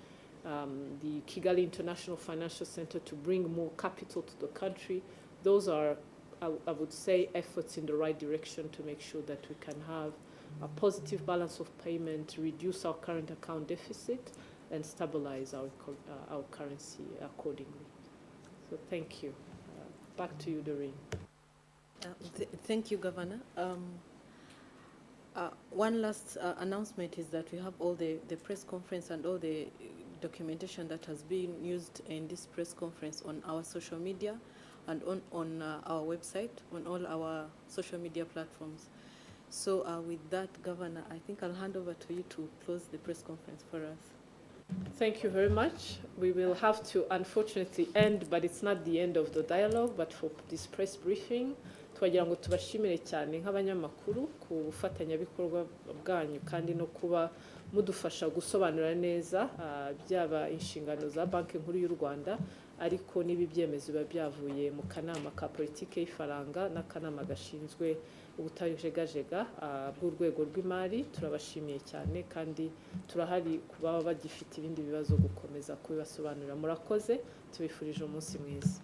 The Kigali International Financial Center to bring more capital to the country. Those are, I would say, efforts in the right direction to make sure that we can have a positive balance of payment, reduce our current account deficit, and stabilize our currency accordingly. So thank you. Back to you, Doreen. Thank you, Governor. One last announcement is that we have all the press conference and all the documentation that has been used in this press conference on our social media and on our website, on all our social media platforms. So with that, Governor, I think I'll hand over to you to close the press conference for us. Thank you very much. We will have to unfortunately end, but it's not the end of the dialogue, but for this press briefing, twagira ngo tubashimire cyane nk'abanyamakuru ku bufatanyabikorwa bwanyu kandi no kuba mudufasha gusobanura neza byaba inshingano za Banki Nkuru y'u Rwanda ariko n'ibi byemezo biba byavuye mu kanama ka politike y'ifaranga n'akanama gashinzwe ubutajegajega bw'urwego rw'imari. Turabashimiye cyane kandi turahari kuba bagifite ibindi bibazo gukomeza kubibasobanurira. Murakoze, tubifurije umunsi mwiza.